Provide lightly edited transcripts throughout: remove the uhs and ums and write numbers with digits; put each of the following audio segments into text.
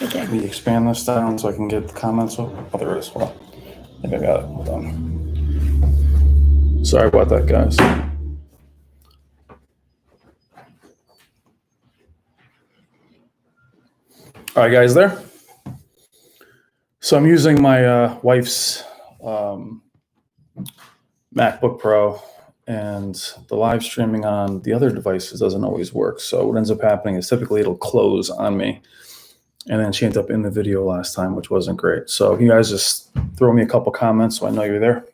Okay. Let me expand this down so I can get the comments up. Oh, there it is. Hold on. I think I got it. Hold on. Sorry about that, guys. All right, guys, there. So I'm using my wife's MacBook Pro, and the live streaming on the other devices doesn't always work. So what ends up happening is typically it'll close on me. And then she ended up in the video last time, which wasn't great. So you guys just throw me a couple comments so I know you're there.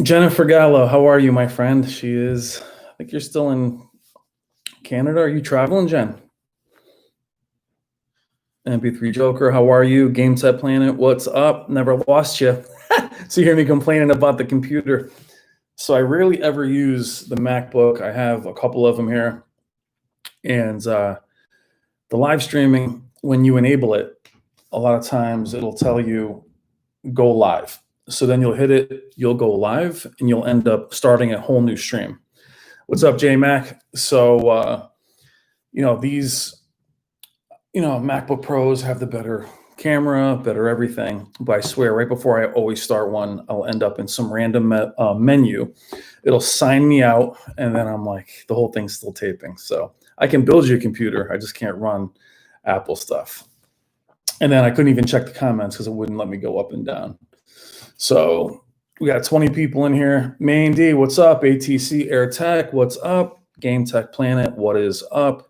Jennifer Gallo, how are you, my friend? She is, I think you're still in Canada. Are you traveling, Jen? MP3 Joker, how are you? Game Set Planet, what's up? Never lost you. So you hear me complaining about the computer. So I rarely ever use the MacBook. I have a couple of them here. And the live streaming, when you enable it, a lot of times it'll tell you go live. So then you'll hit it, you'll go live, and you'll end up starting a whole new stream. What's up, J-Mac? So, these, MacBook Pros have the better camera, better everything. But I swear, right before I always start one, I'll end up in some random menu. It'll sign me out, and then I'm like, the whole thing's still taping. So I can build you a computer. I just can't run Apple stuff. And then I couldn't even check the comments because it wouldn't let me go up and down. So we got 20 people in here. Main D, what's up? ATC Air Tech, what's up? Game Tech Planet, what is up?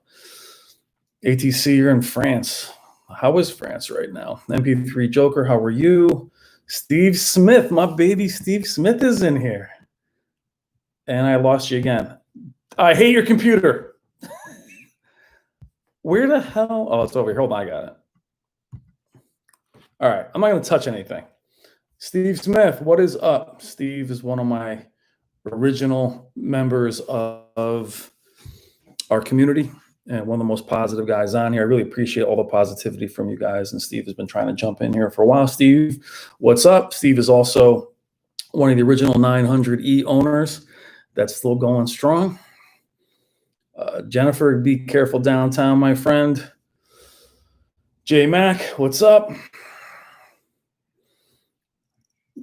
ATC, you're in France. How is France right now? MP3 Joker, how are you? Steve Smith, my baby Steve Smith is in here. And I lost you again. I hate your computer. Where the hell? Oh, it's over here. Hold on, I got it. All right, I'm not going to touch anything. Steve Smith, what is up? Steve is one of my original members of our community and one of the most positive guys on here. I really appreciate all the positivity from you guys, and Steve has been trying to jump in here for a while. Steve, what's up? Steve is also one of the original 900E owners that's still going strong. Jennifer, be careful downtown, my friend. J Mac, what's up?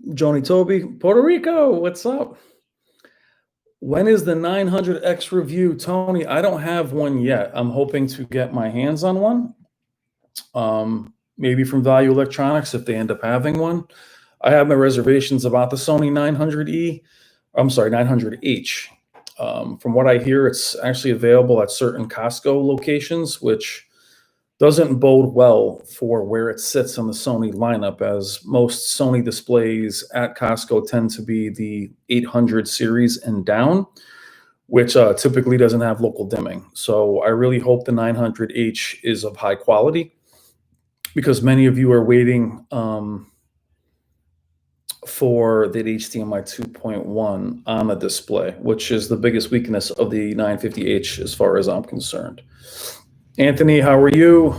Joni Toby, Puerto Rico, what's up? When is the 900X review? Tony, I don't have one yet. I'm hoping to get my hands on one. Maybe from Value Electronics if they end up having one. I have my reservations about the Sony 900E. I'm sorry, 900H. From what I hear, it's actually available at certain Costco locations, which doesn't bode well for where it sits on the Sony lineup, as most Sony displays at Costco tend to be the 800 series and down, which typically doesn't have local dimming. So I really hope the 900H is of high quality, because many of you are waiting for the HDMI 2.1 on the display, which is the biggest weakness of the 950H as far as I'm concerned. Anthony, how are you?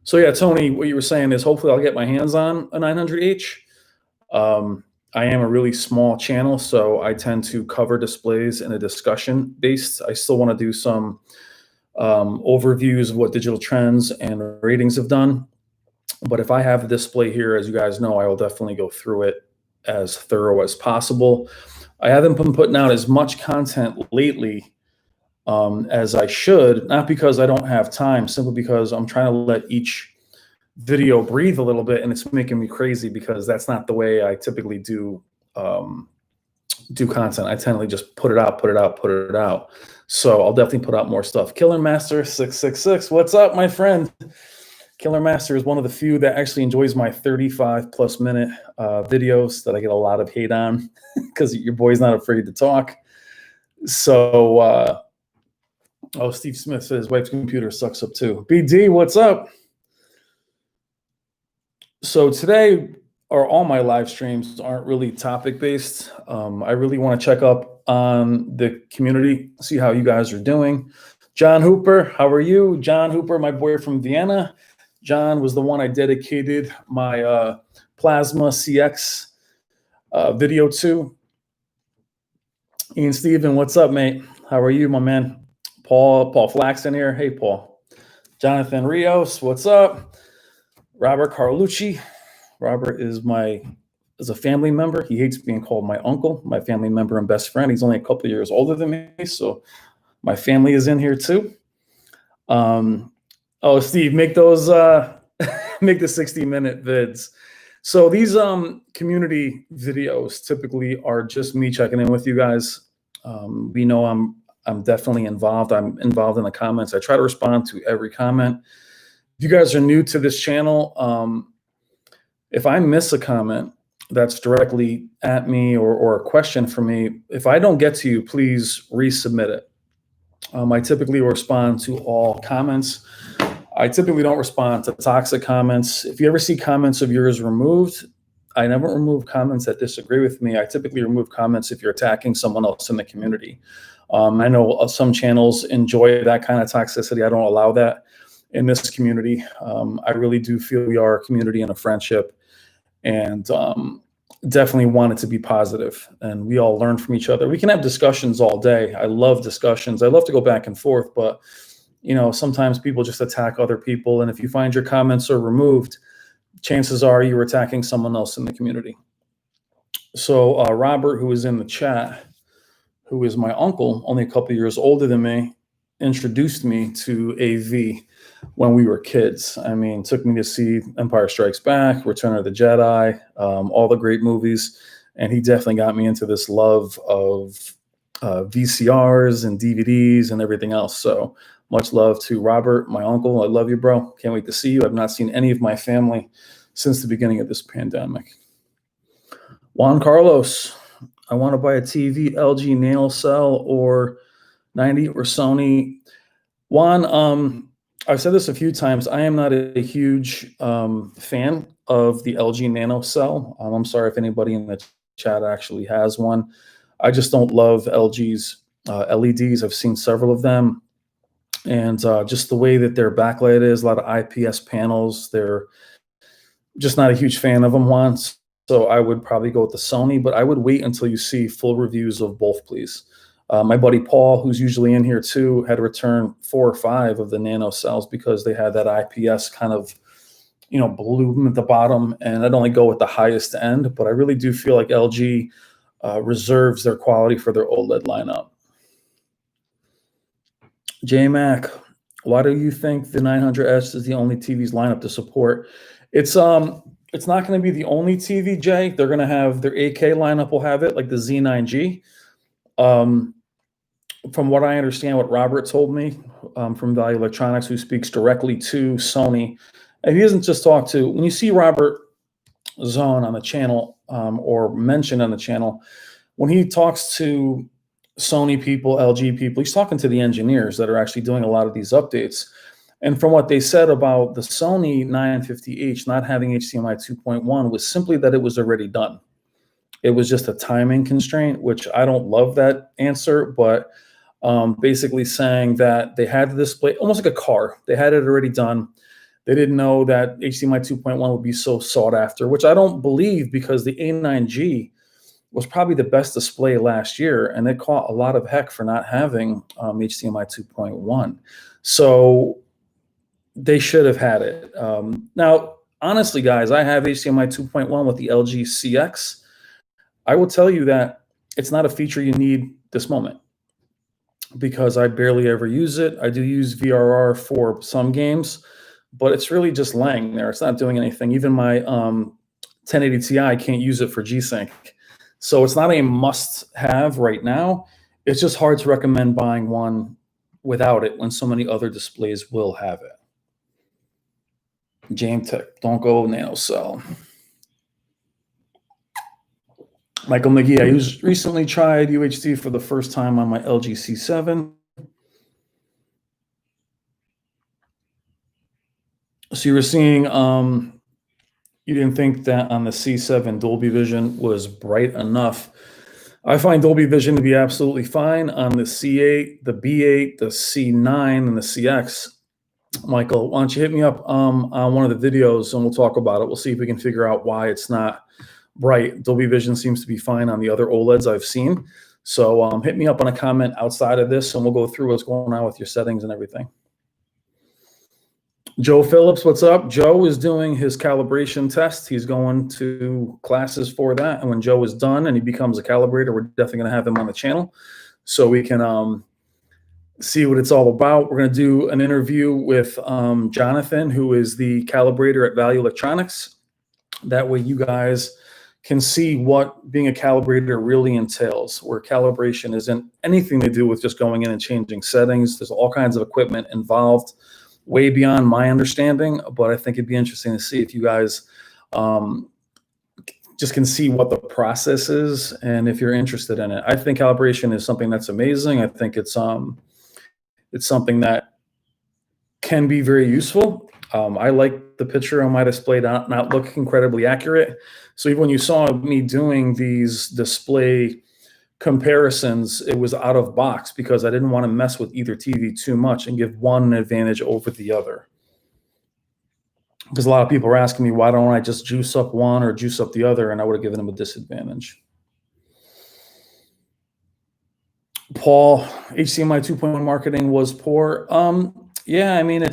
So yeah, Tony, what you were saying is hopefully I'll get my hands on a 900H. I am a really small channel, so I tend to cover displays in a discussion based. I still want to do some overviews of what digital trends and ratings have done. But if I have the display here, as you guys know, I will definitely go through it as thorough as possible. I haven't been putting out as much content lately as I should, not because I don't have time, simply because I'm trying to let each video breathe a little bit, and it's making me crazy because that's not the way I typically do content. I tend to just put it out. So I'll definitely put out more stuff. Killer Master 666, what's up, my friend? Killer Master is one of the few that actually enjoys my 35+ minute videos that I get a lot of hate on because your boy's not afraid to talk. So, Steve Smith says his wife's computer sucks up too. BD, what's up? So today, or all my live streams aren't really topic based. I really want to check up on the community, see how you guys are doing. John Hooper, how are you? John Hooper, my boy from Vienna. John was the one I dedicated my Plasma CX video to. Ian Steven, what's up, mate? How are you, my man? Paul Flaxton here. Hey, Paul. Jonathan Rios, what's up? Robert Carlucci. Robert is a family member. He hates being called my uncle, my family member and best friend. He's only a couple of years older than me, so my family is in here too. Oh, Steve, make those make the 60-minute vids. So these community videos typically are just me checking in with you guys. We know I'm definitely involved. I'm involved in the comments. I try to respond to every comment. If you guys are new to this channel, if I miss a comment that's directly at me or a question for me, if I don't get to you, please resubmit it. I typically respond to all comments. I typically don't respond to toxic comments. If you ever see comments of yours removed, I never remove comments that disagree with me. I typically remove comments if you're attacking someone else in the community. I know some channels enjoy that kind of toxicity. I don't allow that in this community. I really do feel we are a community and a friendship, and definitely want it to be positive, and we all learn from each other. We can have discussions all day. I love discussions. I love to go back and forth, but sometimes people just attack other people, and if you find your comments are removed, chances are you're attacking someone else in the community. So Robert, who is in the chat, who is my uncle, only a couple of years older than me, introduced me to AV when we were kids. I mean, took me to see Empire Strikes Back, Return of the Jedi, all the great movies. And he definitely got me into this love of VCRs and DVDs and everything else. So much love to Robert, my uncle. I love you, bro. Can't wait to see you. I've not seen any of my family since the beginning of this pandemic. Juan Carlos, I want to buy a TV, LG NanoCell or 90 or Sony. Juan, I've said this a few times. I am not a huge fan of the LG NanoCell. I'm sorry if anybody in the chat actually has one. I just don't love LG's LEDs. I've seen several of them. And just the way that their backlight is, a lot of IPS panels, they're just not a huge fan of them, Juan. So I would probably go with the Sony, but I would wait until you see full reviews of both, please. My buddy Paul, who's usually in here too, had to return 4 or 5 of the nano cells because they had that IPS kind of, bloom at the bottom. And I'd only go with the highest end, but I really do feel like LG reserves their quality for their OLED lineup. J-Mac, why do you think the 900S is the only TV's lineup to support? It's not going to be the only TV, Jay. They're going to have their 8K lineup will have it, like the Z9G. From what I understand, what Robert told me from Value Electronics, who speaks directly to Sony, and he doesn't just talk to, when you see Robert Zone on the channel or mentioned on the channel, when he talks to Sony people, LG people, he's talking to the engineers that are actually doing a lot of these updates. And from what they said about the Sony 950H not having HDMI 2.1 was simply that it was already done. It was just a timing constraint, which I don't love that answer, but basically saying that they had the display almost like a car. They had it already done. They didn't know that HDMI 2.1 would be so sought after, which I don't believe, because the A9G was probably the best display last year, and it caught a lot of heck for not having HDMI 2.1. So they should have had it. Now, honestly, guys, I have HDMI 2.1 with the LG CX. I will tell you that it's not a feature you need this moment because I barely ever use it. I do use VRR for some games, but it's really just laying there. It's not doing anything. Even my 1080 Ti can't use it for G-Sync. So it's not a must-have right now. It's just hard to recommend buying one without it when so many other displays will have it. James Tech, don't go NanoCell. Michael McGee, I recently tried UHD for the first time on my LG C7. So you were seeing, you didn't think that on the C7 Dolby Vision was bright enough. I find Dolby Vision to be absolutely fine on the C8, the B8, the C9, and the CX. Michael, why don't you hit me up on one of the videos and we'll talk about it. We'll see if we can figure out why it's not bright. Dolby Vision seems to be fine on the other OLEDs I've seen. So hit me up on a comment outside of this, and we'll go through what's going on with your settings and everything. Joe Phillips, what's up? Joe is doing his calibration test. He's going to classes for that. And when Joe is done and he becomes a calibrator, we're definitely going to have him on the channel so we can see what it's all about. We're going to do an interview with Jonathan, who is the calibrator at Value Electronics. That way you guys can see what being a calibrator really entails, where calibration isn't anything to do with just going in and changing settings. There's all kinds of equipment involved, way beyond my understanding, but I think it'd be interesting to see if you guys just can see what the process is and if you're interested in it. I think calibration is something that's amazing. I think it's something that can be very useful. I like the picture on my display not look incredibly accurate. So even when you saw me doing these display comparisons, it was out of box because I didn't want to mess with either TV too much and give one an advantage over the other. Because a lot of people are asking me, why don't I just juice up one or juice up the other? And I would have given them a disadvantage. Paul, HDMI 2.1 marketing was poor. Yeah, I mean,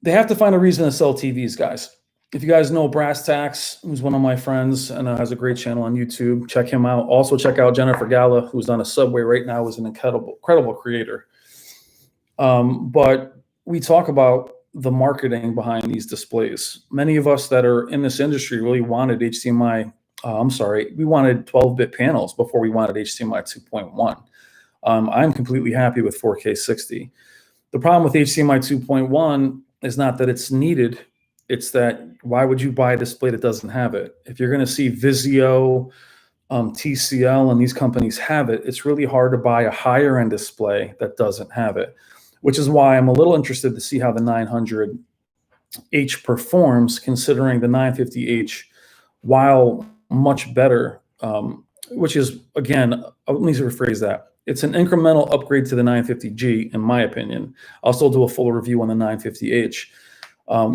they have to find a reason to sell TVs, guys. If you guys know Brass Tacks, who's one of my friends and has a great channel on YouTube, check him out. Also check out Jennifer Gala, who's on a Subway right now, is an incredible creator. But we talk about the marketing behind these displays. Many of us that are in this industry really wanted HDMI. We wanted 12-bit panels before we wanted HDMI 2.1. I'm completely happy with 4K 60. The problem with HDMI 2.1 is not that it's needed. It's that why would you buy a display that doesn't have it? If you're going to see Vizio, TCL, and these companies have it, it's really hard to buy a higher end display that doesn't have it, which is why I'm a little interested to see how the 900H performs, considering the 950H, while much better, which is, again, let me rephrase that. It's an incremental upgrade to the 950G, in my opinion. I'll still do a full review on the 950H.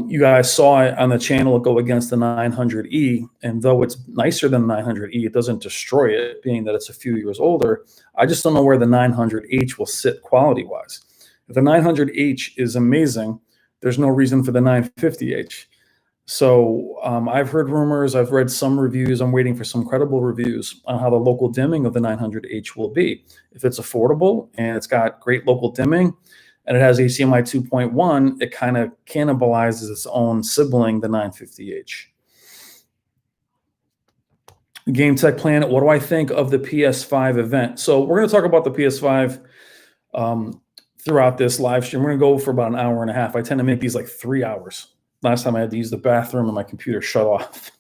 You guys saw it on the channel go against the 900E, and though it's nicer than the 900E, it doesn't destroy it, being that it's a few years older. I just don't know where the 900H will sit quality-wise. If the 900H is amazing, there's no reason for the 950H. So I've heard rumors, I've read some reviews, I'm waiting for some credible reviews on how the local dimming of the 900H will be. If it's affordable and it's got great local dimming, and it has HDMI 2.1, it kind of cannibalizes its own sibling, the 950H. Game Tech Planet, what do I think of the PS5 event? So we're going to talk about the PS5 throughout this live stream. We're going to go for about an hour and a half. I tend to make these like 3 hours. Last time I had to use the bathroom and my computer shut off.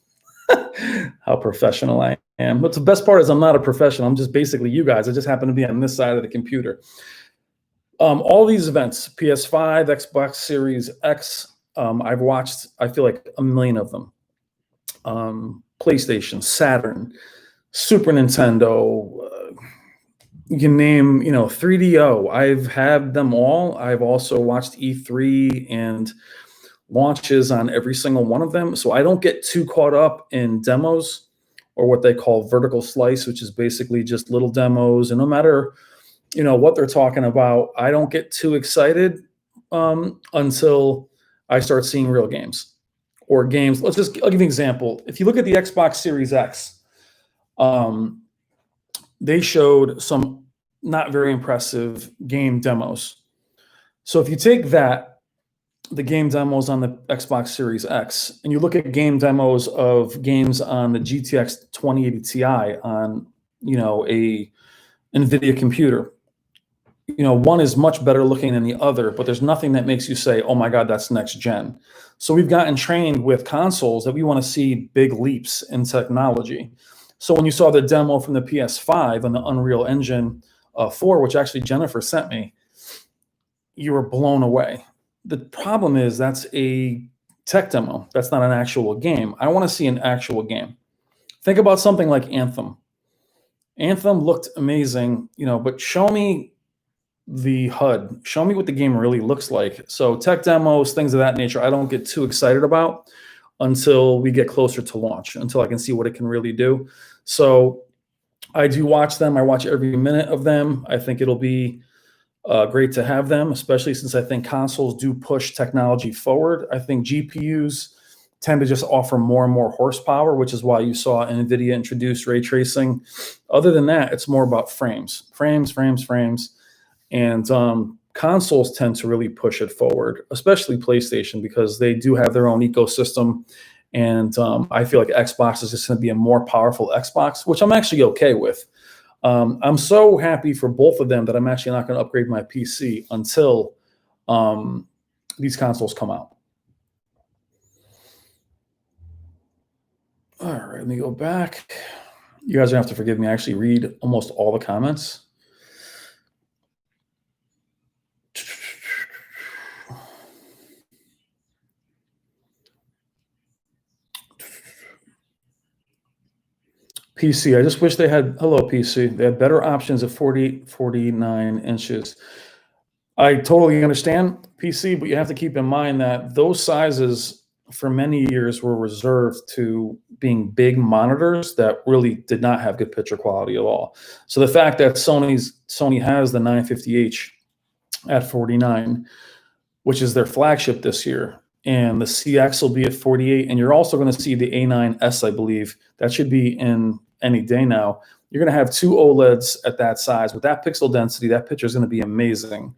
How professional I am. But the best part is I'm not a professional. I'm just basically you guys. I just happen to be on this side of the computer. All these events, PS5, Xbox Series X, I've watched, I feel like, a million of them. PlayStation, Saturn, Super Nintendo, you can name, 3DO. I've had them all. I've also watched E3 and launches on every single one of them. So I don't get too caught up in demos or what they call vertical slice, which is basically just little demos. And no matter what they're talking about, I don't get too excited until I start seeing real games or games. I'll give you an example. If you look at the Xbox Series X, they showed some not very impressive game demos. So if you take the game demos on the Xbox Series X, and you look at game demos of games on the GTX 2080 Ti on, a NVIDIA computer, one is much better looking than the other, but there's nothing that makes you say, oh my God, that's next gen. So we've gotten trained with consoles that we want to see big leaps in technology. So when you saw the demo from the PS5 and the Unreal Engine 4, which actually Jennifer sent me, you were blown away. The problem is that's a tech demo. That's not an actual game. I want to see an actual game. Think about something like Anthem. Anthem looked amazing, but show me the HUD. Show me what the game really looks like. So tech demos, things of that nature, I don't get too excited about until we get closer to launch, until I can see what it can really do. So I do watch them. I watch every minute of them. I think it'll be great to have them, especially since I think consoles do push technology forward. I think GPUs tend to just offer more and more horsepower, which is why you saw NVIDIA introduce ray tracing. Other than that, it's more about frames. And consoles tend to really push it forward, especially PlayStation, because they do have their own ecosystem. And I feel like Xbox is just going to be a more powerful Xbox, which I'm actually okay with. I'm so happy for both of them that I'm actually not going to upgrade my PC until these consoles come out. All right, let me go back. You guys are going to have to forgive me. I actually read almost all the comments. PC, I just wish they had, hello PC, they had better options at 48, 49 inches. I totally understand PC, but you have to keep in mind that those sizes for many years were reserved to being big monitors that really did not have good picture quality at all. So the fact that Sony has the 950H at 49, which is their flagship this year, and the CX will be at 48, and you're also going to see the A9S, I believe. That should be in any day now. You're going to have two OLEDs at that size. With that pixel density, that picture is going to be amazing.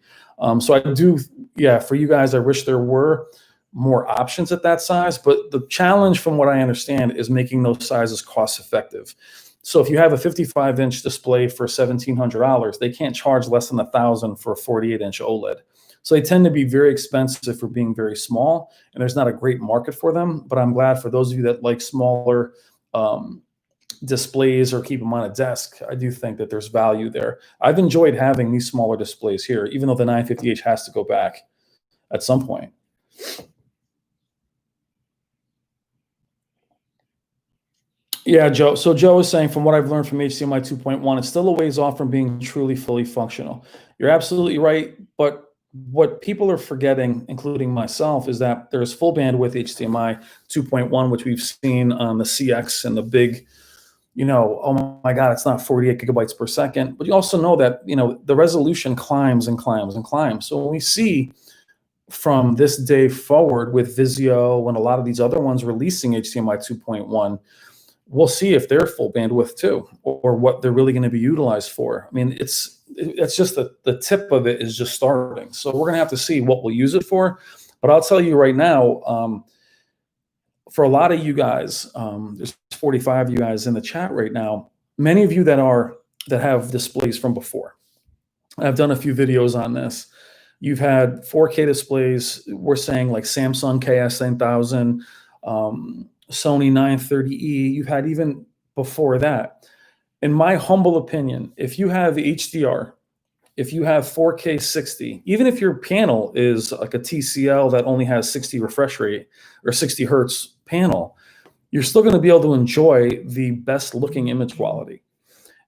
So I do, yeah, for you guys, I wish there were more options at that size, but the challenge from what I understand is making those sizes cost effective. So if you have a 55-inch display for $1,700, they can't charge less than $1,000 for a 48-inch OLED. So they tend to be very expensive for being very small, and there's not a great market for them. But I'm glad for those of you that like smaller displays or keep them on a desk, I do think that there's value there. I've enjoyed having these smaller displays here, even though the 950H has to go back at some point. Yeah, Joe. So Joe is saying, from what I've learned from HDMI 2.1, it's still a ways off from being truly fully functional. You're absolutely right. But what people are forgetting, including myself, is that there's full bandwidth HDMI 2.1, which we've seen on the CX and the big, oh my God, it's not 48 gigabytes per second. But you also know that, the resolution climbs and climbs and climbs. So when we see from this day forward with Vizio and a lot of these other ones releasing HDMI 2.1, we'll see if they're full bandwidth too, or what they're really going to be utilized for. I mean, it's just the tip of it is just starting. So we're going to have to see what we'll use it for. But I'll tell you right now, for a lot of you guys, there's 45 of you guys in the chat right now, many of you that have displays from before. I've done a few videos on this. You've had 4K displays. We're saying like Samsung KS9000, Sony 930E. You've had even before that. In my humble opinion, if you have HDR, if you have 4K 60, even if your panel is like a TCL that only has 60 refresh rate or 60 hertz panel, you're still going to be able to enjoy the best looking image quality.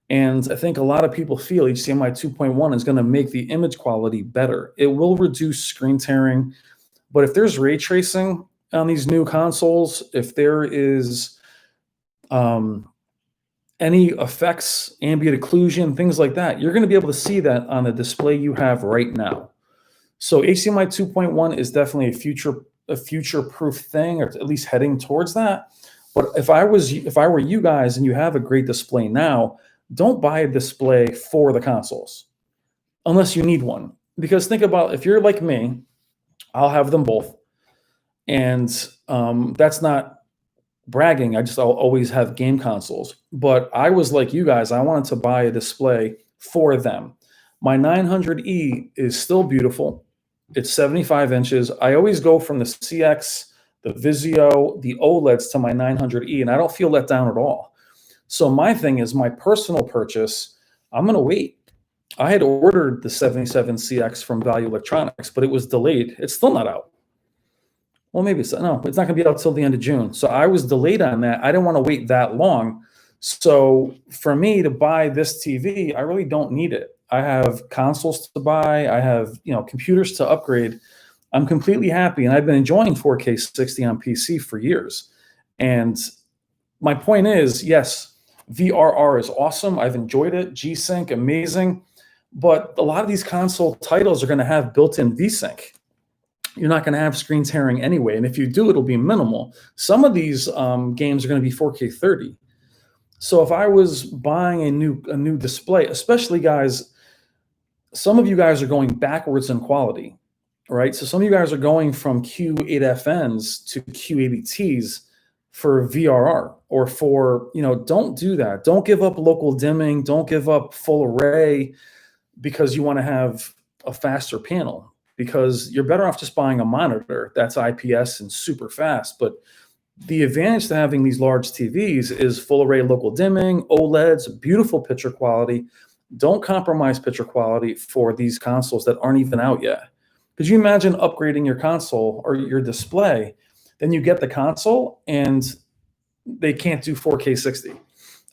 And I think a lot of people feel HDMI 2.1 is going to make the image quality better. It will reduce screen tearing, but if there's ray tracing on these new consoles, if there is any effects, ambient occlusion, things like that, you're going to be able to see that on the display you have right now. So HDMI 2.1 is definitely a future-proof thing, or at least heading towards that. But if I were you guys and you have a great display now, don't buy a display for the consoles unless you need one. Because think about, if you're like me, I'll have them both. And that's not bragging. I'll always have game consoles. But I was like you guys. I wanted to buy a display for them. My 900E is still beautiful. It's 75 inches. I always go from the CX, the Vizio, the OLEDs to my 900E, and I don't feel let down at all. So my thing is, my personal purchase, I'm going to wait. I had ordered the 77CX from Value Electronics, but it was delayed. It's still not out. Well, maybe it's not going to be out till the end of June. So I was delayed on that. I didn't want to wait that long. So for me to buy this TV, I really don't need it. I have consoles to buy. I have, computers to upgrade. I'm completely happy. And I've been enjoying 4K 60 on PC for years. And my point is, yes, VRR is awesome. I've enjoyed it. G-Sync, amazing. But a lot of these console titles are going to have built-in V-Sync. You're not going to have screen tearing anyway. And if you do, it'll be minimal. Some of these games are going to be 4K 30. So if I was buying a new display, especially guys, some of you guys are going backwards in quality, right? So some of you guys are going from Q8FNs to Q80Ts for VRR or for, don't do that. Don't give up local dimming. Don't give up full array because you want to have a faster panel, because you're better off just buying a monitor that's IPS and super fast. But the advantage to having these large TVs is full array local dimming, OLEDs, beautiful picture quality. Don't compromise picture quality for these consoles that aren't even out yet. Could you imagine upgrading your console or your display? Then you get the console and they can't do 4K 60.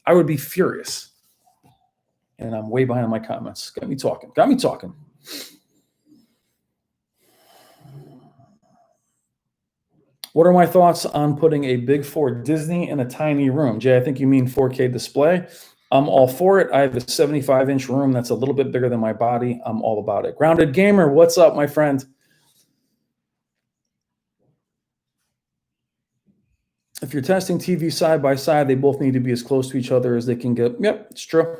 I would be furious. And I'm way behind on my comments. Got me talking. What are my thoughts on putting a big 4 Disney in a tiny room? Jay, I think you mean 4K display. I'm all for it. I have a 75-inch room that's a little bit bigger than my body. I'm all about it. Grounded Gamer, what's up, my friend? If you're testing TV side by side, they both need to be as close to each other as they can get. Yep, it's true.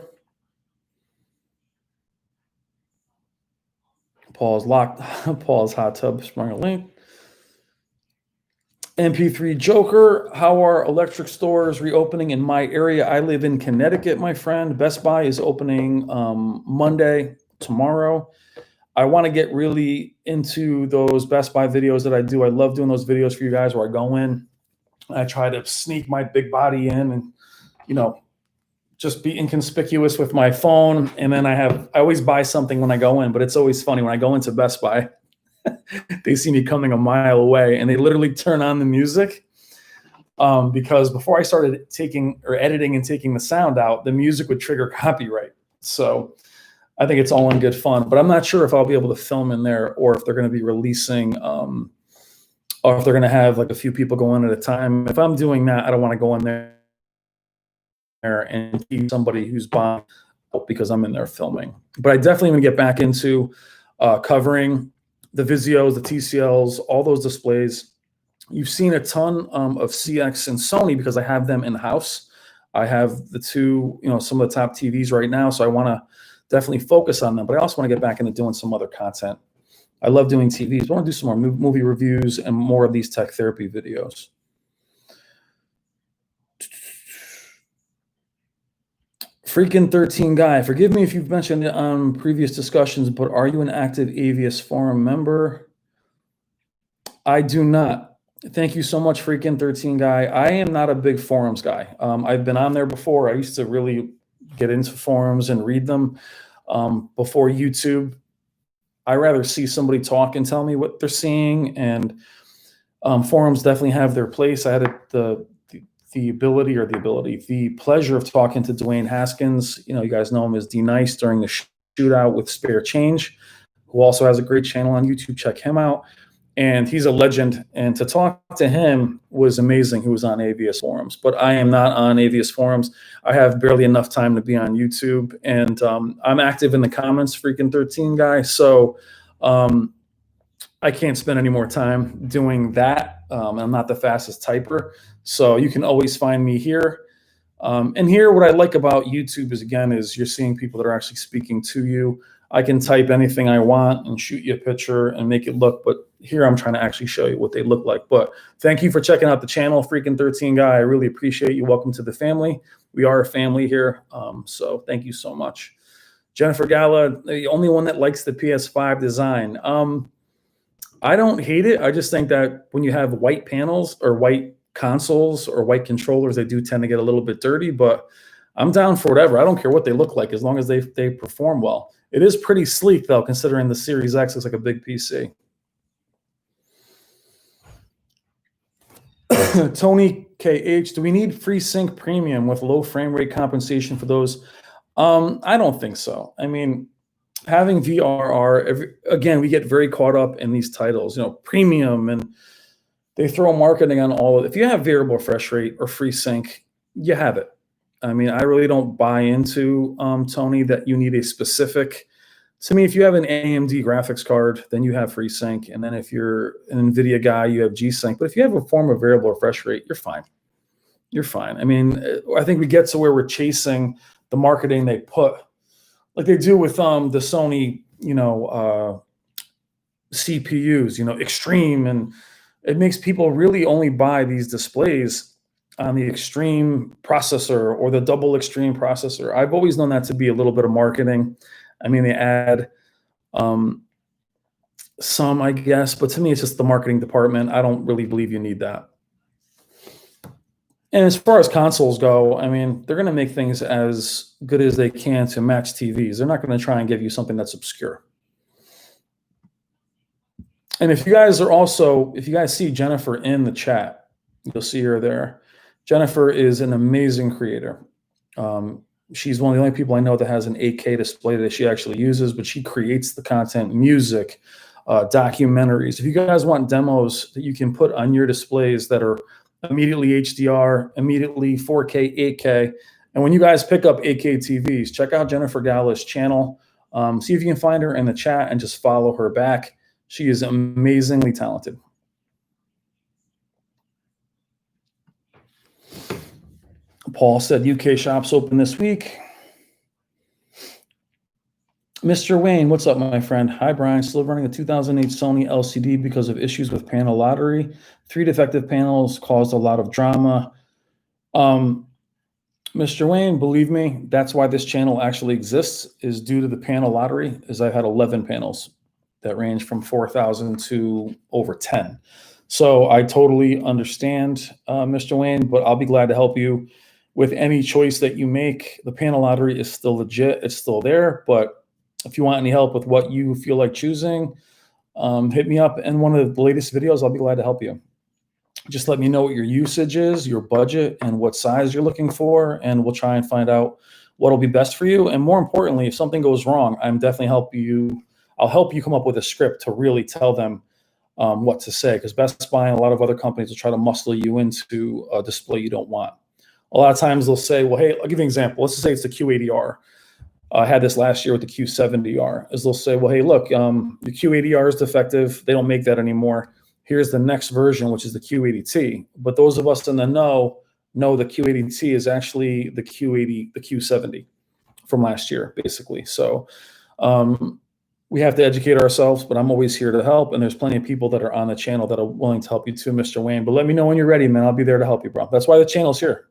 Paul's locked. Paul's hot tub sprung a link. MP3 Joker, how are electric stores reopening in my area? I live in Connecticut, my friend. Best Buy is opening Monday, tomorrow. I want to get really into those Best Buy videos that I do. I love doing those videos for you guys where I go in, I try to sneak my big body in and, just be inconspicuous with my phone. And then I always buy something when I go in, but it's always funny when I go into Best Buy. They see me coming a mile away and they literally turn on the music because before I started editing and taking the sound out, the music would trigger copyright. So I think it's all in good fun, but I'm not sure if I'll be able to film in there or if they're going to be releasing or if they're going to have like a few people go in at a time. If I'm doing that, I don't want to go in there and keep somebody who's buying because I'm in there filming. But I definitely want to get back into covering the Vizios, the TCLs, all those displays. You've seen a ton of CX and Sony because I have them in the house. I have the two, some of the top TVs right now, so I want to definitely focus on them. But I also want to get back into doing some other content. I love doing TVs. I want to do some more movie reviews and more of these tech therapy videos. Freaking 13 guy, forgive me if you've mentioned it on previous discussions, but are you an active Avius forum member? I do not. Thank you so much, freaking 13 guy. I am not a big forums guy. I've been on there before. I used to really get into forums and read them before YouTube. I rather see somebody talk and tell me what they're seeing, and forums definitely have their place. I had the pleasure of talking to Dwayne Haskins. You guys know him as D Nice during the shootout with Spare Change, who also has a great channel on YouTube. Check him out. And he's a legend. And to talk to him was amazing. He was on Avius forums, but I am not on Avius forums. I have barely enough time to be on YouTube, and I'm active in the comments, freaking 13 guy. So I can't spend any more time doing that. I'm not the fastest typer. So you can always find me here. And here, what I like about YouTube is, again, is you're seeing people that are actually speaking to you. I can type anything I want and shoot you a picture and make it look, but here I'm trying to actually show you what they look like. But thank you for checking out the channel, freaking 13 guy. I really appreciate you. Welcome to the family. We are a family here. So thank you so much. Jennifer Gala, the only one that likes the PS5 design. I don't hate it. I just think that when you have white panels or white consoles or white controllers, they do tend to get a little bit dirty, but I'm down for whatever. I don't care what they look like as long as they perform well. It is pretty sleek, though, considering the Series X is like a big PC. Tony KH, do we need FreeSync Premium with low frame rate compensation for those? I don't think so. I mean, having VRR, again, we get very caught up in these titles, premium, and they throw marketing on all of it. If you have variable refresh rate or FreeSync, you have it. I mean, I really don't buy into Tony that you need a specific. To me, if you have an AMD graphics card, then you have FreeSync, and then if you're an NVIDIA guy, you have G-Sync. But if you have a form of variable refresh rate, you're fine. You're fine. I mean, I think we get to where we're chasing the marketing they put, like they do with the Sony, CPUs, extreme, and it makes people really only buy these displays on the extreme processor or the double extreme processor. I've always known that to be a little bit of marketing. I mean, they add some, I guess, but to me, it's just the marketing department. I don't really believe you need that. And as far as consoles go, I mean, they're going to make things as good as they can to match TVs. They're not going to try and give you something that's obscure. And if you guys see Jennifer in the chat, you'll see her there. Jennifer is an amazing creator. She's one of the only people I know that has an 8K display that she actually uses, but she creates the content, music, documentaries. If you guys want demos that you can put on your displays that are immediately HDR, immediately 4K, 8K. And when you guys pick up 8K TVs, check out Jennifer Gallus' channel. See if you can find her in the chat and just follow her back. She is amazingly talented. Paul said UK shops open this week. Mr. Wayne, what's up, my friend? Hi, Brian. Still running a 2008 Sony LCD because of issues with panel lottery. 3 defective panels caused a lot of drama. Mr. Wayne, believe me, that's why this channel actually exists, is due to the panel lottery, is I had 11 panels that range from 4,000 to over 10. So I totally understand, Mr. Wayne, but I'll be glad to help you with any choice that you make. The panel lottery is still legit. It's still there, but if you want any help with what you feel like choosing, hit me up in one of the latest videos. I'll be glad to help you. Just let me know what your usage is, your budget, and what size you're looking for, and we'll try and find out what'll be best for you. And more importantly, if something goes wrong, I'll help you come up with a script to really tell them what to say, because Best Buy and a lot of other companies will try to muscle you into a display you don't want. A lot of times they'll say, well, hey, I'll give you an example. Let's just say it's the Q80R. I had this last year with the Q70R. Is they'll say, well, hey, look, the Q80R is defective. They don't make that anymore. Here's the next version, which is the Q80T. But those of us in the know the Q80T is actually the Q70 from last year, basically. So we have to educate ourselves, but I'm always here to help. And there's plenty of people that are on the channel that are willing to help you too, Mr. Wayne. But let me know when you're ready, man. I'll be there to help you, bro. That's why the channel's here.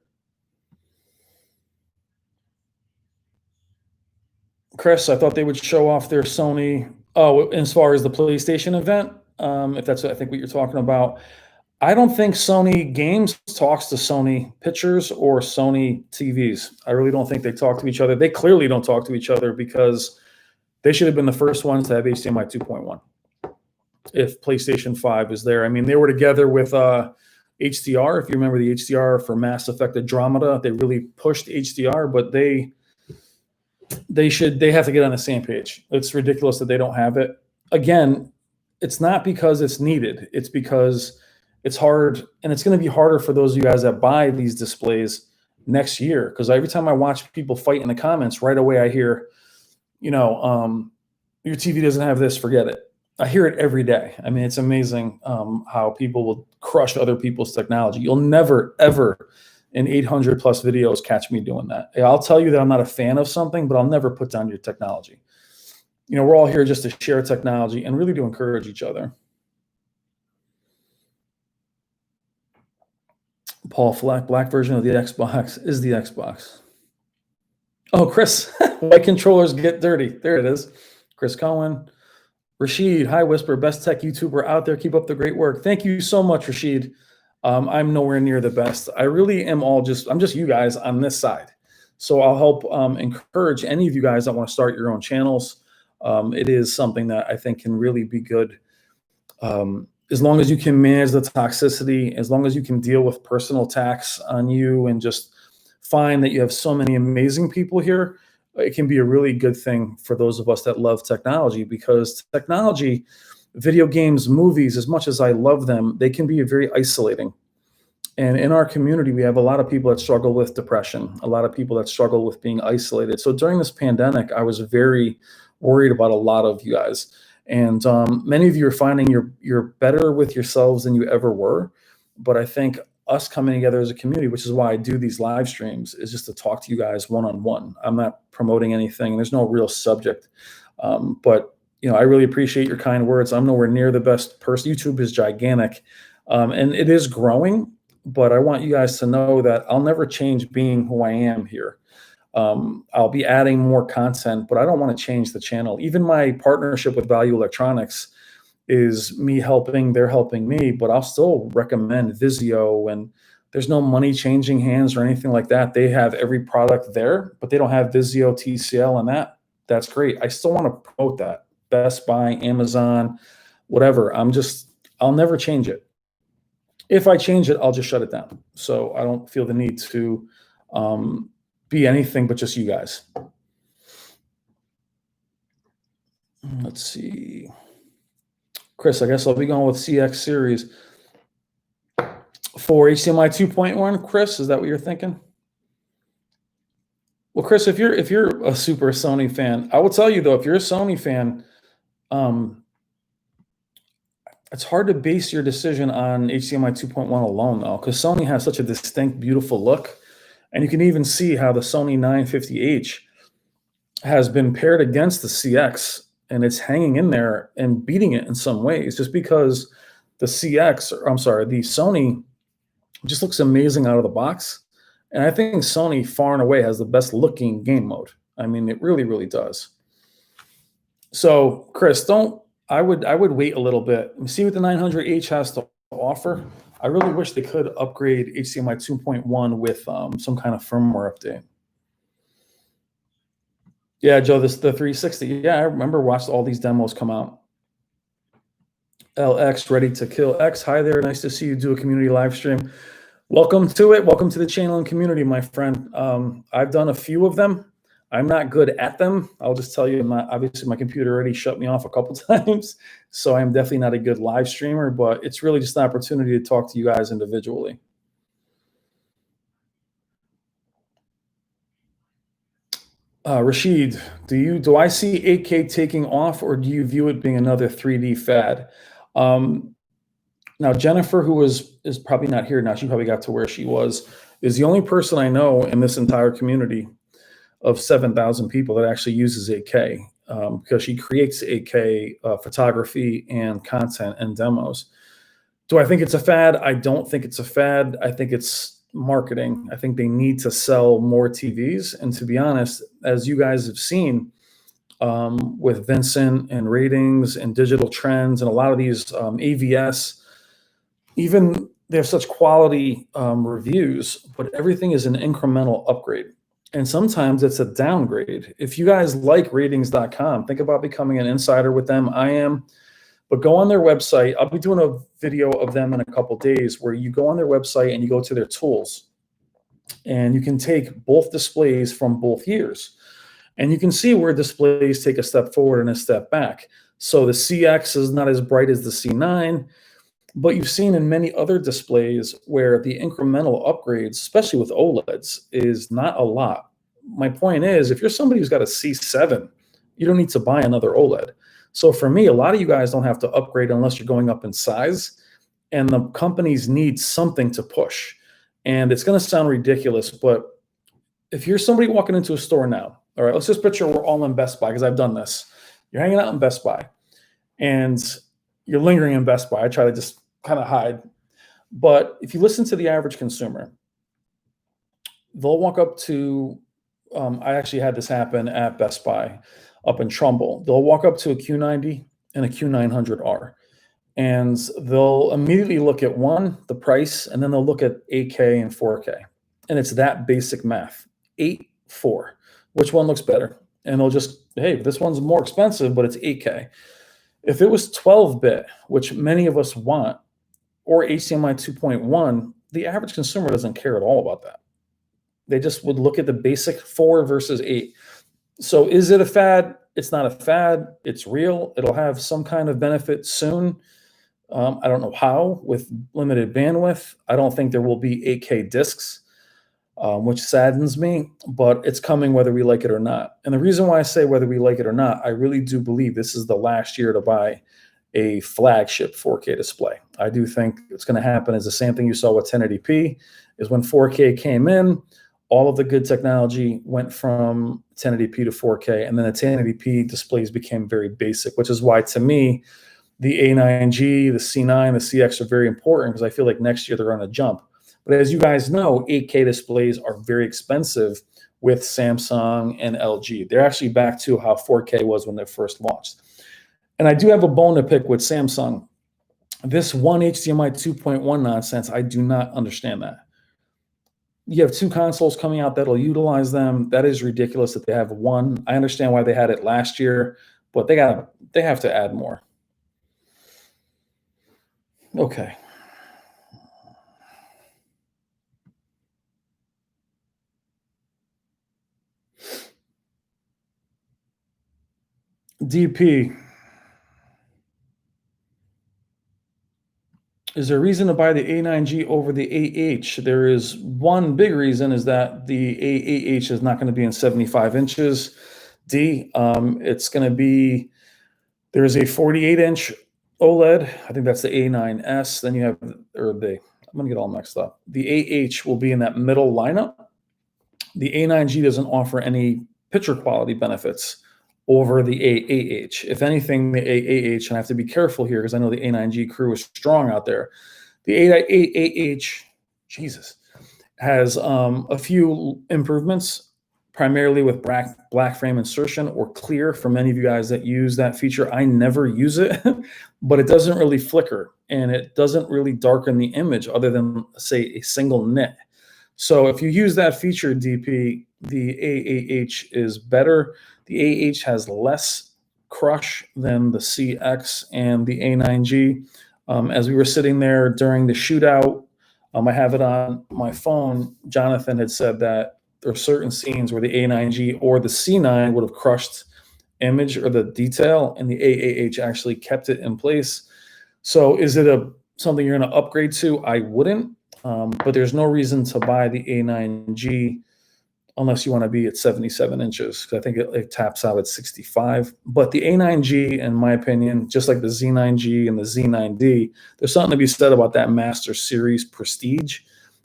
Chris, I thought they would show off their Sony. Oh, as far as the PlayStation event, if that's I think what you're talking about. I don't think Sony Games talks to Sony Pictures or Sony TVs. I really don't think they talk to each other. They clearly don't talk to each other because they should have been the first ones to have HDMI 2.1. If PlayStation 5 is there. I mean, they were together with HDR. If you remember the HDR for Mass Effect Andromeda, they really pushed HDR, but they have to get on the same page. It's ridiculous that they don't have it. Again, it's not because it's needed. It's because it's hard, and it's going to be harder for those of you guys that buy these displays next year. Because every time I watch people fight in the comments, right away I hear, your TV doesn't have this, forget it. I hear it every day. I mean, it's amazing how people will crush other people's technology. You'll never, ever in 800 plus videos catch me doing that. I'll tell you that I'm not a fan of something, but I'll never put down your technology. We're all here just to share technology and really to encourage each other. Paul Fleck, black version of the Xbox is the Xbox. Oh, Chris, white controllers get dirty. There it is. Chris Cohen. Rashid, hi, Whisper, best tech YouTuber out there. Keep up the great work. Thank you so much, Rashid. I'm nowhere near the best. I really am I'm just you guys on this side. So I'll help encourage any of you guys that want to start your own channels. It is something that I think can really be good. As long as you can manage the toxicity, as long as you can deal with personal attacks on you and just find that you have so many amazing people here, it can be a really good thing for those of us that love technology, because technology, video games, movies, as much as I love them, they can be very isolating. And in our community, we have a lot of people that struggle with depression, a lot of people that struggle with being isolated. So during this pandemic, I was very worried about a lot of you guys. And many of you are finding you're better with yourselves than you ever were. But I think us coming together as a community, which is why I do these live streams, is just to talk to you guys one on one. I'm not promoting anything. There's no real subject. But I really appreciate your kind words. I'm nowhere near the best person. YouTube is gigantic, and it is growing. But I want you guys to know that I'll never change being who I am here. I'll be adding more content, but I don't want to change the channel. Even my partnership with Value Electronics is me helping, they're helping me, but I'll still recommend Vizio, and there's no money changing hands or anything like that. They have every product there, but they don't have Vizio, TCL, and that's great. I still want to promote that. Best Buy, Amazon, whatever. I'll never change it. If I change it, I'll just shut it down. So I don't feel the need to be anything but just you guys. Let's see. Chris, I guess I'll be going with CX series for HDMI 2.1. Chris, is that what you're thinking? Well, Chris, if you're a super Sony fan, I will tell you though, if you're a Sony fan, it's hard to base your decision on HDMI 2.1 alone though, because Sony has such a distinct, beautiful look. And you can even see how the Sony 950H has been paired against the CX, and it's hanging in there and beating it in some ways, just because the Sony just looks amazing out of the box. And I think Sony far and away has the best looking game mode. I mean, it really, really does. So Chris, I would wait a little bit and see what the 900H has to offer. I really wish they could upgrade HDMI 2.1 with some kind of firmware update. Yeah, Joe, the 360. Yeah, I remember watched all these demos come out. LX ready to kill X. Hi there. Nice to see you do a community live stream. Welcome to it. Welcome to the channel and community, my friend. I've done a few of them. I'm not good at them. I'll just tell you, obviously my computer already shut me off a couple times, so I'm definitely not a good live streamer, but it's really just an opportunity to talk to you guys individually. Rashid, do I see 8K taking off, or do you view it being another 3D fad? Now, Jennifer, who is probably not here now, she probably got to where she was, is the only person I know in this entire community of 7,000 people that actually uses 8K, because she creates 8K photography and content and demos. Do I think it's a fad? I don't think it's a fad. I think it's marketing. I think they need to sell more TVs. And to be honest, as you guys have seen with Vincent and ratings and digital trends and a lot of these AVS, even they have such quality reviews, but everything is an incremental upgrade. And sometimes it's a downgrade. If you guys like ratings.com, think about becoming an insider with them. I am. But go on their website. I'll be doing a video of them in a couple days where you go on their website and you go to their tools. And you can take both displays from both years. And you can see where displays take a step forward and a step back. So the CX is not as bright as the C9. But you've seen in many other displays where the incremental upgrades, especially with OLEDs, is not a lot. My point is, if you're somebody who's got a C7, you don't need to buy another OLED. So for me, a lot of you guys don't have to upgrade unless you're going up in size, and the companies need something to push. And it's going to sound ridiculous, but if you're somebody walking into a store now, all right, let's just picture we're all in Best Buy, because I've done this. You're hanging out in Best Buy, and you're lingering in Best Buy. I try to just kind of hide. But if you listen to the average consumer, they'll walk up to, I actually had this happen at Best Buy up in Trumbull. They'll walk up to a Q90 and a Q900R, and they'll immediately look at the price, and then they'll look at 8K and 4K. And it's that basic math, 8-4. Which one looks better? And they'll just, hey, this one's more expensive, but it's 8K. If it was 12-bit, which many of us want, or HDMI 2.1, the average consumer doesn't care at all about that. They just would look at the basic 4 versus 8. So is it a fad? It's not a fad. It's real. It'll have some kind of benefit soon. I don't know how with limited bandwidth. I don't think there will be 8K discs, which saddens me, but it's coming whether we like it or not. And the reason why I say whether we like it or not, I really do believe this is the last year to buy a flagship 4K display. I do think it's going to happen. Is the same thing you saw with 1080p, is when 4K came in, all of the good technology went from 1080p to 4K, and then the 1080p displays became very basic, which is why to me, the A9G, the C9, the CX are very important because I feel like next year they're on a jump. But as you guys know, 8K displays are very expensive with Samsung and LG. They're actually back to how 4K was when they first launched. And I do have a bone to pick with Samsung. This one HDMI 2.1 nonsense, I do not understand that. You have two consoles coming out that'll utilize them. That is ridiculous that they have one. I understand why they had it last year, but they have to add more. Okay. DP. Is there a reason to buy the A9G over the AH? There is one big reason, is that the AH is not going to be in 75 inches. It's going to be, there's a 48-inch OLED. I think that's the A9S. Then you have, I'm going to get all mixed up. The AH will be in that middle lineup. The A9G doesn't offer any picture quality benefits over the AAH. If anything, the AAH, and I have to be careful here because I know the A9G crew is strong out there. The AAH, Jesus, has a few improvements, primarily with black frame insertion or clear. For many of you guys that use that feature, I never use it, but it doesn't really flicker and it doesn't really darken the image other than, say, a single nit. So if you use that feature, DP, the AAH is better. The AH has less crush than the CX and the A9G. As we were sitting there during the shootout, I have it on my phone. Jonathan had said that there are certain scenes where the A9G or the C9 would have crushed image or the detail, and the AAH actually kept it in place. So is it something you're going to upgrade to? I wouldn't, but there's no reason to buy the A9G unless you want to be at 77 inches, because I think it taps out at 65. But the A9G, in my opinion, just like the Z9G and the Z9D, there's something to be said about that Master Series prestige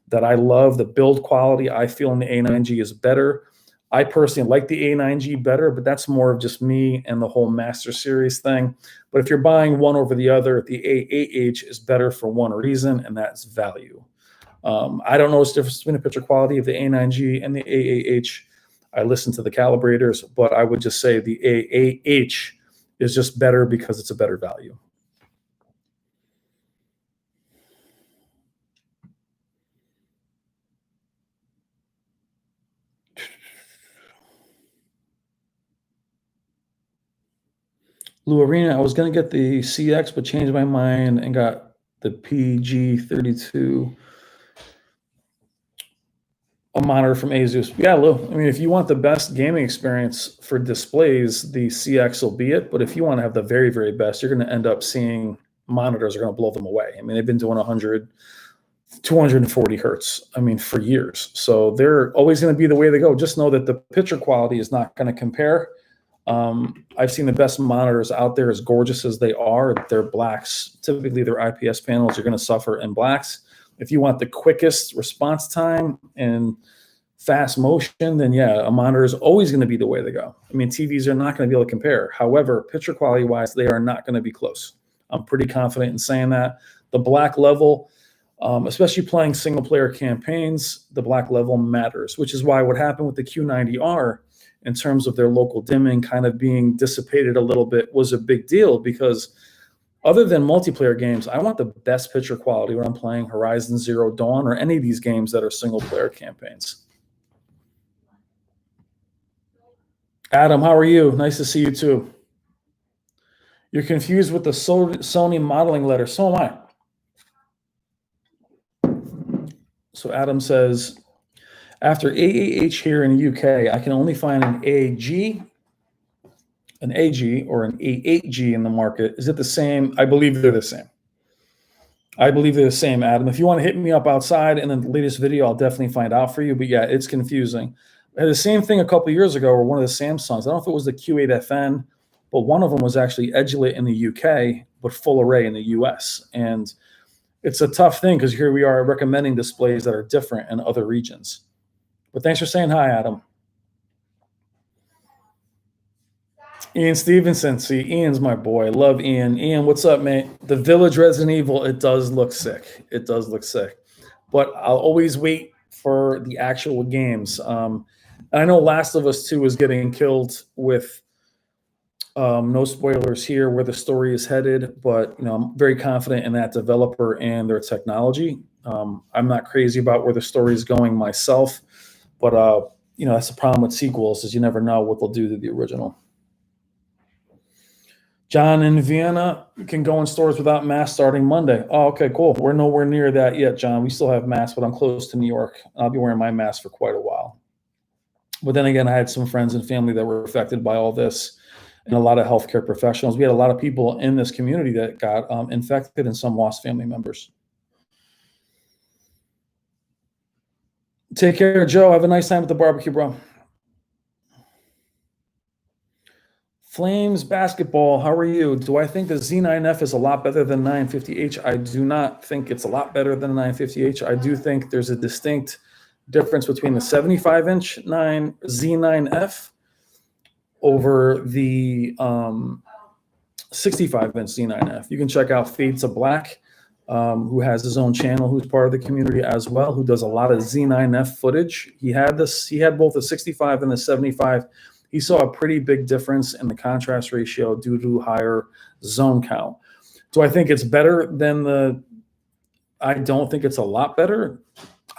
that I love. The build quality I feel in the A9G is better. I personally like the A9G better, but that's more of just me and the whole Master Series thing. But if you're buying one over the other, the AAH is better for one reason, and that's value. I don't know what's the difference between the picture quality of the A9G and the AAH. I listen to the calibrators, but I would just say the AAH is just better because it's a better value. Lou Arena, I was going to get the CX, but changed my mind and got the PG32. A monitor from Asus. Yeah, Lou. I mean, if you want the best gaming experience for displays, the CX will be it. But if you want to have the very, very best, you're going to end up seeing monitors are going to blow them away. I mean, they've been doing 100, 240 hertz, I mean, for years. So they're always going to be the way they go. Just know that the picture quality is not going to compare. I've seen the best monitors out there, as gorgeous as they are. They're blacks. Typically, their IPS panels are going to suffer in blacks. If you want the quickest response time and fast motion, then yeah, a monitor is always going to be the way to go. I mean, TVs are not going to be able to compare. However, picture quality wise, they are not going to be close. I'm pretty confident in saying that. The black level, especially playing single player campaigns, the black level matters, which is why what happened with the Q90R in terms of their local dimming kind of being dissipated a little bit was a big deal, because other than multiplayer games, I want the best picture quality when I'm playing Horizon Zero Dawn or any of these games that are single-player campaigns. Adam, how are you? Nice to see you too. You're confused with the Sony modeling letter. So am I. So Adam says, after AAH here in the UK, I can only find an AG or an A8G in the market. Is it the same? I believe they're the same. I believe they're the same, Adam. If you want to hit me up outside in the latest video, I'll definitely find out for you. But yeah, it's confusing. I had the same thing a couple years ago where one of the Samsungs, I don't know if it was the Q8FN, but one of them was actually Edulit in the UK, but full array in the US. And it's a tough thing because here we are recommending displays that are different in other regions. But thanks for saying hi, Adam. Ian Stevenson. See, Ian's my boy. Love Ian. Ian, what's up, mate? The Village Resident Evil, it does look sick. It does look sick. But I'll always wait for the actual games. And I know Last of Us 2 is getting killed with no spoilers here where the story is headed, but I'm very confident in that developer and their technology. I'm not crazy about where the story is going myself, but that's the problem with sequels is you never know what they'll do to the original. John in Vienna can go in stores without masks starting Monday. Oh, okay, cool. We're nowhere near that yet, John. We still have masks, but I'm close to New York. I'll be wearing my mask for quite a while. But then again, I had some friends and family that were affected by all this and a lot of healthcare professionals. We had a lot of people in this community that got infected and some lost family members. Take care, Joe. Have a nice time at the barbecue, bro. Flames basketball, how are you? Do I think the Z9F is a lot better than 950H? I do not think it's a lot better than 950H. I do think there's a distinct difference between the 75-inch Z9F over the 65-inch Z9F. You can check out Fade to Black, who has his own channel, who's part of the community as well, who does a lot of Z9F footage. He had both the 65 and the 75. He saw a pretty big difference in the contrast ratio due to higher zone count. Do I think it's better than I don't think it's a lot better.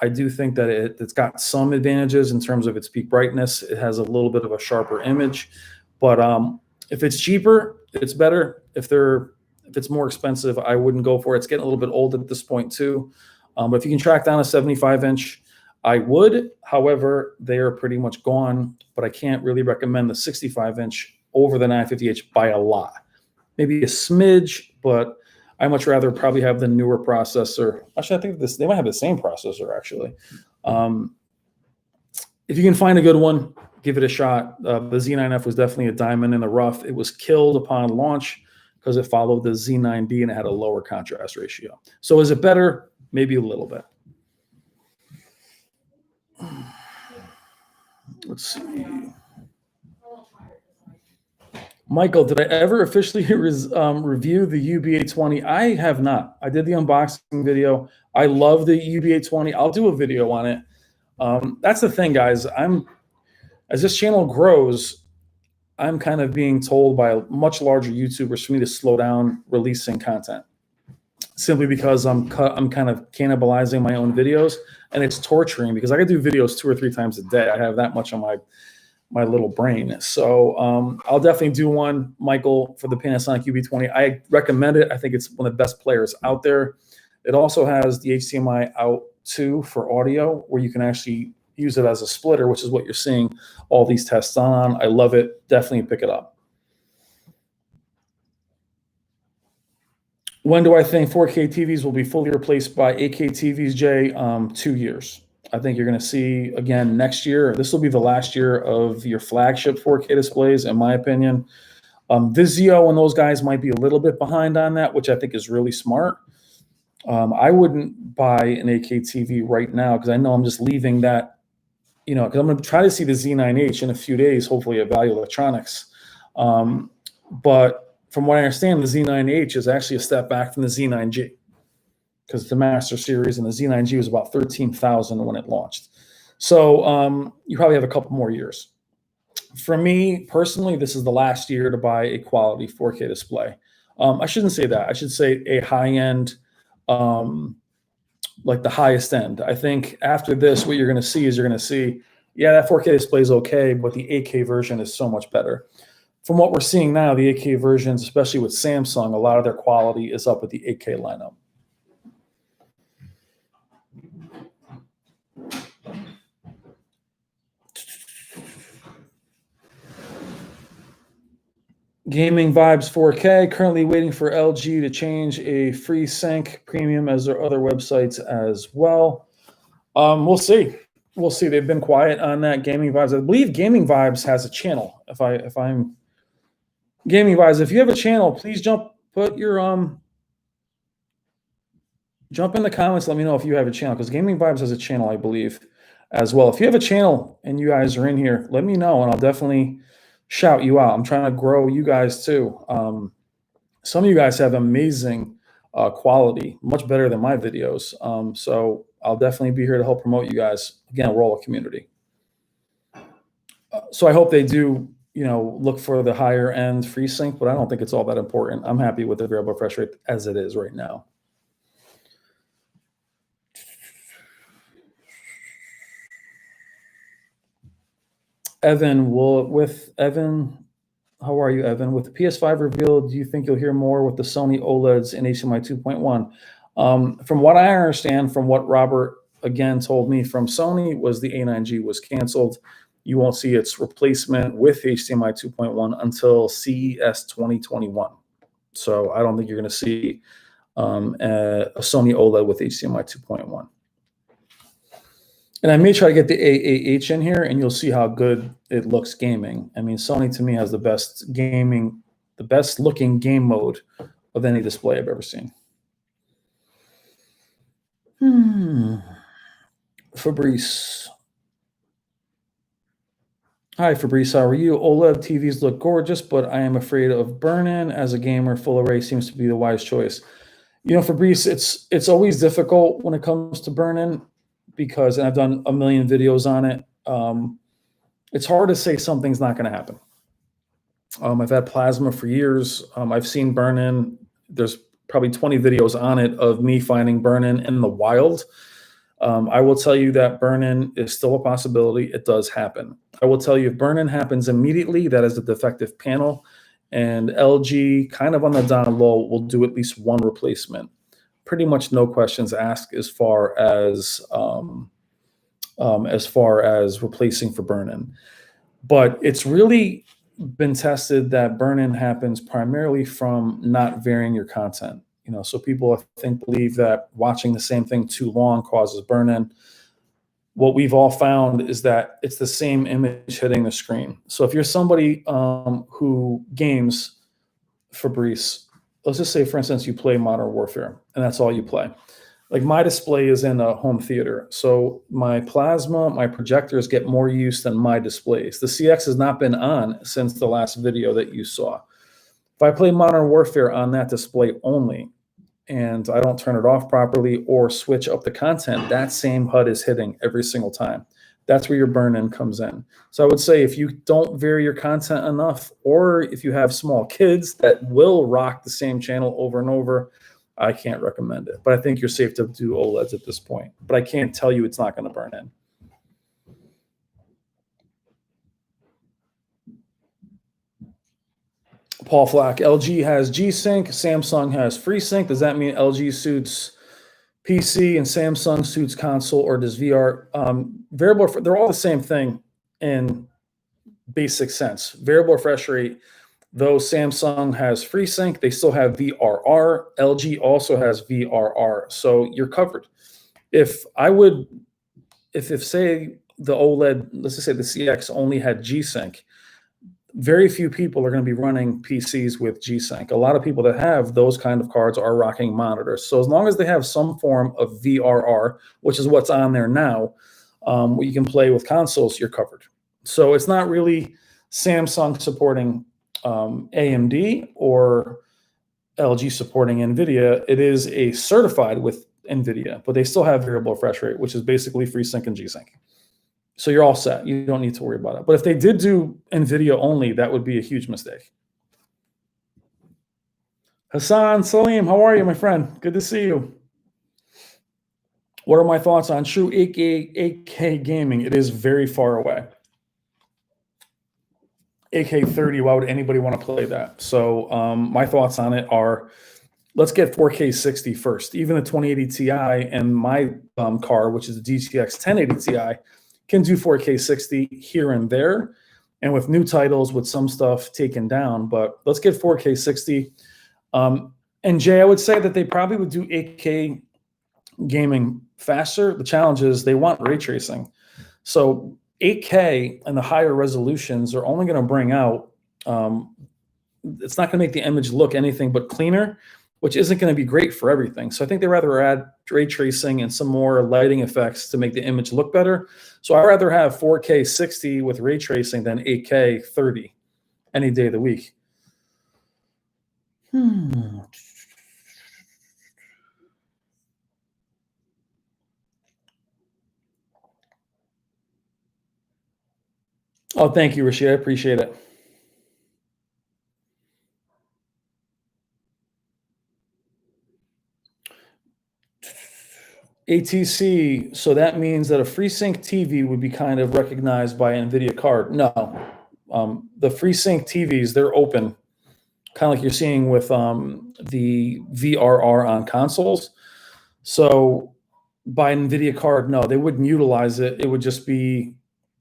I do think that it's got some advantages in terms of its peak brightness. It has a little bit of a sharper image, but if it's cheaper, it's better. If it's more expensive, I wouldn't go for it. It's getting a little bit old at this point too. But if you can track down a 75-inch, I would. However, they are pretty much gone, but I can't really recommend the 65-inch over the 950H by a lot. Maybe a smidge, but I much rather probably have the newer processor. Actually, I think they might have the same processor, actually. If you can find a good one, give it a shot. The Z9F was definitely a diamond in the rough. It was killed upon launch because it followed the Z9B and it had a lower contrast ratio. So is it better? Maybe a little bit. Let's see. Michael, did I ever officially review the UB820? I have not. I did the unboxing video. I love the UB820. I'll do a video on it. That's the thing, guys. As this channel grows, I'm kind of being told by much larger YouTubers for me to slow down releasing content, simply because I'm kind of cannibalizing my own videos, and it's torturing because I could do videos 2 or 3 times a day. I have that much on my little brain. So I'll definitely do one, Michael, for the Panasonic UB20. I recommend it. I think it's one of the best players out there. It also has the HDMI out 2 for audio, where you can actually use it as a splitter, which is what you're seeing all these tests on. I love it. Definitely pick it up. When do I think 4K TVs will be fully replaced by 8K TVs, Jay? 2 years. I think you're going to see, again, next year. This will be the last year of your flagship 4K displays, in my opinion. Vizio and those guys might be a little bit behind on that, which I think is really smart. I wouldn't buy an 8K TV right now because I know I'm just leaving that, because I'm going to try to see the Z9H in a few days, hopefully at Value Electronics. But from what I understand, the Z9H is actually a step back from the Z9G because the Master Series and the Z9G was about $13,000 when it launched. So you probably have a couple more years. For me, personally, this is the last year to buy a quality 4K display. I shouldn't say that. I should say a high-end, like the highest end. I think after this, what you're going to see is yeah, that 4K display is okay, but the 8K version is so much better. From what we're seeing now, the 8K versions, especially with Samsung, a lot of their quality is up with the 8K lineup. Gaming Vibes 4K, currently waiting for LG to change a free sync premium as their other websites as well. We'll see. We'll see. They've been quiet on that. Gaming Vibes. I believe Gaming Vibes has a channel. If I'm Gaming Vibes, if you have a channel, please put your jump in the comments. Let me know if you have a channel, because Gaming Vibes has a channel, I believe, as well. If you have a channel and you guys are in here, let me know and I'll definitely shout you out. I'm trying to grow you guys too. Some of you guys have amazing quality, much better than my videos. So I'll definitely be here to help promote you guys. Again, we're all a community. So I hope they do, look for the higher end free sync, but I don't think it's all that important. I'm happy with the variable refresh rate as it is right now. Evan, how are you, Evan? With the PS5 revealed, do you think you'll hear more with the Sony OLEDs in HDMI 2.1? From what I understand, from what Robert again told me from Sony, was the A9G was canceled. You won't see its replacement with HDMI 2.1 until CES 2021. So I don't think you're going to see a Sony OLED with HDMI 2.1. And I may try to get the AAH in here, and you'll see how good it looks gaming. I mean, Sony to me has the best looking game mode of any display I've ever seen. Fabrice. Hi, Fabrice. How are you? OLED TVs look gorgeous, but I am afraid of burn-in. As a gamer, full array seems to be the wise choice. Fabrice, it's always difficult when it comes to burn-in, because, and I've done a million videos on it. It's hard to say something's not going to happen. I've had plasma for years. I've seen burn-in. There's probably 20 videos on it of me finding burn-in in the wild. I will tell you that burn-in is still a possibility. It does happen. I will tell you, if burn-in happens immediately, that is a defective panel, and LG, kind of on the down low, will do at least one replacement. Pretty much no questions asked as far as replacing for burn-in. But it's really been tested that burn-in happens primarily from not varying your content. So people believe that watching the same thing too long causes burn-in. What we've all found is that it's the same image hitting the screen. So if you're somebody who games, Fabrice, let's just say, for instance, you play Modern Warfare, and that's all you play. Like, my display is in a home theater, so my plasma, my projectors get more use than my displays. The CX has not been on since the last video that you saw. If I play Modern Warfare on that display only, and I don't turn it off properly or switch up the content, that same HUD is hitting every single time. That's where your burn-in comes in. So I would say, if you don't vary your content enough, or if you have small kids that will rock the same channel over and over, I can't recommend it. But I think you're safe to do OLEDs at this point. But I can't tell you it's not going to burn in. Paul Flack, LG has G-Sync, Samsung has FreeSync. Does that mean LG suits PC and Samsung suits console, or does VR? Variable, they're all the same thing in basic sense. Variable refresh rate, though Samsung has FreeSync, they still have VRR. LG also has VRR, so you're covered. If say the OLED, let's just say the CX only had G-Sync, very few people are going to be running PCs with G-Sync. A lot of people that have those kind of cards are rocking monitors. So as long as they have some form of VRR, which is what's on there now, what you can play with consoles, you're covered. So it's not really Samsung supporting AMD or LG supporting NVIDIA. It is a certified with NVIDIA, but they still have variable refresh rate, which is basically FreeSync and G-Sync. So you're all set. You don't need to worry about it. But if they did do NVIDIA only, that would be a huge mistake. Hassan Salim, how are you, my friend? Good to see you. What are my thoughts on true 8K gaming? It is very far away. 8K 30, why would anybody want to play that? So my thoughts on it are, let's get 4K 60 first. Even the 2080 Ti and my car, which is the GTX 1080 Ti, can do 4K 60 here and there. and with new titles, with some stuff taken down. But let's get 4K 60. And Jay, I would say that they probably would do 8K gaming faster. The challenge is they want ray tracing. So 8K and the higher resolutions are only going to bring out, it's not going to make the image look anything but cleaner, which isn't going to be great for everything. So I think they rather add ray tracing and some more lighting effects to make the image look better. So I'd rather have 4K 60 with ray tracing than 8K 30 any day of the week. Oh, thank you, Rashid. I appreciate it. ATC, so that means that a FreeSync TV would be kind of recognized by an NVIDIA card. No, the FreeSync TVs, they're open, kind of like you're seeing with the VRR on consoles. So by NVIDIA card, no, they wouldn't utilize it. It would just be,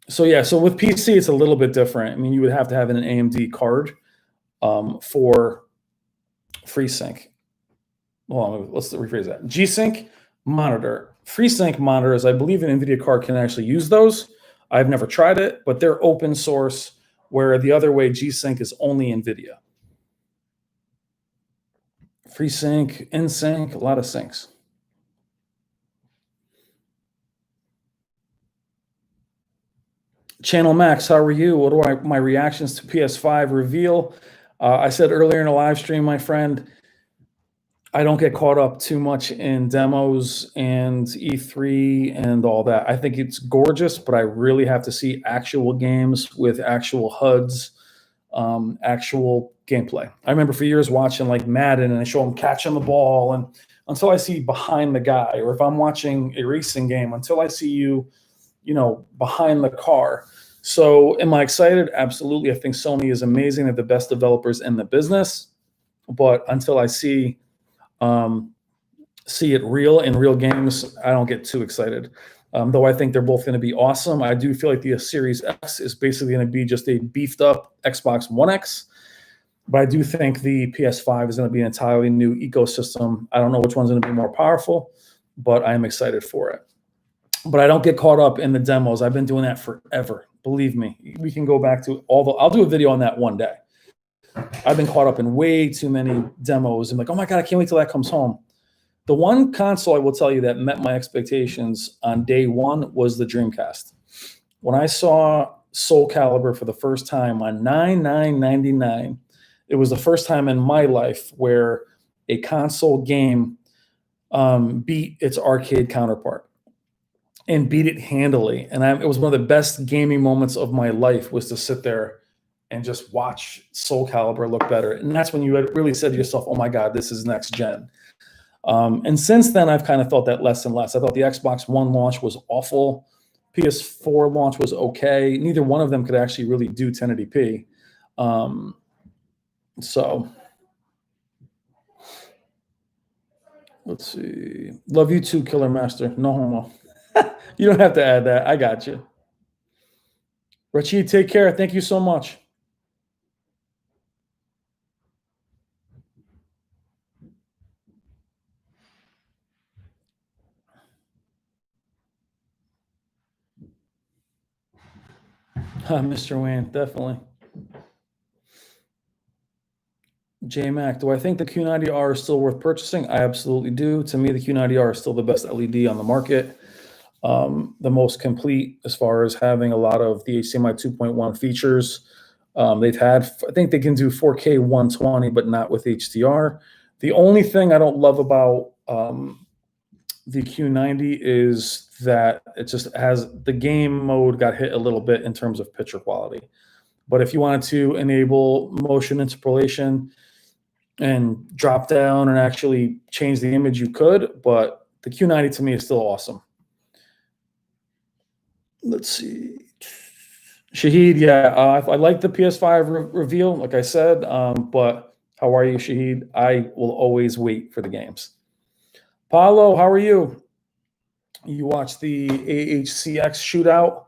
so yeah, so with PC, it's a little bit different. I mean, you would have to have an AMD card for FreeSync. Hold on, let's rephrase that. G-Sync monitor. FreeSync monitors, I believe an NVIDIA card can actually use those. I've never tried it, but they're open source, where the other way, G-Sync is only NVIDIA. FreeSync, InSync, a lot of syncs. Channel Max, how are you? What are my reactions to PS5 reveal? I said earlier in a live stream, my friend, I don't get caught up too much in demos and E3 and all that. I think it's gorgeous, but I really have to see actual games with actual HUDs, actual gameplay. I remember for years watching like Madden, and I show them catching the ball, and until I see behind the guy, or if I'm watching a racing game, until I see you, behind the car. So am I excited? Absolutely. I think Sony is amazing. They're the best developers in the business. But until I see it real in real games, I don't get too excited. Though I think they're both going to be awesome. I do feel like the Series X is basically going to be just a beefed up Xbox One X. But I do think the PS5 is going to be an entirely new ecosystem. I don't know which one's going to be more powerful, but I'm excited for it. But I don't get caught up in the demos. I've been doing that forever. Believe me, we can go back to I'll do a video on that one day. I've been caught up in way too many demos and like, oh my God, I can't wait till that comes home. The one console I will tell you that met my expectations on day one was the Dreamcast. When I saw Soul Calibur for the first time on 9/9/99, it was the first time in my life where a console game beat its arcade counterpart. And beat it handily. And it was one of the best gaming moments of my life, was to sit there and just watch Soul Calibur look better. And that's when you really said to yourself, oh my God, this is next gen. And since then, I've kind of felt that less and less. I thought the Xbox One launch was awful. PS4 launch was okay. Neither one of them could actually really do 1080p. So let's see. Love you too, Killer Master. No homo. You don't have to add that. I got you. Rachid, take care. Thank you so much. Mr. Wayne, definitely. J-Mac, do I think the Q90R is still worth purchasing? I absolutely do. To me, the Q90R is still the best LED on the market. The most complete as far as having a lot of the HDMI 2.1 features. They've had, I think they can do 4K 120, but not with HDR. The only thing I don't love about the Q90 is that it just has, the game mode got hit a little bit in terms of picture quality. But if you wanted to enable motion interpolation and drop down and actually change the image, you could, but the Q90 to me is still awesome. Let's see. Shahid, yeah, I like the PS5 reveal, like I said, but how are you, Shahid? I will always wait for the games. Paulo, how are you? You watched the AHCX shootout?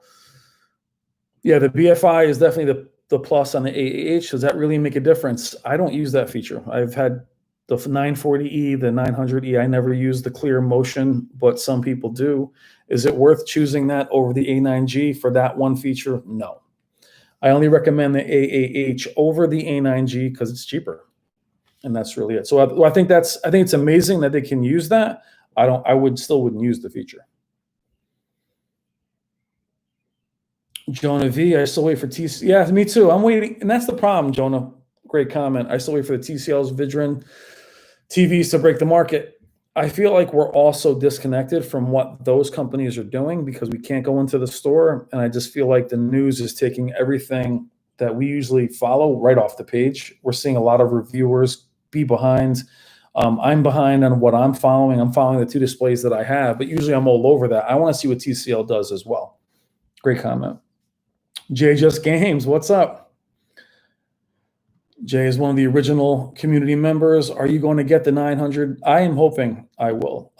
Yeah, the BFI is definitely the plus on the AAH. Does that really make a difference? I don't use that feature. I've had the 940E, the 900E. I never use the clear motion, but some people do. Is it worth choosing that over the A9G for that one feature? No. I only recommend the AAH over the A9G because it's cheaper, and that's really it. So I think it's amazing that they can use that. I wouldn't use the feature. Jonah V, I still wait for TC. Yeah, me too. I'm waiting, and that's the problem, Jonah. Great comment. I still wait for the TCLs, Vidrin TVs to break the market. I feel like we're also disconnected from what those companies are doing because we can't go into the store, and I just feel like the news is taking everything that we usually follow right off the page. We're seeing a lot of reviewers be behind. I'm behind on what I'm following. I'm following the two displays that I have, but usually I'm all over that. I want to see what TCL does as well. Great comment. Jay Just Games, what's up? Jay is one of the original community members. Are you going to get the 900? I am hoping I will.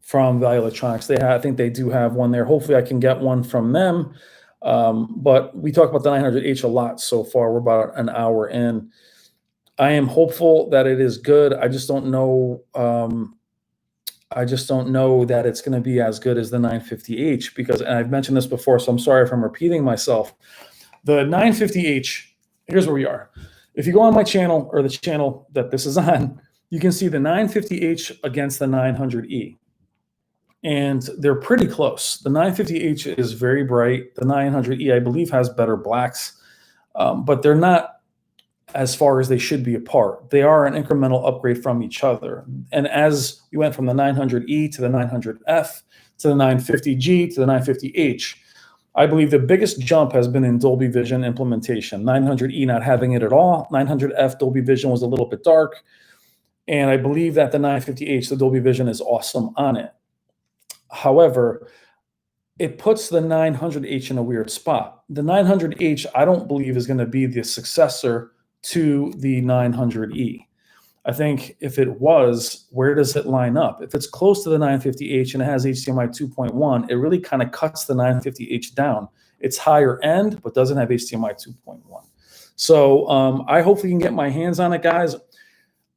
From Value Electronics, I think they do have one there. Hopefully, I can get one from them. But we talk about the 900H a lot so far. We're about an hour in. I am hopeful that it is good. I just don't know. I just don't know that it's going to be as good as the 950H because, and I've mentioned this before, so I'm sorry if I'm repeating myself. The 950H, here's where we are. If you go on my channel or the channel that this is on, you can see the 950H against the 900E. And they're pretty close. The 950H is very bright. The 900E, I believe, has better blacks, but they're not as far as they should be apart. They are an incremental upgrade from each other. And as we went from the 900E to the 900F to the 950G to the 950H, I believe the biggest jump has been in Dolby Vision implementation. 900E not having it at all. 900F Dolby Vision was a little bit dark. And I believe that the 950H, the Dolby Vision is awesome on it. However, it puts the 900H in a weird spot. The 900H, I don't believe, is going to be the successor to the 900E. I think if it was, where does it line up? If it's close to the 950H and it has HDMI 2.1, it really kind of cuts the 950H down. It's higher end, but doesn't have HDMI 2.1. So I hopefully can get my hands on it, guys.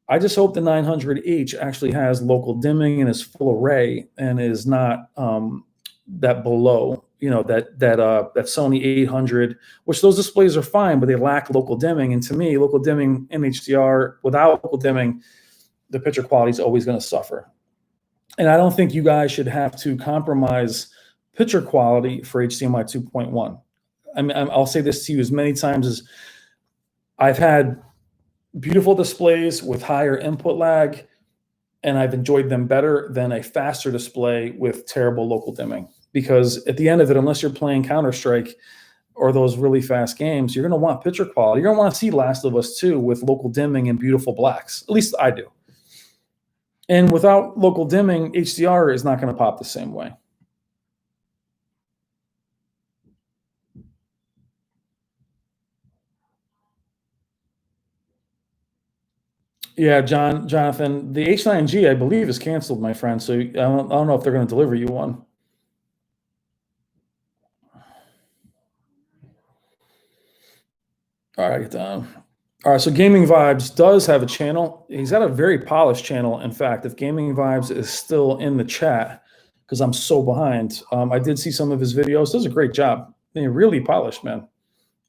I just hope the 900H actually has local dimming and is full array and is not that below, that Sony 800, which those displays are fine, but they lack local dimming. And to me, local dimming in HDR, without local dimming, the picture quality is always going to suffer. And I don't think you guys should have to compromise picture quality for HDMI 2.1. I mean, I'll say this to you as many times as I've had beautiful displays with higher input lag, and I've enjoyed them better than a faster display with terrible local dimming. Because at the end of it, unless you're playing Counter-Strike or those really fast games, you're going to want picture quality. You're going to want to see Last of Us 2 with local dimming and beautiful blacks. At least I do. And without local dimming, HDR is not going to pop the same way. Yeah, Jonathan, the H9G, I believe, is canceled, my friend. So I don't know if they're going to deliver you one. All right. All right. So Gaming Vibes does have a channel. He's got a very polished channel. In fact, if Gaming Vibes is still in the chat, because I'm so behind, I did see some of his videos. Does a great job. They're really polished, man.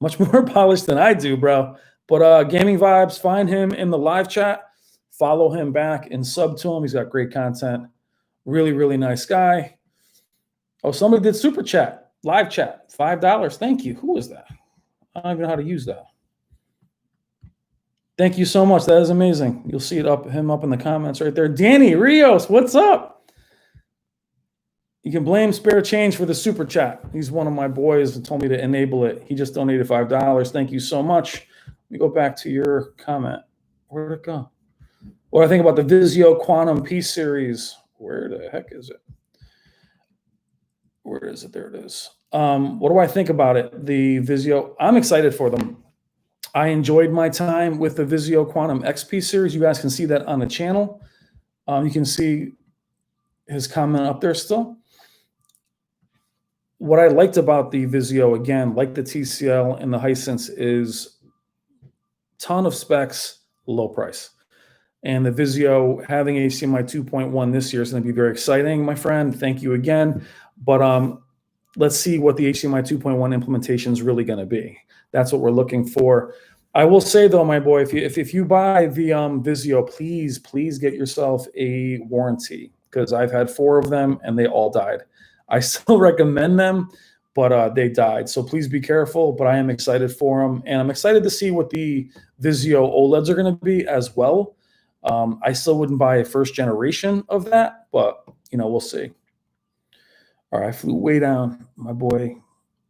Much more polished than I do, bro. But Gaming Vibes, find him in the live chat. Follow him back and sub to him. He's got great content. Really, really nice guy. Oh, somebody did super chat, live chat, $5. Thank you. Who is that? I don't even know how to use that. Thank you so much. That is amazing. You'll see him up in the comments right there. Danny Rios, what's up? You can blame Spare Change for the super chat. He's one of my boys and told me to enable it. He just donated $5. Thank you so much. Let me go back to your comment. Where'd it go? What do I think about the Vizio Quantum P series? Where the heck is it? Where is it? There it is. What do I think about it? The Vizio, I'm excited for them. I enjoyed my time with the Vizio Quantum XP series. You guys can see that on the channel. You can see his comment up there still. what I liked about the Vizio, again, like the TCL and the Hisense, is ton of specs, low price. And the Vizio having HDMI 2.1 this year is going to be very exciting, my friend. Thank you again. But let's see what the HDMI 2.1 implementation is really going to be. That's what we're looking for. I will say though, my boy, if you buy the Vizio, please get yourself a warranty, because I've had 4 of them and they all died. I still recommend them, but they died. So please be careful. But I am excited for them, and I'm excited to see what the Vizio OLEDs are going to be as well. I still wouldn't buy a first generation of that, but we'll see. All right, I flew way down, my boy.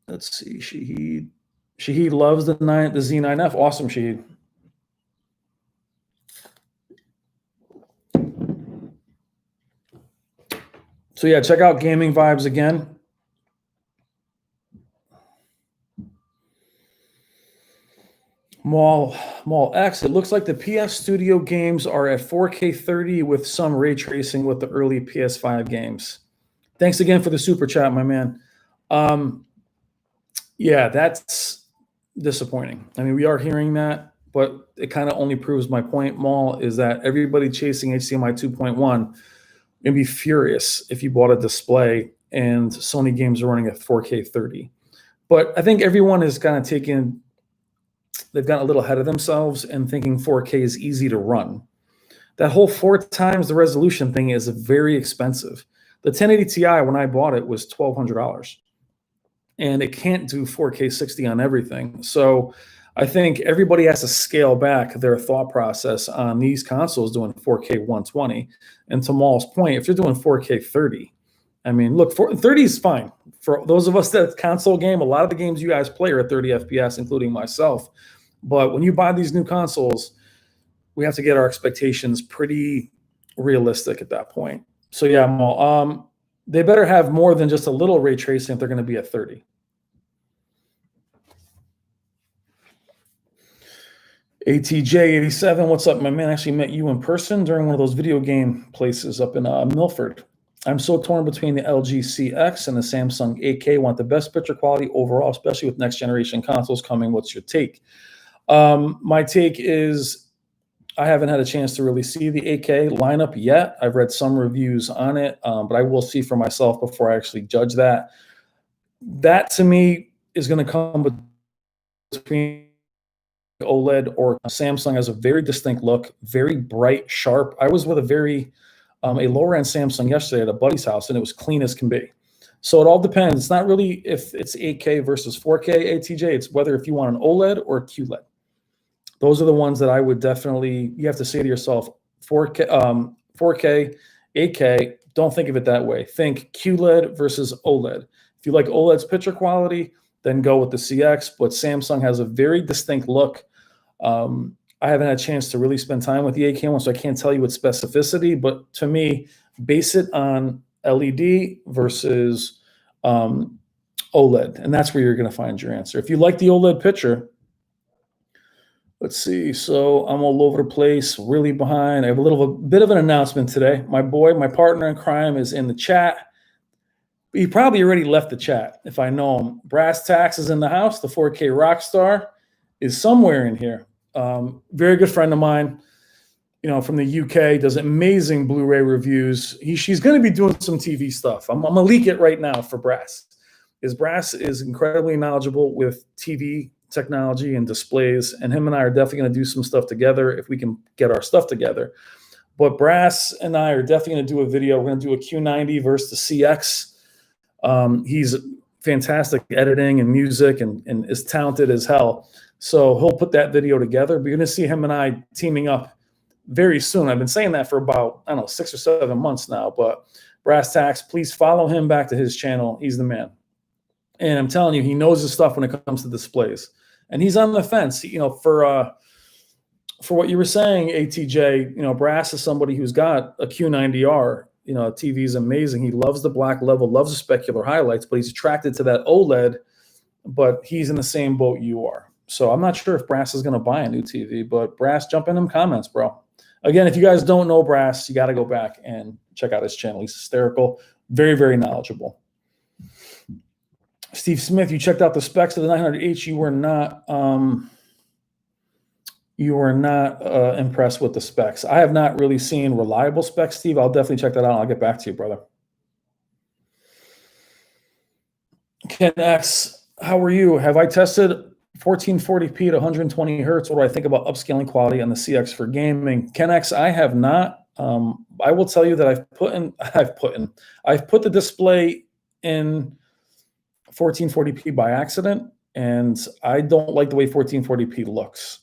Let's see, Shahid. Shahid loves the Z9F. Awesome, Shahid. So yeah, check out Gaming Vibes again. Mall X, it looks like the PS Studio games are at 4K 30 with some ray tracing with the early PS5 games. Thanks again for the super chat, my man. Yeah, that's disappointing. I mean, we are hearing that, but it kind of only proves my point, Mall, is that everybody chasing HDMI 2.1 would be furious if you bought a display and Sony games are running at 4K 30. But I think everyone is kind of they've gotten a little ahead of themselves and thinking 4K is easy to run. That whole 4 times the resolution thing is very expensive. The 1080 Ti, when I bought it, was $1,200. And it can't do 4K 60 on everything. So I think everybody has to scale back their thought process on these consoles doing 4K 120. And to Maul's point, if you're doing 4K 30, I mean, look, 30 is fine. For those of us that console game, a lot of the games you guys play are at 30 FPS, including myself. But when you buy these new consoles, we have to get our expectations pretty realistic at that point. So yeah, Maul, they better have more than just a little ray tracing if they're going to be at 30. ATJ87, what's up, my man? I actually met you in person during one of those video game places up in Milford. I'm so torn between the LG CX and the Samsung 8K. Want the best picture quality overall, especially with next generation consoles coming. What's your take? My take is I haven't had a chance to really see the 8K lineup yet. I've read some reviews on it, but I will see for myself before I actually judge that. That, to me, is going to come between OLED or Samsung. Has a very distinct look, very bright, sharp. I was with a lower-end Samsung yesterday at a buddy's house, and it was clean as can be. So it all depends. It's not really if it's 8K versus 4K ATJ. It's whether if you want an OLED or a QLED. Those are the ones that I would definitely, you have to say to yourself, 4K, 8K, don't think of it that way. Think QLED versus OLED. If you like OLED's picture quality, then go with the CX, but Samsung has a very distinct look. I haven't had a chance to really spend time with the 8K one, so I can't tell you with specificity, but to me, base it on LED versus OLED, and that's where you're going to find your answer. If you like the OLED picture, let's see. So I'm all over the place, really behind. I have a bit of an announcement today. My partner in crime is in the chat. He probably already left the chat if I know him. Brass Tax is in the house. The 4K Rockstar is somewhere in here. Very good friend of mine, from the UK, does amazing Blu-ray reviews. She's going to be doing some TV stuff. I'm going to leak it right now for Brass. Brass is incredibly knowledgeable with TV technology and displays, and him and I are definitely going to do some stuff together if we can get our stuff together. But Brass and I are definitely going to do a video. We're going to do a Q90 versus the CX. He's fantastic editing and music and is talented as hell. So he'll put that video together. But you're going to see him and I teaming up very soon. I've been saying that for about, 6 or 7 months now. But Brass Tax, please follow him back to his channel. He's the man. And I'm telling you, he knows his stuff when it comes to displays. And he's on the fence, for what you were saying, ATJ, Brass is somebody who's got a Q90R. TV is amazing. He loves the black level, loves the specular highlights, but he's attracted to that OLED, but he's in the same boat you are. So I'm not sure if Brass is going to buy a new TV, but Brass, jump in them comments, bro. Again, if you guys don't know Brass, you got to go back and check out his channel. He's hysterical, very, very knowledgeable. Steve Smith, you checked out the specs of the 900H. You were not impressed with the specs. I have not really seen reliable specs, Steve. I'll definitely check that out. I'll get back to you, brother. Ken X, how are you? Have I tested 1440p at 120 hertz? What do I think about upscaling quality on the CX for gaming? Ken X, I have not. I will tell you that I've put the display in 1440p by accident, and I don't like the way 1440p looks,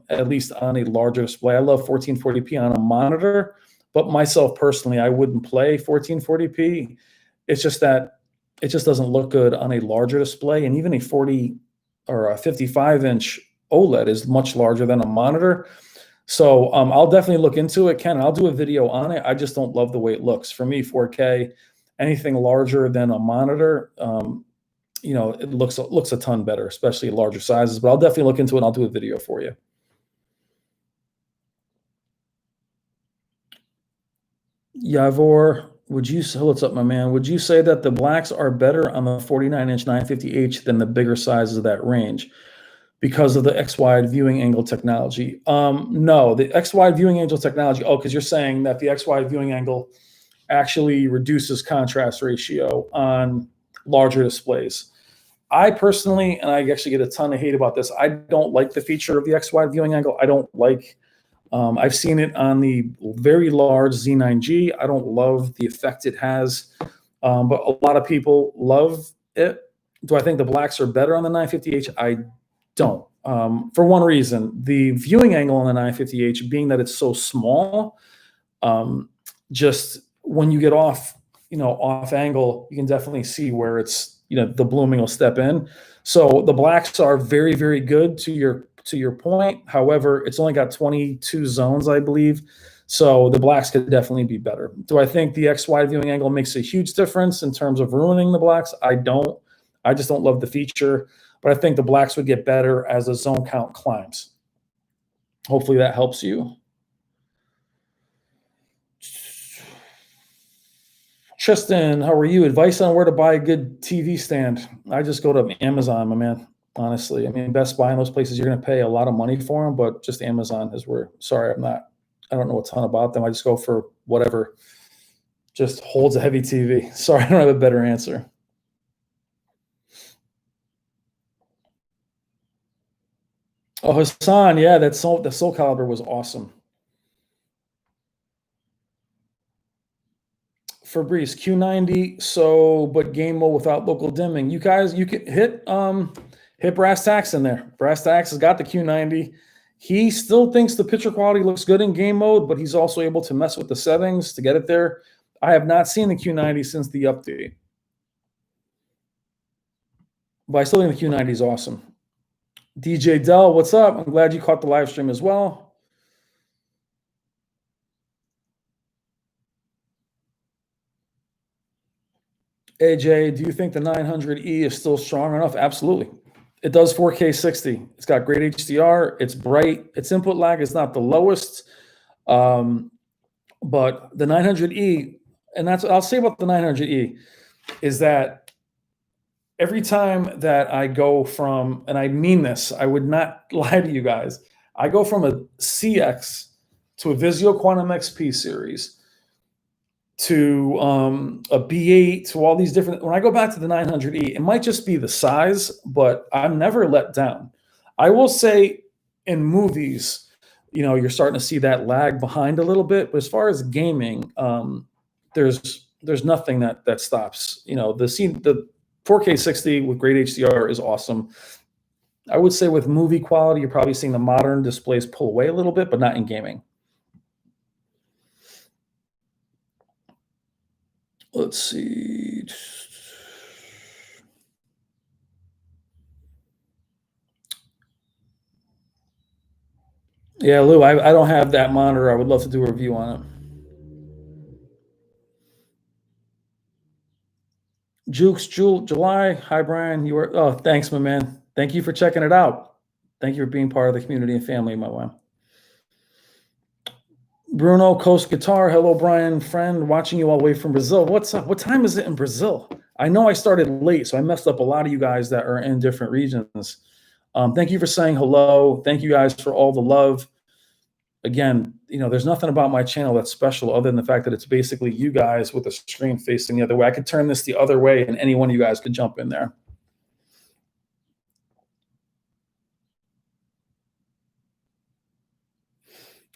at least on a larger display. I love 1440p on a monitor, but myself personally, I wouldn't play 1440p. It's just that it just doesn't look good on a larger display, and even a 40 or a 55-inch OLED is much larger than a monitor. So I'll definitely look into it, Ken. I'll do a video on it. I just don't love the way it looks. For me, 4K, anything larger than a monitor, it looks a ton better, especially at larger sizes. But I'll definitely look into it, and I'll do a video for you. Yavor, what's up, my man? Would you say that the blacks are better on the 49-inch 950H than the bigger sizes of that range because of the X-wide viewing angle technology? No, the X-wide viewing angle technology. Oh, because you're saying that the X-wide viewing angle actually reduces contrast ratio on larger displays. I personally, and I actually get a ton of hate about this, I don't like the feature of the X-wide viewing angle. I don't like, I've seen it on the very large Z9G. I don't love the effect it has, but a lot of people love it. Do I think the blacks are better on the 950H? I don't. For one reason, the viewing angle on the 950H, being that it's so small, just when you get off angle, you can definitely see where it's, the blooming will step in. So the blacks are very, very good to your point. However, it's only got 22 zones, I believe. So the blacks could definitely be better. Do I think the X-wide viewing angle makes a huge difference in terms of ruining the blacks? I don't. I just don't love the feature. But I think the blacks would get better as the zone count climbs. Hopefully that helps you. Tristan, how are you? Advice on where to buy a good TV stand? I just go to Amazon, my man. Honestly, I mean, Best Buy and those places, you're going to pay a lot of money for them, but just Amazon is where. Sorry, I don't know a ton about them. I just go for whatever just holds a heavy TV. Sorry, I don't have a better answer. Oh, Hassan, yeah, the Soul Calibur was awesome. Fabrice, Q90, but game mode without local dimming. You guys, you can hit Brass Tacks in there. Brass Tacks has got the Q90. He still thinks the picture quality looks good in game mode, but he's also able to mess with the settings to get it there. I have not seen the Q90 since the update, but I still think the Q90 is awesome. DJ Dell, what's up? I'm glad you caught the live stream as well. AJ, do you think the 900E is still strong enough? Absolutely. It does 4K 60. It's got great HDR. It's bright. Its input lag is not the lowest. But the 900E, and that's what I'll say about the 900E, is that every time that I go from, and I mean this, I would not lie to you guys, I go from a CX to a Vizio Quantum XP series to a B8 to all these different. When I go back to the 900E, it might just be the size, but I'm never let down. I will say in movies, you're starting to see that lag behind a little bit. But as far as gaming, there's nothing that stops. The 4K 60 with great HDR is awesome. I would say with movie quality, you're probably seeing the modern displays pull away a little bit, but not in gaming. Let's see. Yeah, Lou, I don't have that monitor. I would love to do a review on it. Jukes, July. Hi, Brian. Thanks, my man. Thank you for checking it out. Thank you for being part of the community and family, my man. Bruno, Coast Guitar. Hello, Brian, friend, watching you all the way from Brazil. What's up? What time is it in Brazil? I know I started late, so I messed up a lot of you guys that are in different regions. Thank you for saying hello. Thank you guys for all the love. Again, there's nothing about my channel that's special other than the fact that it's basically you guys with the screen facing the other way. I could turn this the other way and any one of you guys could jump in there.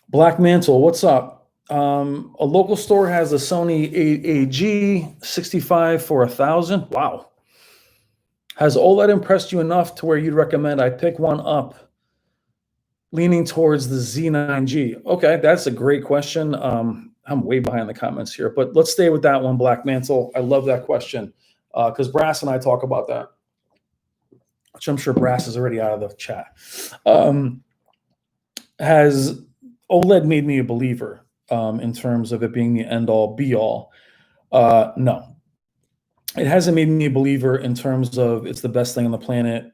Black Mantle, what's up? A local store has a Sony AAG 65 for $1,000. Wow. Has OLED impressed you enough to where you'd recommend I pick one up? Leaning towards the Z9G. Okay, that's a great question. I'm way behind the comments here, but let's stay with that one, Black Mantle. I love that question because Brass and I talk about that, which I'm sure Brass is already out of the chat. Has OLED made me a believer in terms of it being the end-all, be-all? No. It hasn't made me a believer in terms of it's the best thing on the planet,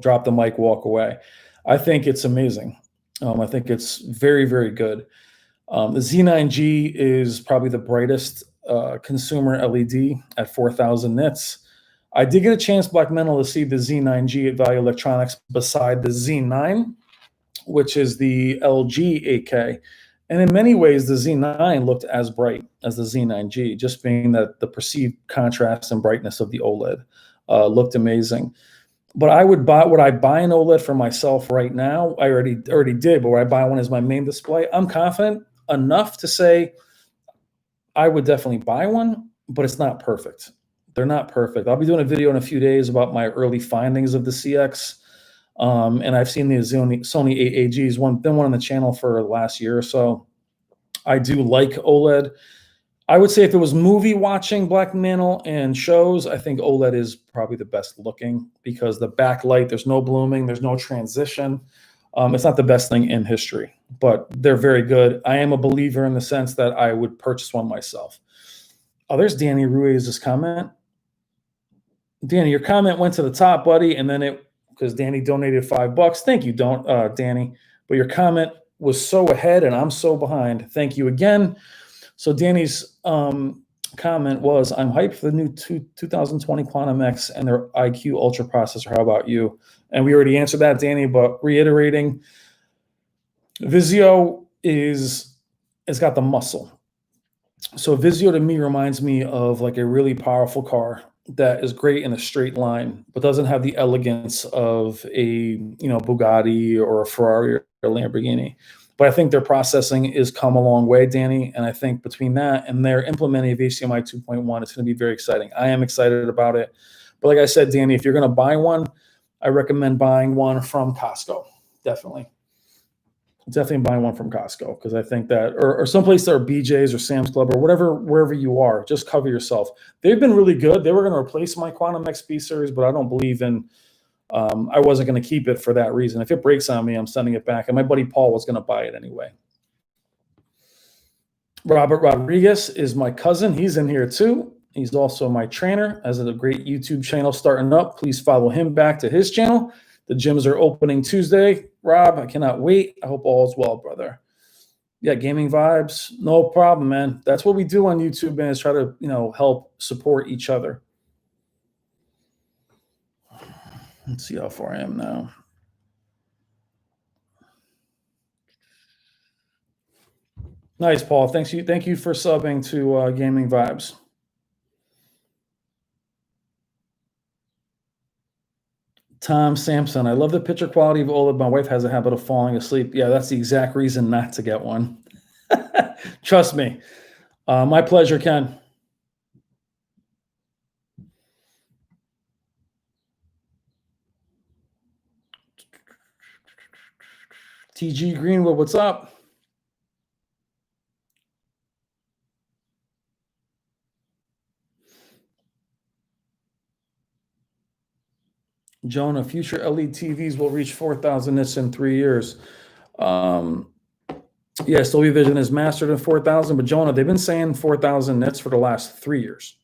drop the mic, walk away. I think it's amazing. I think it's very, very good. The Z9G is probably the brightest consumer LED at 4,000 nits. I did get a chance, Black Mental, to see the Z9G at Value Electronics beside the Z9, which is the LG 8K. And in many ways, the Z9 looked as bright as the Z9G, just being that the perceived contrast and brightness of the OLED looked amazing. But would I buy an OLED for myself right now? I already did, but would I buy one as my main display? I'm confident enough to say I would definitely buy one, but it's not perfect. They're not perfect. I'll be doing a video in a few days about my early findings of the CX. And I've seen the Sony AAGs, been one on the channel for the last year or so. I do like OLED. I would say if it was movie watching, Black Mantle, and shows, I think OLED is probably the best looking because the backlight, there's no blooming, there's no transition. It's not the best thing in history, but they're very good. I am a believer in the sense that I would purchase one myself. Oh, there's Danny Ruiz's comment. Danny, your comment went to the top, buddy, and then because Danny donated $5. Thank you, Danny. But your comment was so ahead and I'm so behind. Thank you again. So Danny's comment was, I'm hyped for the new 2020 Quantum X and their IQ Ultra processor. How about you? And we already answered that, Danny, but reiterating, Vizio it's got the muscle. So Vizio to me reminds me of like a really powerful car that is great in a straight line, but doesn't have the elegance of a Bugatti or a Ferrari or a Lamborghini. But I think their processing has come a long way, Danny. And I think between that and their implementing of HDMI 2.1, it's going to be very exciting. I am excited about it. But like I said, Danny, if you're going to buy one, I recommend buying one from Costco. Definitely buying one from Costco because I think that, or someplace that are BJ's or Sam's Club or whatever, wherever you are, just cover yourself. They've been really good. They were going to replace my Quantum XP series, but I don't believe in. I wasn't going to keep it for that reason. If it breaks on me, I'm sending it back. And my buddy Paul was going to buy it anyway. Robert Rodriguez is my cousin. He's in here too. He's also my trainer, has a great YouTube channel starting up. Please follow him back to his channel. The gyms are opening Tuesday. Rob, I cannot wait. I hope all is well, brother. Yeah, gaming vibes. No problem, man. That's what we do on YouTube, man, is try to, help support each other. Let's see how far I am now. Nice, Paul. Thank you for subbing to Gaming Vibes. Tom Sampson, I love the picture quality of OLED. My wife has a habit of falling asleep. Yeah, that's the exact reason not to get one. Trust me. My pleasure, Ken. TG Greenwood, what's up? Jonah, future LED TVs will reach 4,000 nits in 3 years. Yes, Dolby Vision is mastered in 4,000, but Jonah, they've been saying 4,000 nits for the last 3 years.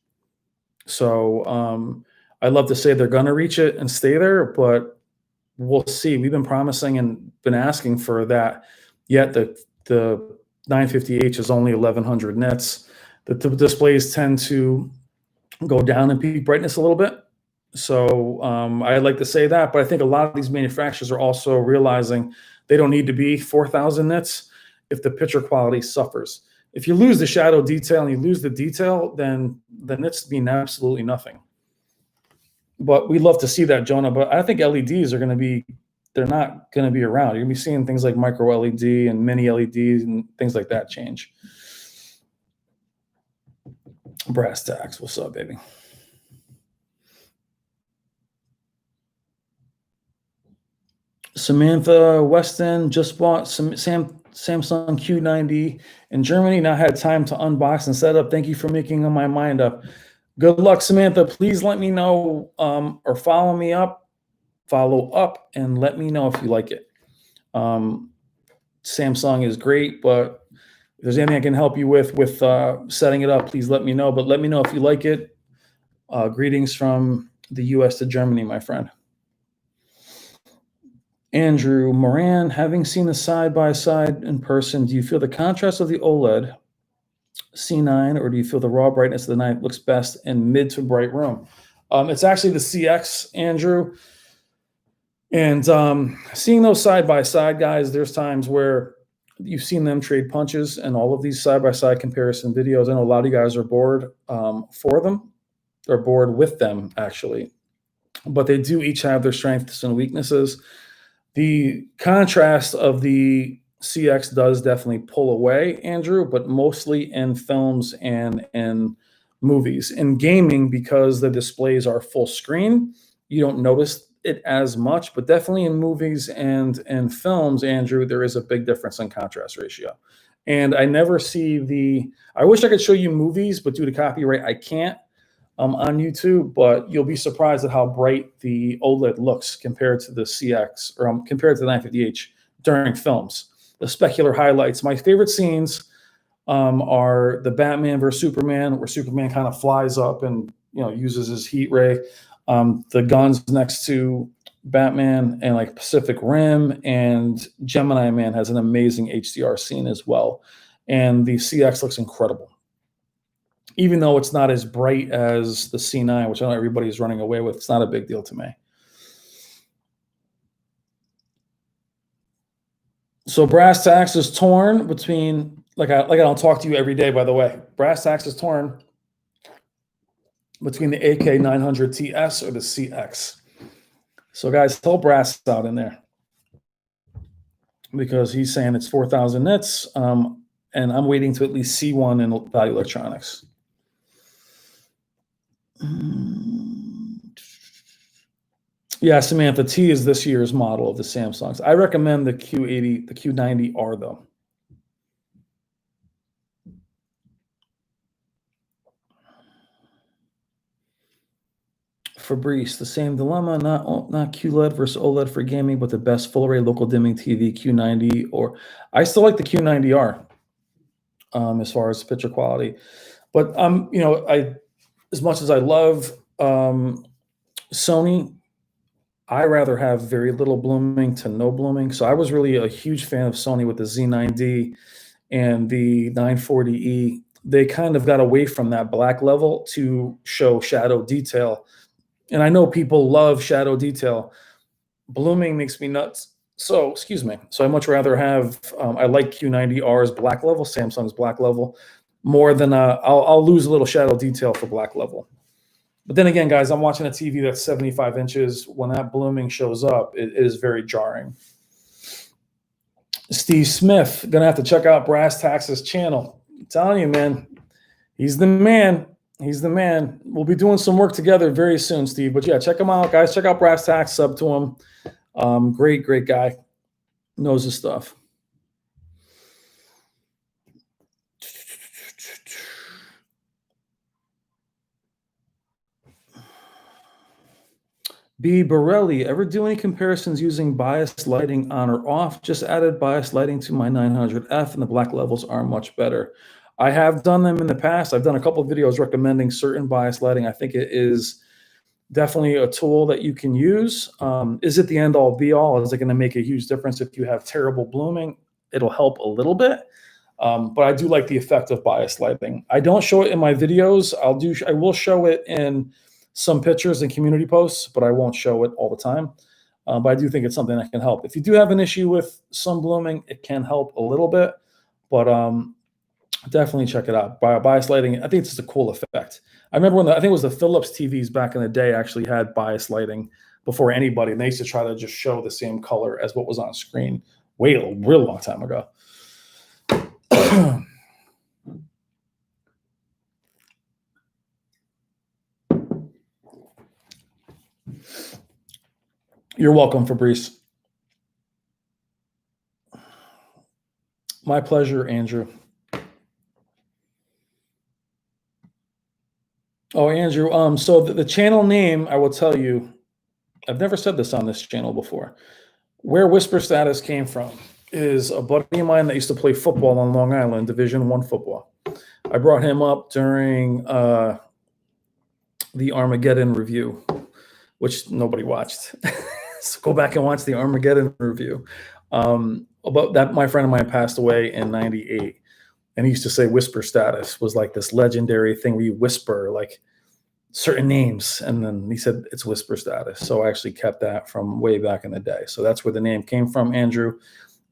So I'd love to say they're going to reach it and stay there, but we'll see. We've been promising and been asking for that. Yet the 950H is only 1,100 nits. The displays tend to go down in peak brightness a little bit. So I like to say that, but I think a lot of these manufacturers are also realizing they don't need to be 4,000 nits if the picture quality suffers. If you lose the shadow detail and you lose the detail, then the nits mean absolutely nothing. But we'd love to see that, Jonah. But I think LEDs are going to be, they're not going to be around. You're going to be seeing things like micro LED and mini LEDs and things like that change. Brass tacks, what's up, baby? Samantha Weston just bought some Samsung Q90 in Germany. Now had time to unbox and set up. Thank you for making my mind up. Good luck, Samantha. Please let me know or follow up, and let me know if you like it. Samsung is great, but if there's anything I can help you with setting it up, please let me know. But let me know if you like it. Greetings from the U.S. to Germany, my friend. Andrew Moran, having seen the side-by-side in person, do you feel the contrast of the OLED C9, or do you feel the raw brightness of the 9 looks best in mid to bright room? It's actually the CX, Andrew. And seeing those side-by-side, guys, there's times where you've seen them trade punches and all of these side-by-side comparison videos. I know a lot of you guys are bored for them, or bored with them, actually. But they do each have their strengths and weaknesses. The contrast of the CX does definitely pull away, Andrew, but mostly in films and in movies. In gaming, because the displays are full screen, you don't notice it as much, but definitely in movies and films, Andrew, there is a big difference in contrast ratio. And I never see I wish I could show you movies, but due to copyright, I can't. On YouTube, but you'll be surprised at how bright the OLED looks compared to the CX, or compared to the 950H during films. The specular highlights. My favorite scenes are the Batman versus Superman, where Superman kind of flies up and uses his heat ray. The guns next to Batman, and like Pacific Rim, and Gemini Man has an amazing HDR scene as well. And the CX looks incredible, even though it's not as bright as the C9, which I know everybody's running away with. It's not a big deal to me. So brass tacks is torn between, like I don't talk to you every day, by the way. Brass tacks is torn between the AK900TS or the CX. So guys, tell Brass out in there, because he's saying it's 4,000 nits, and I'm waiting to at least see one in Value Electronics. Yeah, Samantha, T is this year's model of the Samsungs. I recommend the Q80, the Q90R though. Fabrice, the same dilemma, not QLED versus OLED for gaming, but the best full array local dimming TV, Q90, or I still like the Q90R as far as picture quality. But as much as I love Sony, I rather have very little blooming to no blooming. So I was really a huge fan of Sony with the Z9D and the 940E. They kind of got away from that black level to show shadow detail. And I know people love shadow detail. Blooming makes me nuts. So, excuse me. So I much rather have, I like Q90R's black level, Samsung's black level, more than I'll lose a little shadow detail for black level. But then again, guys, I'm watching a TV that's 75 inches. When that blooming shows up, it is very jarring. Steve Smith, gonna have to check out Brass Tax's channel. I'm telling you, man, he's the man. He's the man. We'll be doing some work together very soon, Steve. But yeah, check him out, guys. Check out Brass Tax, sub to him. Great guy. Knows his stuff. B. Borelli, ever do any comparisons using biased lighting on or off? Just added biased lighting to my 900F, and the black levels are much better. I have done them in the past. I've done a couple of videos recommending certain biased lighting. I think it is definitely a tool that you can use. Is it the end-all be-all? Is it going to make a huge difference if you have terrible blooming? It'll help a little bit. But I do like the effect of bias lighting. I don't show it in my videos. I will show it in some pictures and community posts, but I won't show it all the time. But I do think it's something that can help. If you do have an issue with sun blooming, it can help a little bit, but definitely check it out. Bias lighting, I think it's just a cool effect. I remember when I think it was the Philips TVs back in the day actually had bias lighting before anybody, and they used to try to just show the same color as what was on screen a real long time ago. You're welcome, Fabrice. My pleasure, Andrew. Oh, Andrew, so the channel name, I will tell you, I've never said this on this channel before. Where Whisper Status came from is a buddy of mine that used to play football on Long Island, Division I football. I brought him up during the Armageddon review, which nobody watched. So go back and watch the Armageddon review. About that, my friend of mine passed away in '98, and he used to say Whisper Status was like this legendary thing where you whisper like certain names, and then he said it's Whisper Status. So I actually kept that from way back in the day. So that's where the name came from, Andrew.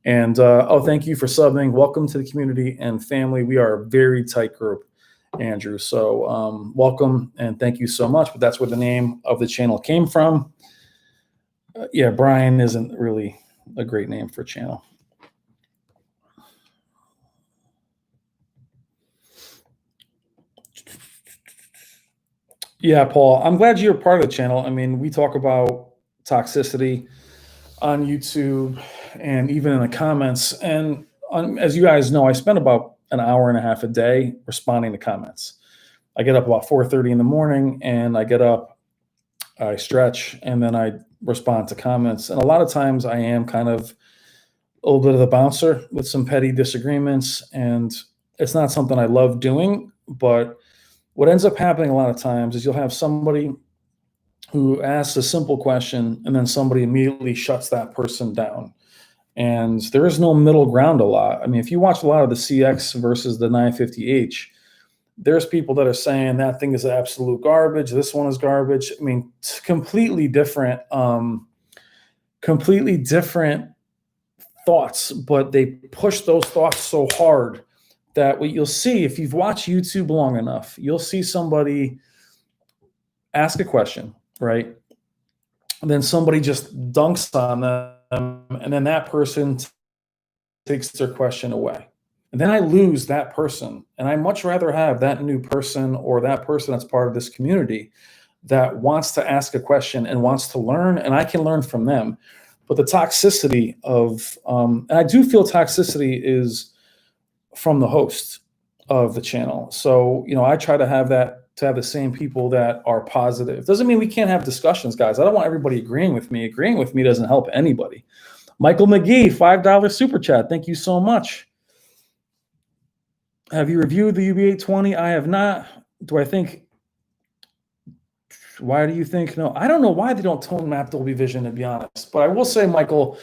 And thank you for subbing. Welcome to the community and family. We are a very tight group, Andrew. So welcome and thank you so much. But that's where the name of the channel came from. Yeah, Brian isn't really a great name for a channel. Yeah, Paul, I'm glad you're part of the channel. I mean, we talk about toxicity on YouTube and even in the comments. And as you guys know, I spend about an hour and a half a day responding to comments. I get up about 4:30 in the morning, and I get up, I stretch, and then I respond to comments. And a lot of times I am kind of a little bit of the bouncer with some petty disagreements. And it's not something I love doing, but what ends up happening a lot of times is you'll have somebody who asks a simple question and then somebody immediately shuts that person down. And there is no middle ground a lot. I mean, if you watch a lot of the CX versus the 950H, there's people that are saying that thing is absolute garbage. This one is garbage. I mean, completely different thoughts, but they push those thoughts so hard that what you'll see, if you've watched YouTube long enough, you'll see somebody ask a question, right? And then somebody just dunks on them, and then that person takes their question away. And then I lose that person. And I much rather have that new person or that person that's part of this community that wants to ask a question and wants to learn, and I can learn from them. But the toxicity of, and I do feel toxicity is from the host of the channel. So, I try to have the same people that are positive. Doesn't mean we can't have discussions, guys. I don't want everybody agreeing with me. Agreeing with me doesn't help anybody. Michael McGee, $5 super chat. Thank you so much. Have you reviewed the UB820? I have not. Why do you think? No, I don't know why they don't tone map Dolby Vision, to be honest. But I will say, Michael,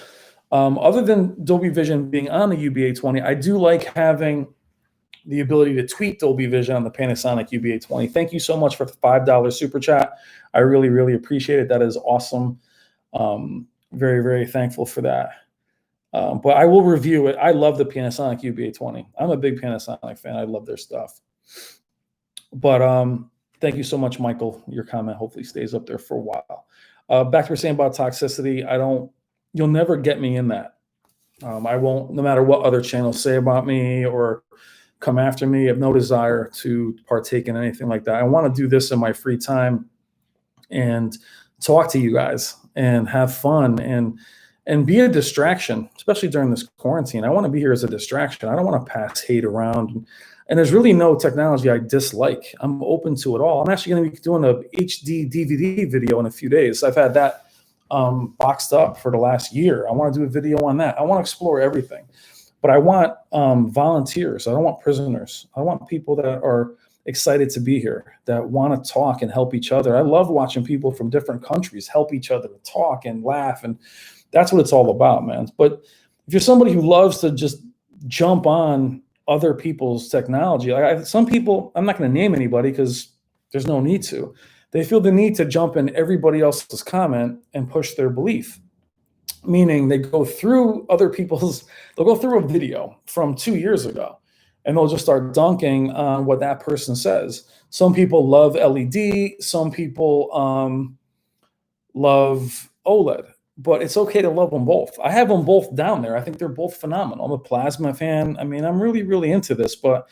other than Dolby Vision being on the UB820, I do like having the ability to tweak Dolby Vision on the Panasonic UB820. Thank you so much for the $5 super chat. I really, really appreciate it. That is awesome. Very, very thankful for that. But I will review it. I love the Panasonic UB820. I'm a big Panasonic fan. I love their stuff. But thank you so much, Michael. Your comment hopefully stays up there for a while. Back to what we're saying about toxicity. You'll never get me in that. I won't, no matter what other channels say about me or come after me. I have no desire to partake in anything like that. I want to do this in my free time and talk to you guys and have fun and be a distraction, especially during this quarantine. I want to be here as a distraction. I don't want to pass hate around. And there's really no technology I dislike. I'm open to it all. I'm actually going to be doing a HD DVD video in a few days. I've had that boxed up for the last year. I want to do a video on that. I want to explore everything. But I want volunteers. I don't want prisoners. I want people that are excited to be here, that want to talk and help each other. I love watching people from different countries help each other, talk and laugh. And that's what it's all about, man. But if you're somebody who loves to just jump on other people's technology. Some people, I'm not going to name anybody because there's no need to. They feel the need to jump in everybody else's comment and push their belief, meaning they go through they'll go through a video from 2 years ago and they'll just start dunking on what that person says. Some people love LED, some people love OLED, but it's okay to love them both. I have them both down there. I think they're both phenomenal. I'm a plasma fan. I mean, I'm really, really into this, but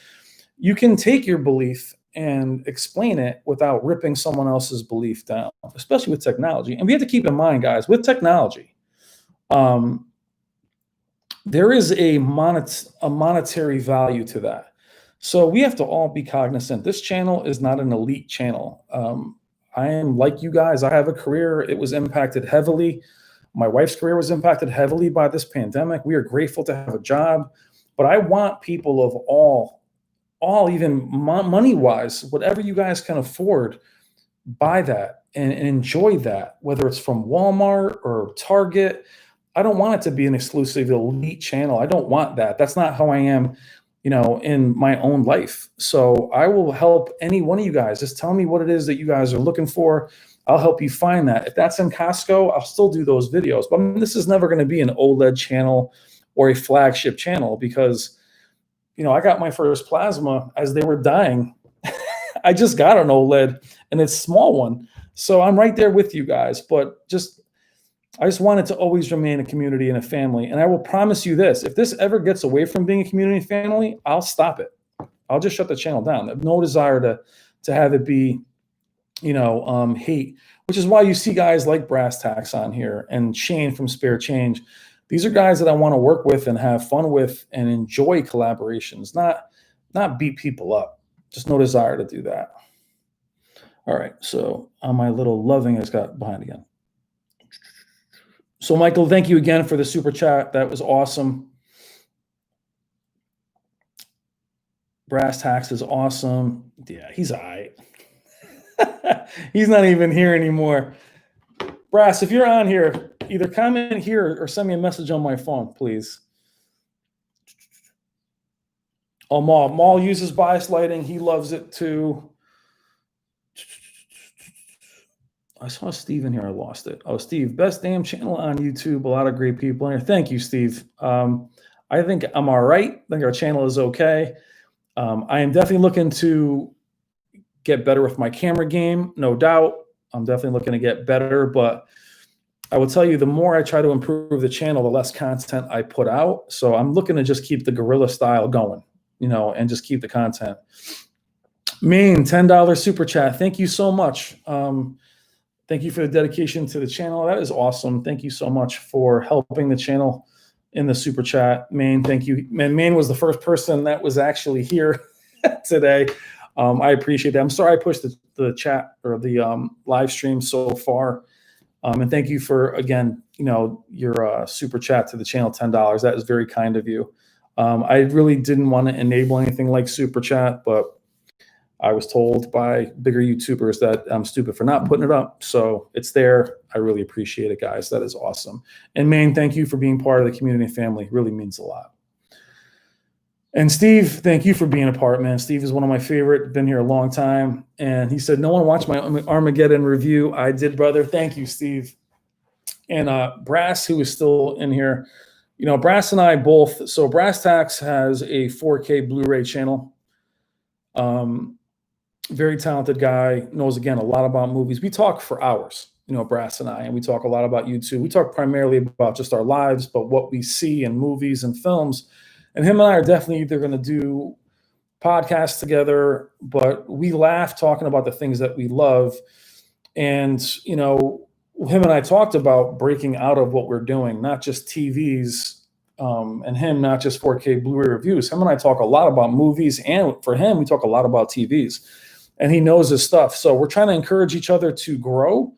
you can take your belief and explain it without ripping someone else's belief down, especially with technology. And we have to keep in mind, guys, with technology, there is a monetary value to that. So we have to all be cognizant. This channel is not an elite channel. I am like you guys. I have a career. It was impacted heavily. My wife's career was impacted heavily by this pandemic. We are grateful to have a job, but I want people of all even money-wise, whatever you guys can afford, buy that and enjoy that, whether it's from Walmart or Target. I don't want it to be an exclusive elite channel. I don't want that. That's not how I am, in my own life. So I will help any one of you guys. Just tell me what it is that you guys are looking for. I'll help you find that. If that's in Costco, I'll still do those videos. But this is never going to be an OLED channel or a flagship channel because, I got my first plasma as they were dying. I just got an OLED and it's a small one. So I'm right there with you guys. But I just want it to always remain a community and a family. And I will promise you this, if this ever gets away from being a community and family, I'll stop it. I'll just shut the channel down. I have no desire to have it be, hate, which is why you see guys like Brass Tacks on here and Shane from Spare Change. These are guys that I want to work with and have fun with and enjoy collaborations, not beat people up. Just no desire to do that. All right, so on my little loving, I just got behind again. So Michael, thank you again for the super chat. That was awesome. Brass Tacks is awesome. Yeah, he's all right. He's not even here anymore. Brass, if you're on here, either comment here or send me a message on my phone, please. Oh, Maul uses bias lighting. He loves it too. I saw Steve in here. I lost it. Oh, Steve, best damn channel on YouTube. A lot of great people in here. Thank you, Steve. I think I'm all right. I think our channel is okay. I am definitely looking to get better with my camera game, no doubt. I'm definitely looking to get better, but I will tell you, the more I try to improve the channel, the less content I put out. So I'm looking to just keep the guerrilla style going, and just keep the content. Maine, $10 super chat. Thank you so much. Thank you for the dedication to the channel. That is awesome. Thank you so much for helping the channel in the super chat. Maine, thank you. Man, Maine was the first person that was actually here today. I appreciate that. I'm sorry I pushed the chat or the live stream so far. And thank you for, again, your super chat to the channel, $10. That is very kind of you. I really didn't want to enable anything like super chat, but I was told by bigger YouTubers that I'm stupid for not putting it up. So it's there. I really appreciate it, guys. That is awesome. And Maine, thank you for being part of the community and family. It really means a lot. And Steve, thank you for being a part, man. Steve is one of my favorite, been here a long time. And he said, no one watched my Armageddon review. I did, brother. Thank you, Steve. And Brass, who is still in here. Brass and I both, so Brass Tacks has a 4K Blu-ray channel. Very talented guy, knows, again, a lot about movies. We talk for hours, Brass and I, and we talk a lot about YouTube. We talk primarily about just our lives, but what we see in movies and films. And him and I are definitely either going to do podcasts together, but we laugh talking about the things that we love. And, him and I talked about breaking out of what we're doing, not just TVs, and him, not just 4K Blu-ray reviews. Him and I talk a lot about movies, and for him, we talk a lot about TVs. And he knows his stuff. So we're trying to encourage each other to grow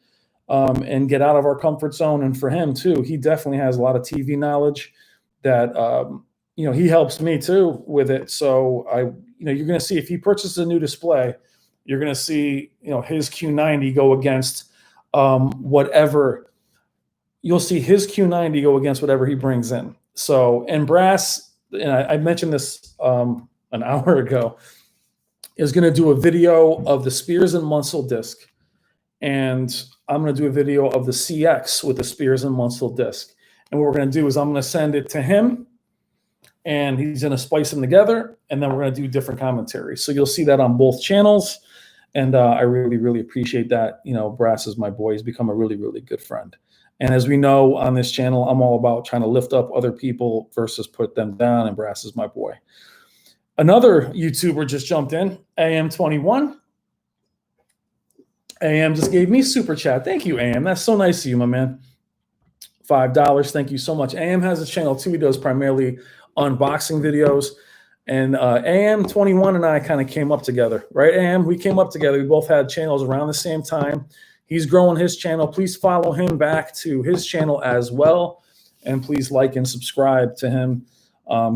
and get out of our comfort zone. And for him, too, he definitely has a lot of TV knowledge that, he helps me, too, with it. So, you're going to see, if he purchases a new display, you're going to see, his Q90 go against whatever. You'll see his Q90 go against whatever he brings in. So, and Brass, and I mentioned this an hour ago, is going to do a video of the Spears and Munsell disc. And I'm going to do a video of the CX with the Spears and Munsell disc. And what we're going to do is I'm going to send it to him, and he's going to splice them together, and then we're going to do different commentaries. So you'll see that on both channels, and I really, really appreciate that. You know, Brass is my boy. He's become a really, really good friend. And as we know on this channel, I'm all about trying to lift up other people versus put them down, and Brass is my boy. Another YouTuber just jumped in, AM21. AM just gave me super chat. Thank you, AM. That's so nice of you, my man. $5. Thank you so much. AM has a channel too. He does primarily unboxing videos. And AM21 and I kind of came up together, right? AM, we came up together. We both had channels around the same time. He's growing his channel. Please follow him back to his channel as well. And please like and subscribe to him.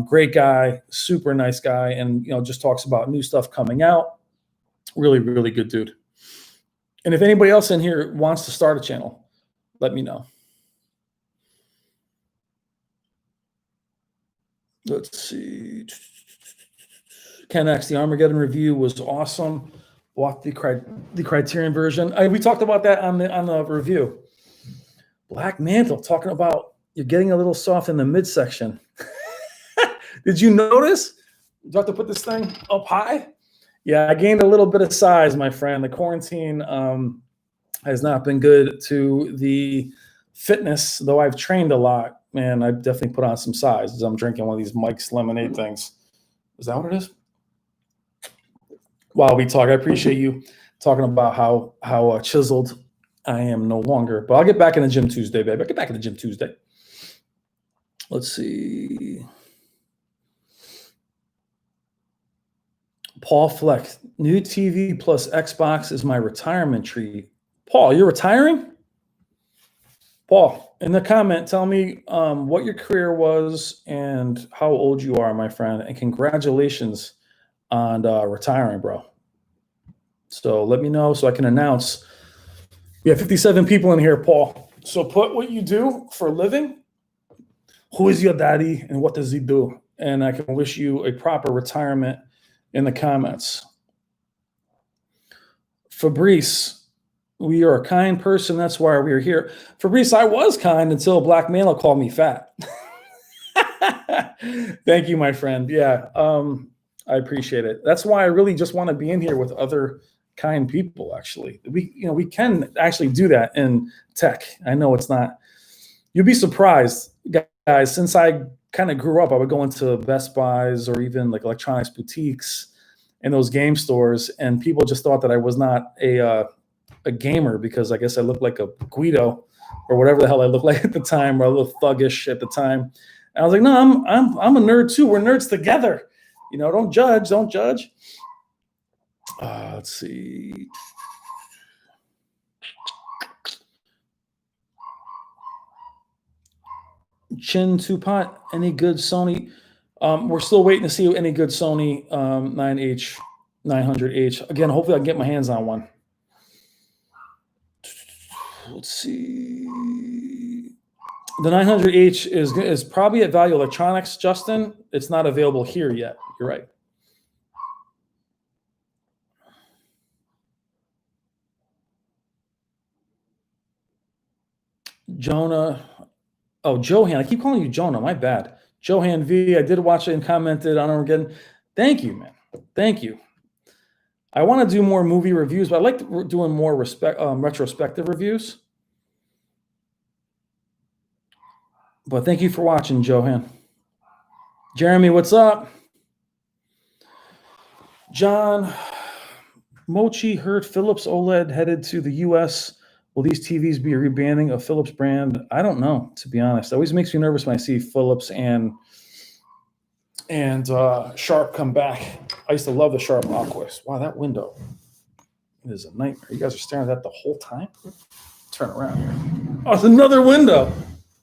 Great guy, super nice guy. And, you know, just talks about new stuff coming out. Really, really good dude. And if anybody else in here wants to start a channel, let me know. Let's see. Ken X, the Armageddon review was awesome. Walk the Criterion version. We talked about that on the review. Black Mantle talking about you're getting a little soft in the midsection. Did you notice? Do I have to put this thing up high? Yeah, I gained a little bit of size, my friend. The quarantine has not been good to the fitness, though I've trained a lot. Man, I've definitely put on some size as I'm drinking one of these Mike's lemonade things. Is that what it is? While we talk, I appreciate you talking about how chiseled I am no longer. But I'll get back in the gym Tuesday, baby. I'll get back in the gym Tuesday. Let's see. Paul Fleck, new TV plus Xbox is my retirement tree. Paul, you're retiring? Paul, in the comment, tell me what your career was and how old you are, my friend. And congratulations on retiring, bro. So let me know so I can announce. We have 57 people in here, Paul. So put what you do for a living, who is your daddy, and what does he do? And I can wish you a proper retirement in the comments. Fabrice, we are a kind person. That's why we're here. Fabrice, I was kind until Black Male called me fat. Thank you, my friend. Yeah, I appreciate it. That's why I really just want to be in here with other kind people. Actually, we can actually do that in tech. I know it's not. You'd be surprised, guys. Since I kind of grew up, I would go into Best Buys or even like electronics boutiques and those game stores, and people just thought that I was not a gamer because I guess I looked like a Guido or whatever the hell I looked like at the time, or a little thuggish at the time. And I was like, no, I'm a nerd too. We're nerds together. You know, don't judge. Let's see. Chin Tupat, any good Sony? We're still waiting to see any good Sony 9H, 900H. Again, hopefully I can get my hands on one. Let's see. The 900H is probably at Value Electronics, Justin. It's not available here yet. You're right. Jonah. Oh, Johan. I keep calling you Jonah. My bad. Johan V. I did watch it and commented on Armageddon. Thank you, man. Thank you. I want to do more movie reviews, but I like doing more retrospective reviews. But thank you for watching, Johan. Jeremy, what's up? John Mochi heard Philips OLED headed to the U.S. Will these TVs be a rebanning of Philips brand? I don't know, to be honest. It always makes me nervous when I see Philips and Sharp come back. I used to love the Sharp Aquas. Wow, that window is a nightmare. You guys are staring at that the whole time? Turn around here. Oh, it's another window.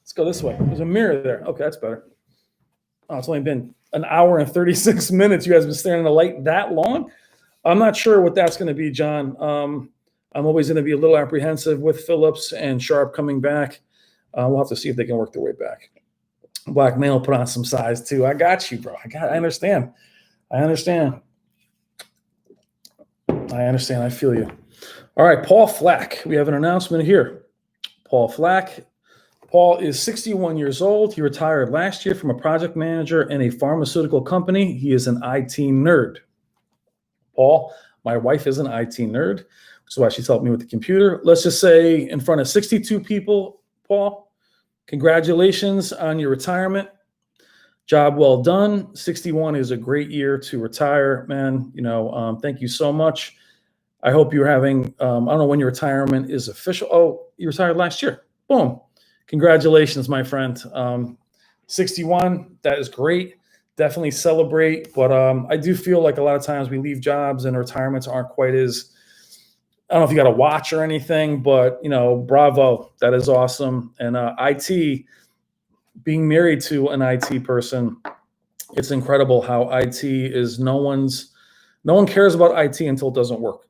Let's go this way. There's a mirror there. Okay, that's better. Oh, it's only been an hour and 36 minutes. You guys have been staring at the light that long? I'm not sure what that's going to be, John. I'm always going to be a little apprehensive with Philips and Sharp coming back. We'll have to see if they can work their way back. Black Male put on some size too. I got you, bro. I understand. I understand. I feel you. All right, Paul Flack. We have an announcement here. Paul Flack. Paul is 61 years old. He retired last year from a project manager in a pharmaceutical company. He is an IT nerd. Paul, my wife is an IT nerd, which is why she's helped me with the computer. Let's just say in front of 62 people, Paul, congratulations on your retirement. Job well done. 61 is a great year to retire, man. Thank you so much. I hope you're having, I don't know when your retirement is official. Oh, you retired last year. Boom. Congratulations, my friend. 61, that is great. Definitely celebrate. But I do feel like a lot of times we leave jobs and retirements aren't quite as, I don't know if you got a watch or anything, but, bravo. That is awesome. And IT, being married to an IT person, it's incredible how IT is no one cares about IT until it doesn't work.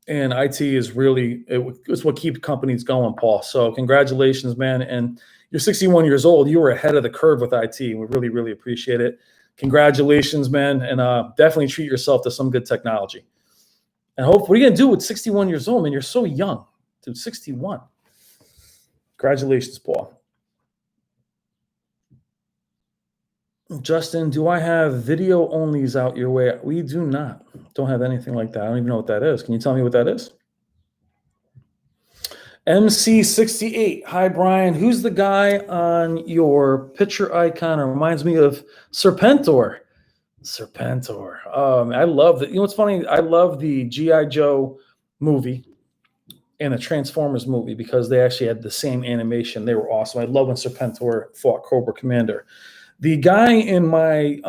And IT is really, it's what keeps companies going, Paul. So congratulations, man. And you're 61 years old. You were ahead of the curve with IT. And we really, really appreciate it. Congratulations, man. And definitely treat yourself to some good technology. And hope, what are you going to do with 61 years old, man? You're so young. Dude, 61. Congratulations, Paul. Justin, do I have video onlys out your way? We do not. Don't have anything like that. I don't even know what that is. Can you tell me what that is? MC68. Hi, Brian. Who's the guy on your picture icon? It reminds me of Serpentor. Serpentor. I love it. You know what's funny? I love the G.I. Joe movie and the Transformers movie because they actually had the same animation. They were awesome. I love when Serpentor fought Cobra Commander. The guy in my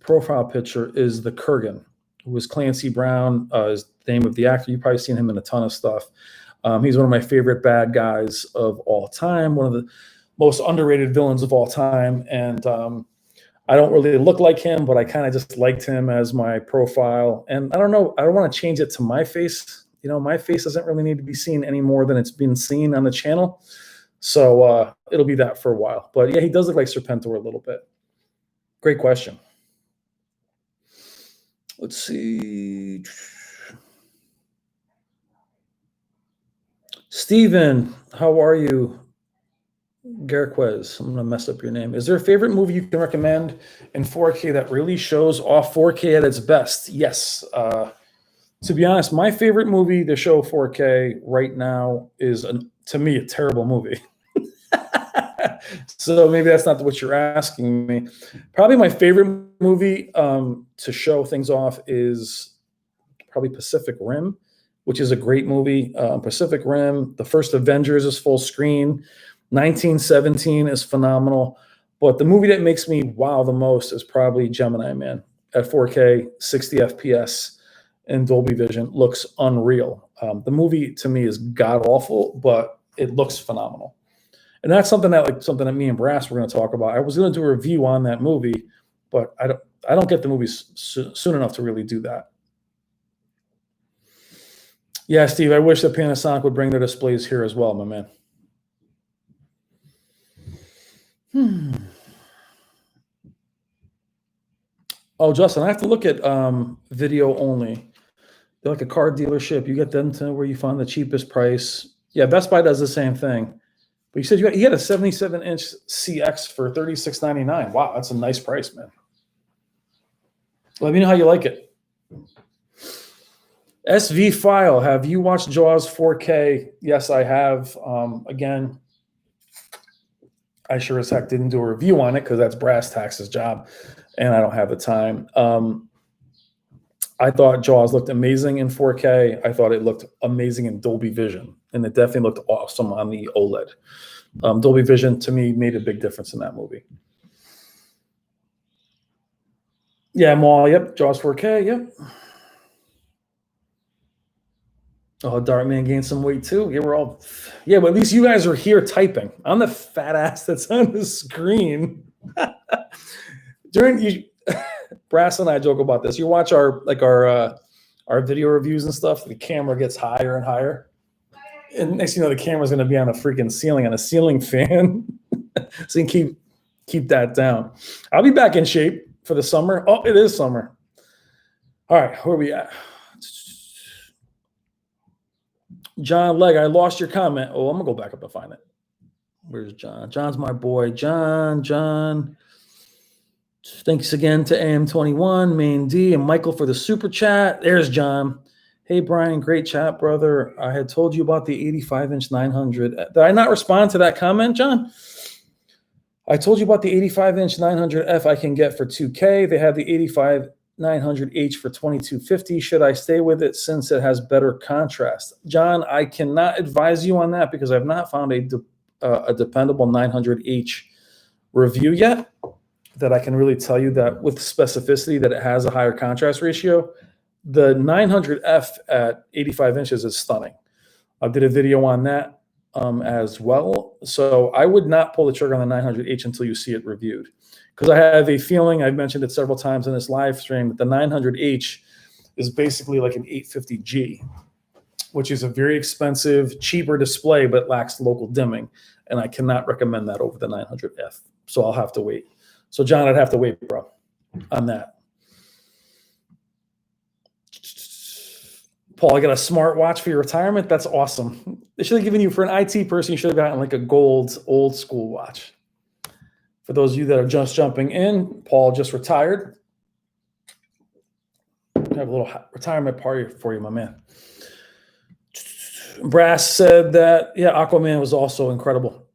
profile picture is the Kurgan, who is Clancy Brown, is the name of the actor. You've probably seen him in a ton of stuff. He's one of my favorite bad guys of all time, one of the most underrated villains of all time. And I don't really look like him, but I kind of just liked him as my profile. And I don't know, I don't want to change it to my face. My face doesn't really need to be seen any more than it's been seen on the channel. So it'll be that for a while. But yeah, he does look like Serpentor a little bit. Great question. Let's see. Steven, how are you? Garquez, I'm going to mess up your name. Is there a favorite movie you can recommend in 4K that really shows off 4K at its best? Yes. To be honest, my favorite movie to show 4K right now is, to me, a terrible movie. So maybe that's not what you're asking me. Probably my favorite movie to show things off is probably Pacific Rim, which is a great movie. Pacific Rim, the first Avengers is full screen. 1917 is phenomenal. But the movie that makes me wow the most is probably Gemini Man at 4K, 60 FPS, and Dolby Vision. Looks unreal. The movie to me is god awful, but it looks phenomenal. And that's something that me and Brass were going to talk about. I was going to do a review on that movie, but I don't get the movies soon enough to really do that. Yeah, Steve, I wish that Panasonic would bring their displays here as well, my man. Oh, Justin, I have to look at video only. They're like a car dealership. You get them to where you find the cheapest price. Yeah, Best Buy does the same thing. But you said you had a 77-inch CX for $36.99. Wow, that's a nice price, man. Let me know how you like it. SV File, have you watched Jaws 4K? Yes, I have. Again, I sure as heck didn't do a review on it because that's Brass Tax's job, and I don't have the time. I thought Jaws looked amazing in 4K. I thought it looked amazing in Dolby Vision, and it definitely looked awesome on the OLED. Dolby Vision, to me, made a big difference in that movie. Yeah, Maul, yep. Jaws 4K, yep. Oh, Dartman gained some weight too. Yeah, but at least you guys are here typing. I'm the fat ass that's on the screen. Brass and I joke about this. You watch our video reviews and stuff, the camera gets higher and higher. And next thing you know, the camera's gonna be on a freaking ceiling, on a ceiling fan. So you can keep that down. I'll be back in shape. for the summer. Oh, it is summer. All right, where are we at? John Legg, I lost your comment. Oh, I'm gonna go back up and find it. Where's John? John's my boy. John. Thanks again to AM21, Main D, and Michael for the super chat. There's John. Hey, Brian, great chat, brother. I had told you about the 85-inch 900. Did I not respond to that comment, John? I told you about the 85-inch 900F I can get for $2K. They have the 85 900H for $2250. Should I stay with it since it has better contrast? John, I cannot advise you on that because I've not found a dependable 900H review yet that I can really tell you that with specificity that it has a higher contrast ratio. The 900F at 85 inches is stunning. I did a video on that as well. So I would not pull the trigger on the 900H until you see it reviewed. Because I have a feeling, I've mentioned it several times in this live stream, that the 900H is basically like an 850G, which is a very expensive, cheaper display, but lacks local dimming. And I cannot recommend that over the 900F. So I'll have to wait. So John, I'd have to wait, bro, on that. Paul, I got a smartwatch for your retirement. That's awesome. They should have given you, for an IT person, you should have gotten like a gold old school watch. For those of you that are just jumping in, Paul just retired. I have a little retirement party for you, my man. Brass said that, yeah, Aquaman was also incredible.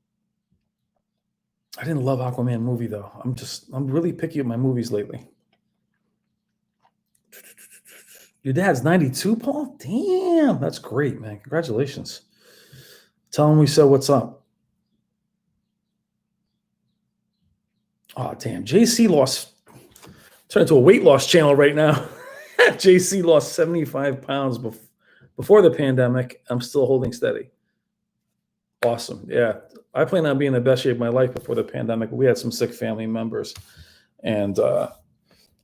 I didn't love Aquaman movie though. I'm really picky with my movies lately. Your dad's 92, Paul? Damn, that's great, man. Congratulations. Tell him we said what's up. Oh, damn. JC turned into a weight loss channel right now. JC lost 75 pounds before the pandemic. I'm still holding steady. Awesome. Yeah. I plan on being in the best shape of my life before the pandemic. We had some sick family members, and a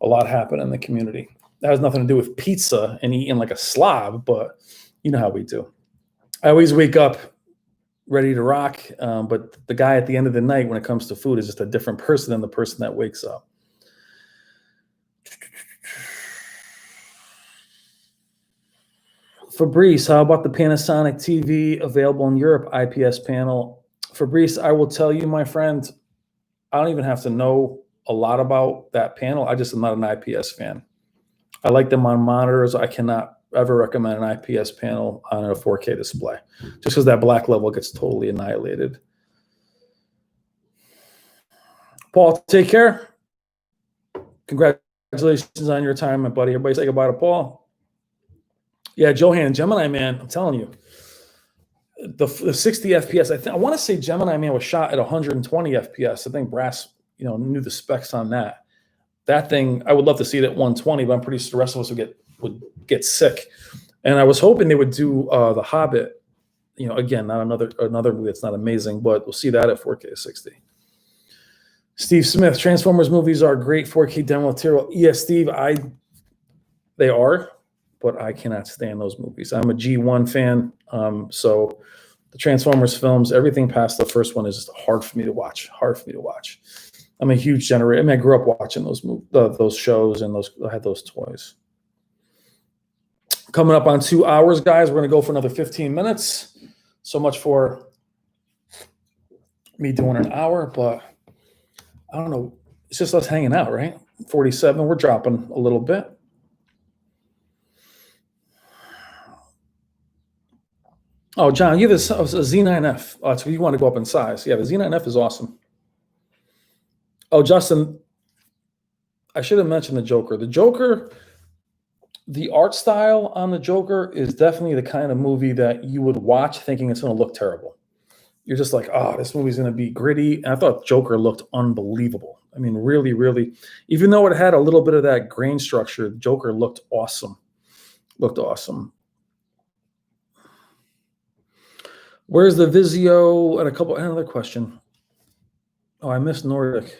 lot happened in the community. That has nothing to do with pizza and eating like a slob, but you know how we do. I always wake up ready to rock, but the guy at the end of the night when it comes to food is just a different person than the person that wakes up. Fabrice, how about the Panasonic TV available in Europe, IPS panel? Fabrice, I will tell you, my friend, I don't even have to know a lot about that panel. I just am not an IPS fan. I like them on monitors. I cannot ever recommend an IPS panel on a 4K display, just because that black level gets totally annihilated. Paul, take care. Congratulations on your retirement, buddy. Everybody say goodbye to Paul. Yeah, Johan, Gemini Man, I'm telling you. The 60 FPS, I want to say Gemini Man was shot at 120 FPS. I think Brass, knew the specs on that. That thing, I would love to see it at 120, but I'm pretty sure the rest of us would get sick. And I was hoping they would do The Hobbit, again, not another movie that's not amazing, but we'll see that at 4K 60. Steve Smith, Transformers movies are great 4K demo material. Yes, Steve, they are, but I cannot stand those movies. I'm a G1 fan, so the Transformers films, everything past the first one is just hard for me to watch. I'm a huge generator. I grew up watching those shows, and I had those toys. Coming up on 2 hours, guys. We're going to go for another 15 minutes. So much for me doing an hour, but I don't know. It's just us hanging out, right? 47. We're dropping a little bit. Oh, John, you have a Z9F. Oh, so you want to go up in size. Yeah, the Z9F is awesome. Oh, Justin, I should have mentioned the Joker. The Joker, the art style on the Joker is definitely the kind of movie that you would watch thinking it's going to look terrible. You're just like, oh, this movie's going to be gritty. And I thought Joker looked unbelievable. Really, really, even though it had a little bit of that grain structure, Joker looked awesome. Where's the Vizio? And another question. Oh, I missed Nordic.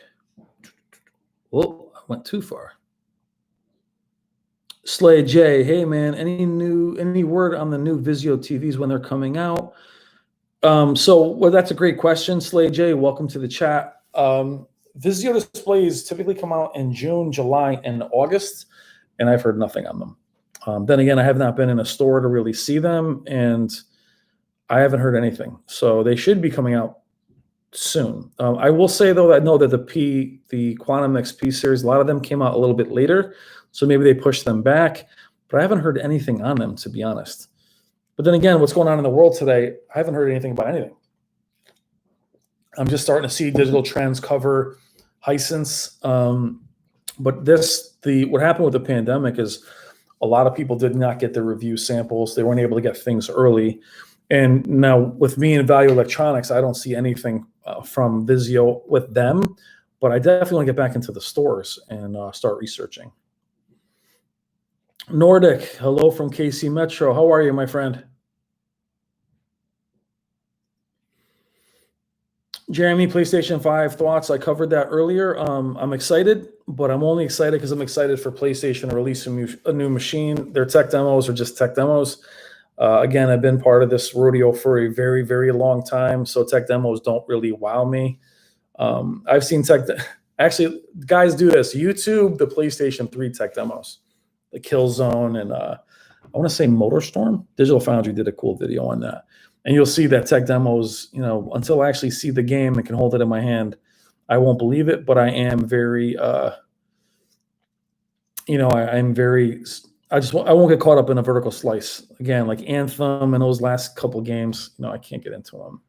Whoa, I went too far. Slay J, hey man, any word on the new Vizio TVs when they're coming out? So that's a great question, Slay J. Welcome to the chat. Vizio displays typically come out in June, July, and August, and I've heard nothing on them. Then again, I have not been in a store to really see them, and I haven't heard anything. So they should be coming out soon. I will say though, that I know that the Quantum XP series, a lot of them came out a little bit later, so maybe they pushed them back, but I haven't heard anything on them, to be honest. But then again, what's going on in the world today, I haven't heard anything about anything. I'm just starting to see digital trends cover Hisense. But what happened with the pandemic is a lot of people did not get the review samples. They weren't able to get things early. And now with me and Value Electronics, I don't see anything from Vizio with them, but I definitely want to get back into the stores and start researching. Nordic, hello from KC Metro. How are you, my friend? Jeremy, PlayStation 5 thoughts. I covered that earlier. I'm excited, but I'm only excited because I'm excited for PlayStation to release a new machine. Their tech demos are just tech demos. Again, I've been part of this rodeo for a very, very long time, so tech demos don't really wow me. I've seen actually, guys do this. YouTube, the PlayStation 3 tech demos, the Killzone, and I want to say MotorStorm. Digital Foundry did a cool video on that. And you'll see that tech demos, until I actually see the game and can hold it in my hand, I won't believe it, but I am very, I'm very, I won't get caught up in a vertical slice. Again, like Anthem and those last couple games, I can't get into them.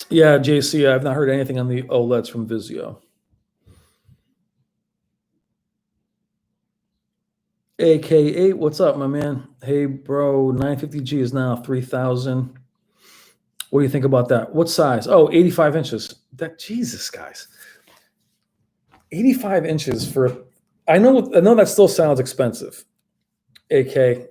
Yeah, JC, I've not heard anything on the OLEDs from Vizio. AK8, what's up, my man? Hey, bro, 950G is now 3,000. What do you think about that? What size? Oh, 85 inches. Jesus, guys. 85 inches for, I know that still sounds expensive. AK8.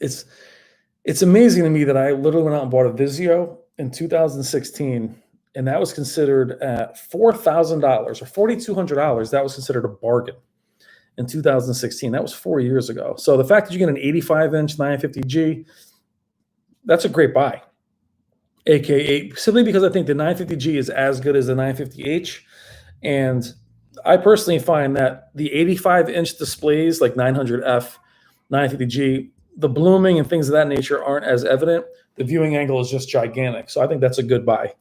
It's amazing to me that I literally went out and bought a Vizio in 2016, and that was considered at $4,000 or $4,200. That was considered a bargain in 2016. That was 4 years ago. So the fact that you get an 85-inch 950G, that's a great buy. AK8, simply because I think the 950G is as good as the 950H. And I personally find that the 85-inch displays like 900F, 950G, the blooming and things of that nature aren't as evident. The viewing angle is just gigantic. So I think that's a good buy.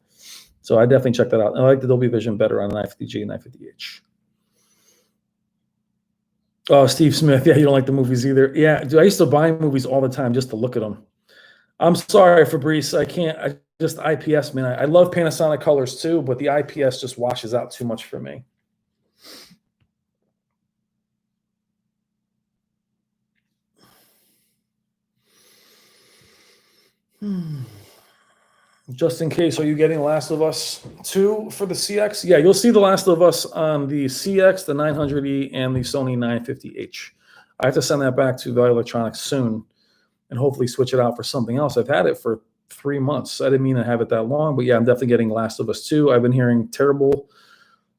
So I definitely check that out. And I like the Dolby Vision better on 950G and 950H. Oh, Steve Smith. Yeah, you don't like the movies either. Yeah, dude, I used to buy movies all the time just to look at them. I'm sorry, Fabrice. I can't. I just IPS, man. I love Panasonic colors too, but the IPS just washes out too much for me. Just in case, are you getting Last of Us 2 for the CX? Yeah, you'll see the Last of Us on the CX, the 900E, and the Sony 950H. I have to send that back to Value Electronics soon and hopefully switch it out for something else. I've had it for 3 months. I didn't mean to have it that long, but yeah, I'm definitely getting Last of Us 2. I've been hearing terrible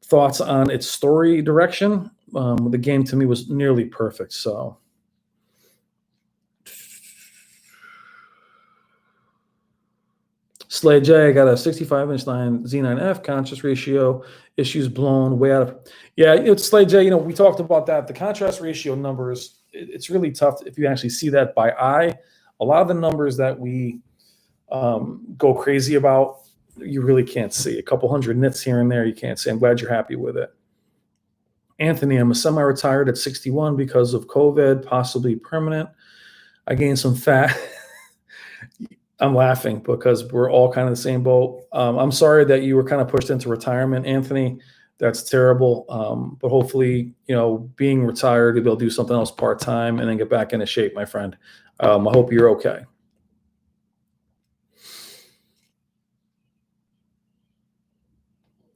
thoughts on its story direction. The game to me was nearly perfect, so. Slade J, I got a 65-inch Z9F, contrast ratio, issues blown way out of. Yeah, it's Slade J, we talked about that. The contrast ratio numbers, it's really tough if you actually see that by eye. A lot of the numbers that we go crazy about, you really can't see. A couple hundred nits here and there, you can't see. I'm glad you're happy with it. Anthony, I'm a semi-retired at 61 because of COVID, possibly permanent. I gained some fat. I'm laughing because we're all kind of the same boat. I'm sorry that you were kind of pushed into retirement, Anthony. That's terrible. But hopefully, being retired, you'll be able to do something else part-time and then get back into shape, my friend. I hope you're okay.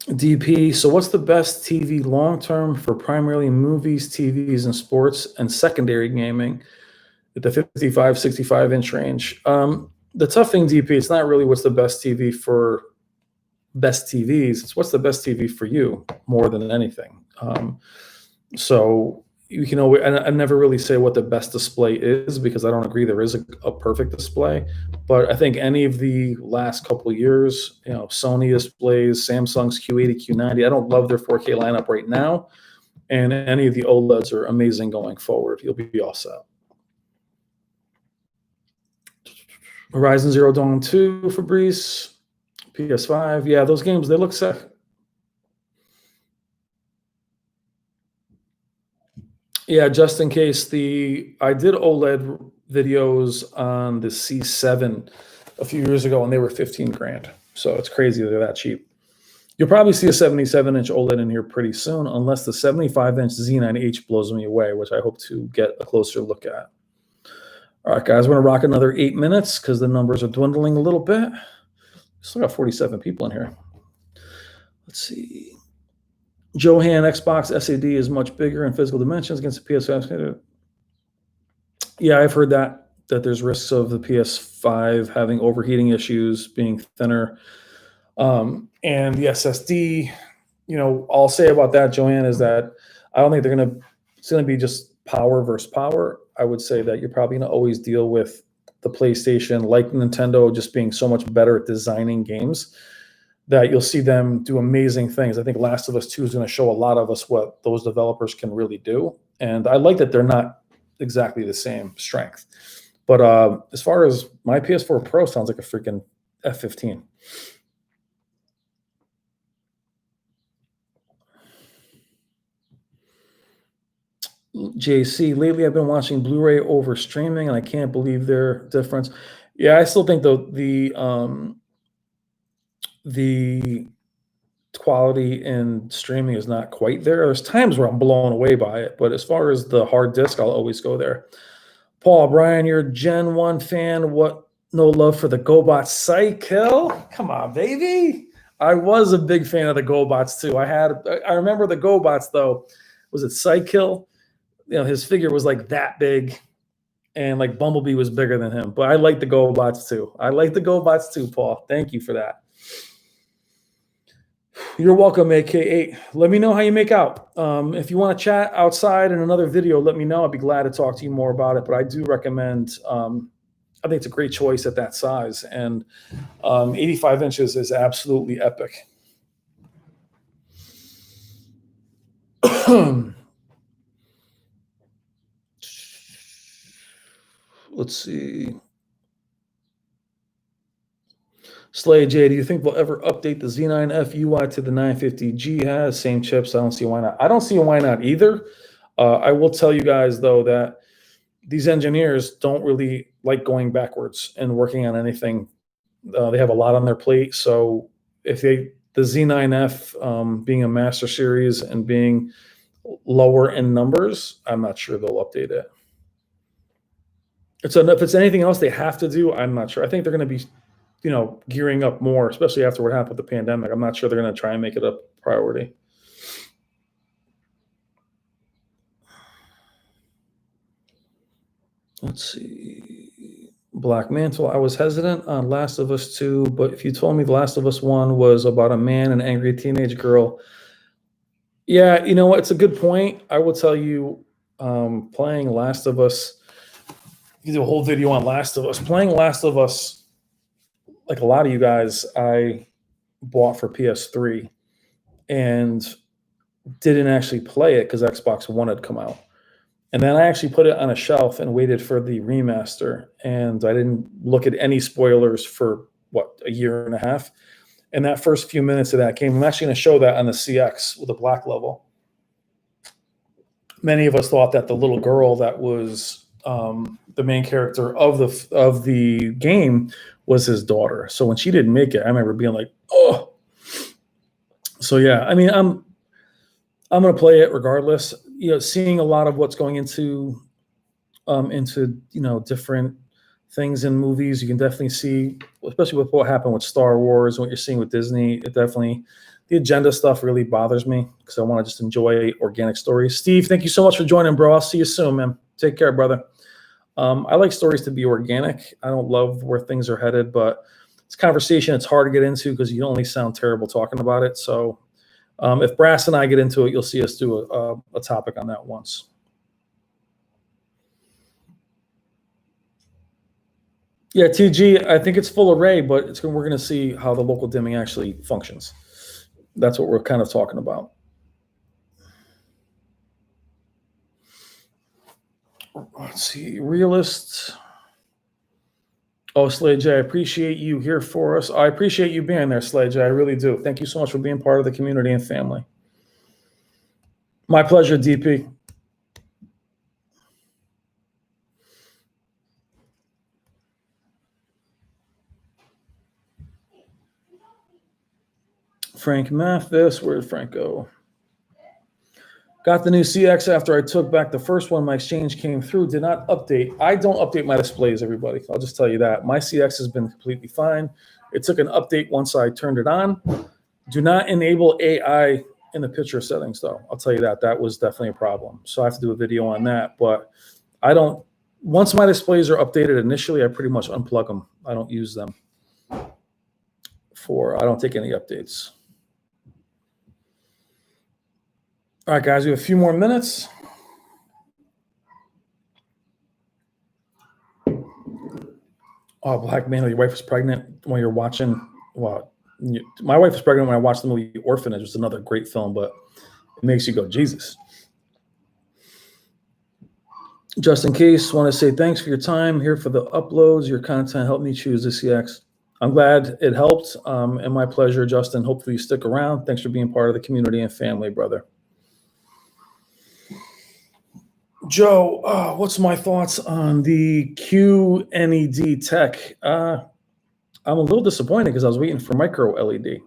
DP, so what's the best TV long-term for primarily movies, TVs, and sports, and secondary gaming at the 55, 65-inch range? The tough thing, DP, it's not really what's the best TV for best TVs. It's what's the best TV for you more than anything. So, you can always, and I never really say what the best display is because I don't agree there is a perfect display. But I think any of the last couple of years, Sony displays, Samsung's Q80, Q90, I don't love their 4K lineup right now. And any of the OLEDs are amazing going forward. You'll be all set. Horizon Zero Dawn 2, Fabrice, PS5. Yeah, those games, they look sick. Yeah, just in case, I did OLED videos on the C7 a few years ago, and they were 15 grand. So it's crazy they're that cheap. You'll probably see a 77-inch OLED in here pretty soon, unless the 75-inch Z9H blows me away, which I hope to get a closer look at. All right, guys, we're going to rock another 8 minutes because the numbers are dwindling a little bit. Still got 47 people in here. Let's see. Johan, Xbox SAD is much bigger in physical dimensions against the PS5. Yeah, I've heard that there's risks of the PS5 having overheating issues, being thinner. And the SSD, all I'll say about that, Joanne, is that I don't think it's going to be just power versus power. I would say that you're probably going to always deal with the PlayStation, like Nintendo, just being so much better at designing games that you'll see them do amazing things. I think Last of Us 2 is going to show a lot of us what those developers can really do. And I like that they're not exactly the same strength. But as far as my PS4 Pro sounds like a freaking F15. JC, lately I've been watching Blu-ray over streaming, and I can't believe their difference. Yeah, I still think the quality in streaming is not quite there. There's times where I'm blown away by it, but as far as the hard disk, I'll always go there. Paul, Brian, you're a Gen 1 fan. What? No love for the GoBots Cycle? Come on, baby. I was a big fan of the GoBots too. I remember the GoBots though. Was it Cycle? His figure was like that big, and like Bumblebee was bigger than him. But I like the GoBots too. Paul. Thank you for that. You're welcome, AK8. Let me know how you make out. If you want to chat outside in another video, let me know. I'd be glad to talk to you more about it. But I do recommend, I think it's a great choice at that size. And 85 inches is absolutely epic. Let's see. Slay J, do you think we'll ever update the Z9F UI to the 950G has? Same chips. I don't see why not. I don't see why not either. I will tell you guys, though, that these engineers don't really like going backwards and working on anything. They have a lot on their plate. So if the Z9F being a master series and being lower in numbers, I'm not sure they'll update it. If it's anything else they have to do, I'm not sure. I think they're going to be gearing up more, especially after what happened with the pandemic. I'm not sure they're going to try and make it a priority. Let's see. Black Mantle. I was hesitant on Last of Us 2, but if you told me The Last of Us 1 was about a man and an angry teenage girl, yeah, you know what? It's a good point. I will tell you, playing Last of Us, you do a whole video on Last of Us. Playing Last of Us, like a lot of you guys, I bought for PS3 and didn't actually play it because Xbox One had come out. And then I actually put it on a shelf and waited for the remaster. And I didn't look at any spoilers for, a year and a half. And that first few minutes of that game, I'm actually going to show that on the CX with a black level. Many of us thought that the little girl that was the main character of the game was his daughter. So when she didn't make it, I remember being like, oh. So yeah, I mean, I'm going to play it regardless. Seeing a lot of what's going into different things in movies, you can definitely see, especially with what happened with Star Wars, what you're seeing with Disney. The agenda stuff really bothers me because I want to just enjoy organic stories. Steve, thank you so much for joining, bro. I'll see you soon, man. Take care, brother. I like stories to be organic. I don't love where things are headed, but it's conversation. It's hard to get into because you only sound terrible talking about it. So if Brass and I get into it, you'll see us do a topic on that once. Yeah, TG, I think it's full array, but we're going to see how the local dimming actually functions. That's what we're kind of talking about. Let's see, Realist. Oh, Sledge, I appreciate you here for us. I appreciate you being there, Sledge. I really do. Thank you so much for being part of the community and family. My pleasure, DP. Frank Mathis, where did Frank go? Got the new CX after I took back the first one. My exchange came through. Did not update. I don't update my displays, everybody. I'll just tell you that. My CX has been completely fine. It took an update once I turned it on. Do not enable AI in the picture settings, though. I'll tell you that. That was definitely a problem. So I have to do a video on that. But I don't, once my displays are updated initially, I pretty much unplug them. I don't use them I don't take any updates. All right, guys, we have a few more minutes. Oh, Black Man, your wife was pregnant when you're watching. Well, my wife was pregnant when I watched the movie Orphanage. It's another great film, but it makes you go, Jesus. Just in case, want to say thanks for your time here for the uploads. Your content helped me choose the CX. I'm glad it helped, and my pleasure, Justin. Hopefully you stick around. Thanks for being part of the community and family, brother. Joe, what's my thoughts on the QNED tech? I'm a little disappointed because I was waiting for micro LED.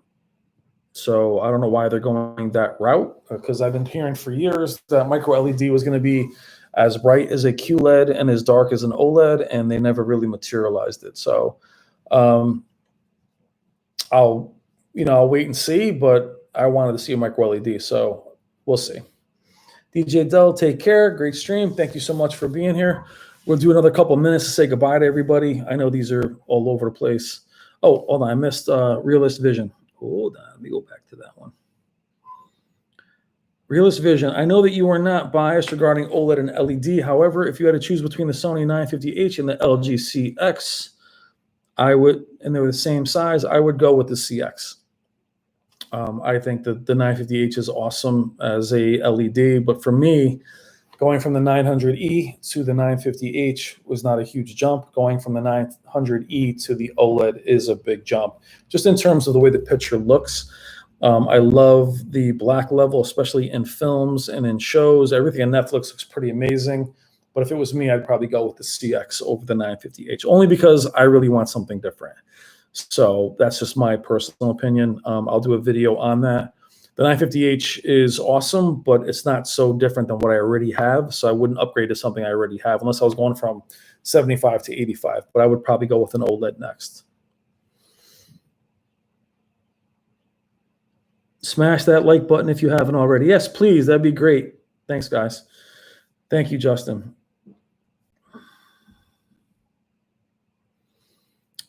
So I don't know why they're going that route, because I've been hearing for years that micro LED was going to be as bright as a QLED and as dark as an OLED, and they never really materialized it. So I'll wait and see, but I wanted to see a micro LED, so we'll see. DJ Dell, take care. Great stream. Thank you so much for being here. We'll do another couple minutes to say goodbye to everybody. I know these are all over the place. Oh, hold on. I missed Realist Vision. Hold on. Let me go back to that one. Realist Vision. I know that you are not biased regarding OLED and LED. However, if you had to choose between the Sony 950H and the LG CX, and they were the same size, I would go with the CX. I think that the 950H is awesome as a LED, but for me, going from the 900E to the 950H was not a huge jump. Going from the 900E to the OLED is a big jump, just in terms of the way the picture looks. I love the black level, especially in films and in shows. Everything on Netflix looks pretty amazing. But if it was me, I'd probably go with the CX over the 950H, only because I really want something different. So that's just my personal opinion. I'll do a video on that. The 950H is awesome, but it's not so different than what I already have. So I wouldn't upgrade to something I already have unless I was going from 75 to 85. But I would probably go with an OLED next. Smash that like button if you haven't already. Yes, please. That'd be great. Thanks, guys. Thank you, Justin.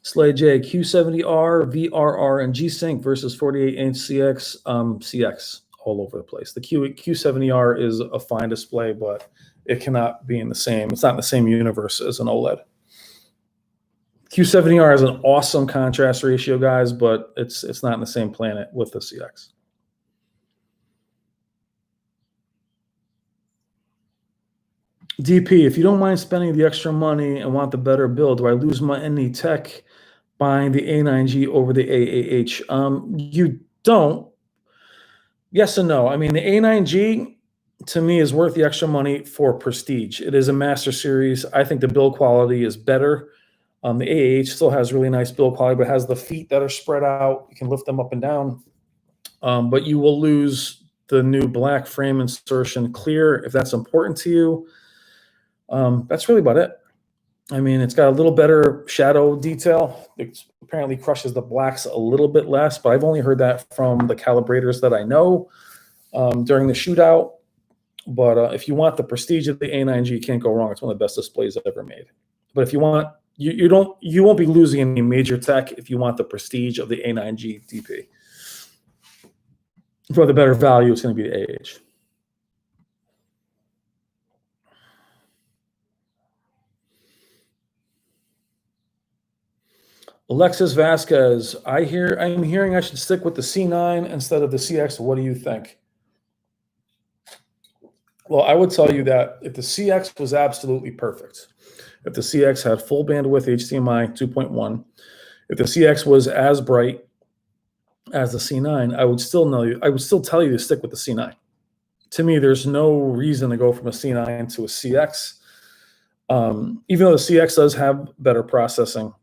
Slay J, Q70R, VRR, and G-Sync versus 48-inch CX. CX all over the place. The Q70R is a fine display, but it cannot be in the same. It's not in the same universe as an OLED. Q70R has an awesome contrast ratio, guys, but it's not in the same planet with the CX. DP, if you don't mind spending the extra money and want the better build, do I lose my any tech buying the A9G over the AAH? You don't. Yes and no. I mean, the A9G to me is worth the extra money for prestige. It is a master series. I think the build quality is better. The AAH still has really nice build quality, but has the feet that are spread out. You can lift them up and down. But you will lose the new black frame insertion clear if that's important to you. That's really about it. I mean, it's got a little better shadow detail. It apparently crushes the blacks a little bit less, but I've only heard that from the calibrators that I know during the shootout. But if you want the prestige of the A9G, you can't go wrong. It's one of the best displays I've ever made. But if you want, you won't be losing any major tech if you want the prestige of the A9G DP. For the better value, it's going to be the AH. Alexis Vasquez, I'm hearing I should stick with the C9 instead of the CX. What do you think? Well, I would tell you that if the CX was absolutely perfect, if the CX had full bandwidth HDMI 2.1, if the CX was as bright as the C9, I would still tell you to stick with the C9. To me, there's no reason to go from a C9 to a CX. Even though the CX does have better processing,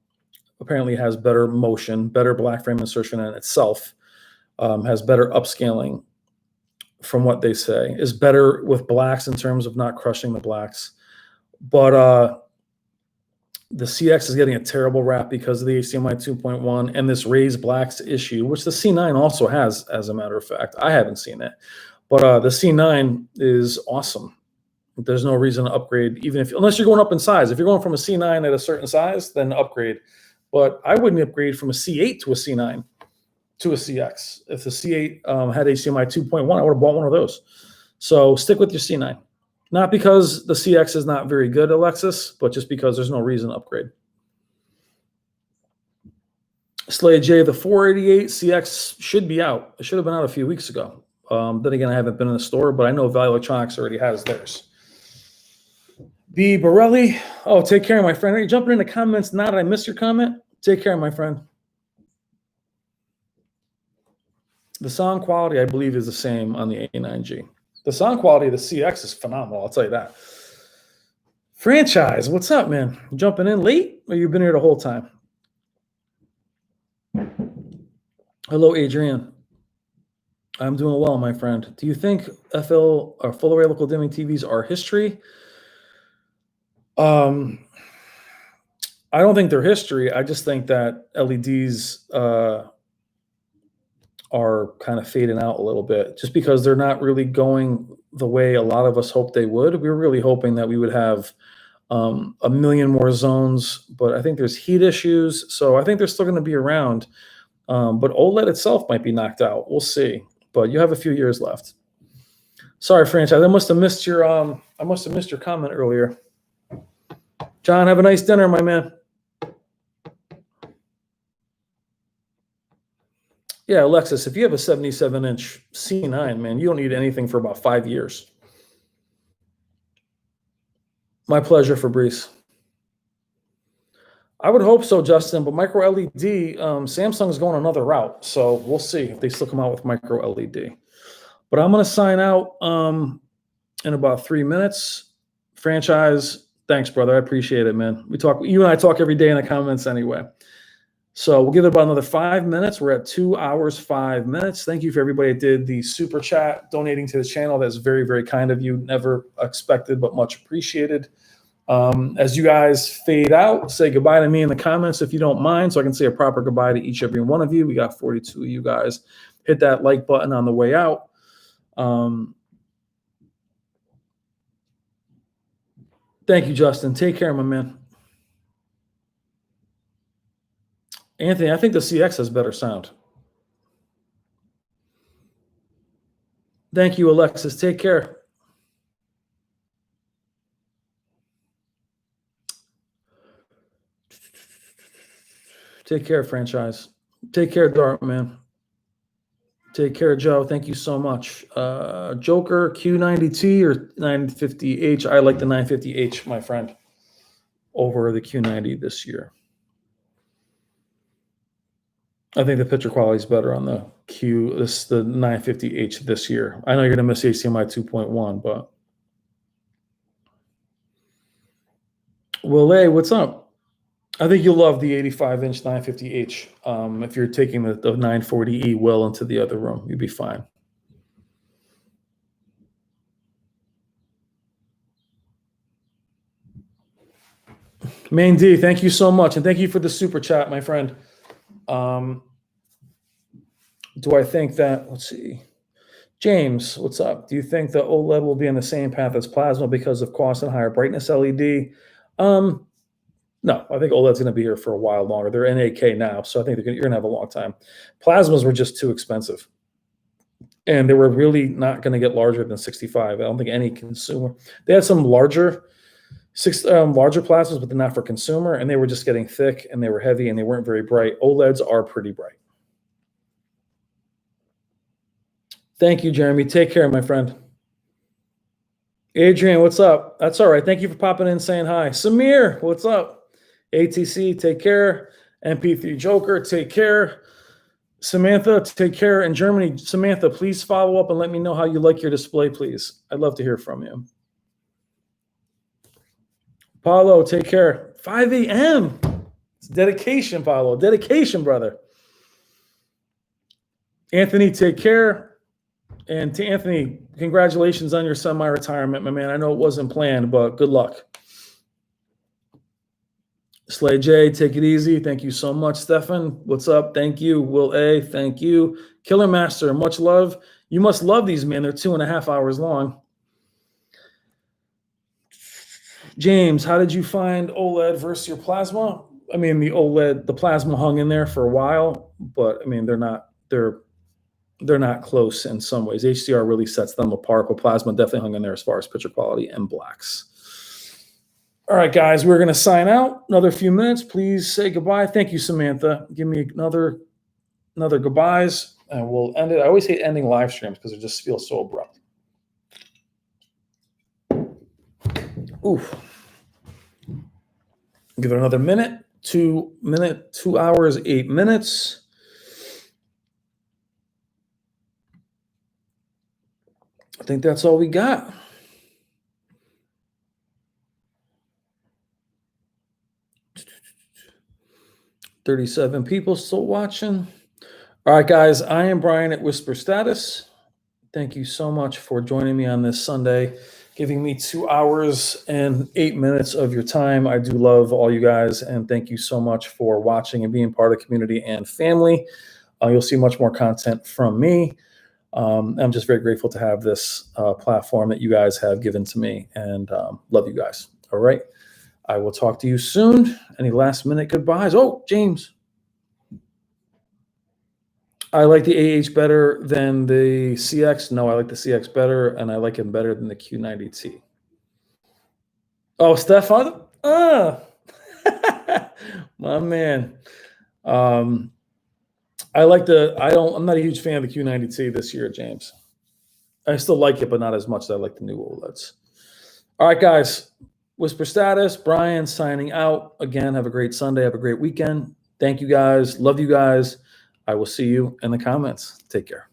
apparently has better motion, better black frame insertion in itself, has better upscaling from what they say, is better with blacks in terms of not crushing the blacks. But the CX is getting a terrible rap because of the HDMI 2.1 and this raised blacks issue, which the C9 also has, as a matter of fact. I haven't seen it. But the C9 is awesome. There's no reason to upgrade, unless you're going up in size. If you're going from a C9 at a certain size, then upgrade. But I wouldn't upgrade from a C8 to a C9 to a CX. If the C8 had HDMI 2.1, I would have bought one of those. So stick with your C9. Not because the CX is not very good, Alexis, but just because there's no reason to upgrade. Slay J, the 488 CX should be out. It should have been out a few weeks ago. Then again, I haven't been in the store, but I know Value Electronics already has theirs. B. Borelli, take care, my friend. Are you jumping in the comments now? Did I miss your comment? Take care, my friend. The sound quality, I believe, is the same on the A9G. The sound quality of the CX is phenomenal, I'll tell you that. Franchise, what's up, man? You jumping in late, or you've been here the whole time? Hello, Adrian. I'm doing well, my friend. Do you think FL or full array local dimming TVs are history? I don't think they're history. I just think that LEDs are kind of fading out a little bit just because they're not really going the way a lot of us hoped they would. We were really hoping that we would have a million more zones, but I think there's heat issues. So I think they're still going to be around. But OLED itself might be knocked out. We'll see. But you have a few years left. Sorry, franchise. I must have missed your comment earlier. John, have a nice dinner, my man. Yeah, Alexis, if you have a 77-inch C9, man, you don't need anything for about 5 years. My pleasure, Fabrice. I would hope so, Justin, but micro LED, Samsung is going another route, so we'll see if they still come out with micro LED. But I'm going to sign out in about 3 minutes. Franchise, thanks, brother. I appreciate it, man. You and I talk every day in the comments anyway. So we'll give it about another 5 minutes. We're at 2 hours, 5 minutes. Thank you for everybody that did the super chat, donating to the channel. That's very, very kind of you. Never expected, but much appreciated. As you guys fade out, say goodbye to me in the comments if you don't mind, so I can say a proper goodbye to each and every one of you. We got 42 of you guys. Hit that like button on the way out. Thank you, Justin. Take care, my man. Anthony, I think the CX has better sound. Thank you, Alexis. Take care. Take care, franchise. Take care, Dart, man. Take care, Joe. Thank you so much. Joker, Q90T or 950H? I like the 950H, my friend, over the Q90 this year. I think the picture quality is better on the the 950H this year. I know you're going to miss HDMI 2.1, but Will A, what's up? I think you'll love the 85-inch 950H. If you're taking the 940E well into the other room, you'll be fine. Main D, thank you so much, and thank you for the super chat, my friend. Do I think that, let's see. James, what's up? Do you think the OLED will be on the same path as plasma because of cost and higher brightness LED? No, I think OLED's going to be here for a while longer. They're in 8K now, so I think you're going to have a long time. Plasmas were just too expensive. And they were really not going to get larger than 65. I don't think any consumer. They had some larger 6 larger plasmas, but they're not for consumer, and they were just getting thick and they were heavy and they weren't very bright. OLEDs are pretty bright. Thank you, Jeremy. Take care, my friend. Adrian, what's up? That's all right. Thank you for popping in and saying hi. Samir, what's up? ATC, take care. MP3 Joker, take care. Samantha, take care. In Germany, Samantha, please follow up and let me know how you like your display, please. I'd love to hear from you. Paulo, take care. 5 a.m. It's dedication, Paulo. Dedication, brother. Anthony, take care. And to Anthony, congratulations on your semi-retirement, my man. I know it wasn't planned, but good luck. Slay J, take it easy. Thank you so much, Stefan. What's up? Thank you. Will A, thank you. Killer Master, much love. You must love these, man. They're 2.5 hours long. James, how did you find OLED versus your plasma? I mean, the plasma hung in there for a while, but I mean, they're not close in some ways. HDR really sets them apart, but plasma definitely hung in there as far as picture quality and blacks. All right, guys, we're going to sign out. Another few minutes. Please say goodbye. Thank you, Samantha. Give me another goodbyes, and we'll end it. I always hate ending live streams because it just feels so abrupt. Oof. Give it another minute. 2 hours, 8 minutes. I think that's all we got. $37 people still watching. All right, guys, I am Brian at Whisper Status. Thank you so much for joining me on this Sunday, giving me 2 hours and 8 minutes of your time. I do love all you guys, and thank you so much for watching and being part of the community and family. You'll see much more content from me. I'm just very grateful to have this platform that you guys have given to me, and love you guys. All right. I will talk to you soon. Any last minute goodbyes? Oh, James. I like the AH better than the CX. No, I like the CX better, and I like it better than the Q90T. Oh, Stefan? My man. I'm not a huge fan of the Q90T this year, James. I still like it, but not as much as I like the new OLEDs. All right, guys. Whisper Status, Brian signing out. Again, have a great Sunday. Have a great weekend. Thank you, guys. Love you guys. I will see you in the comments. Take care.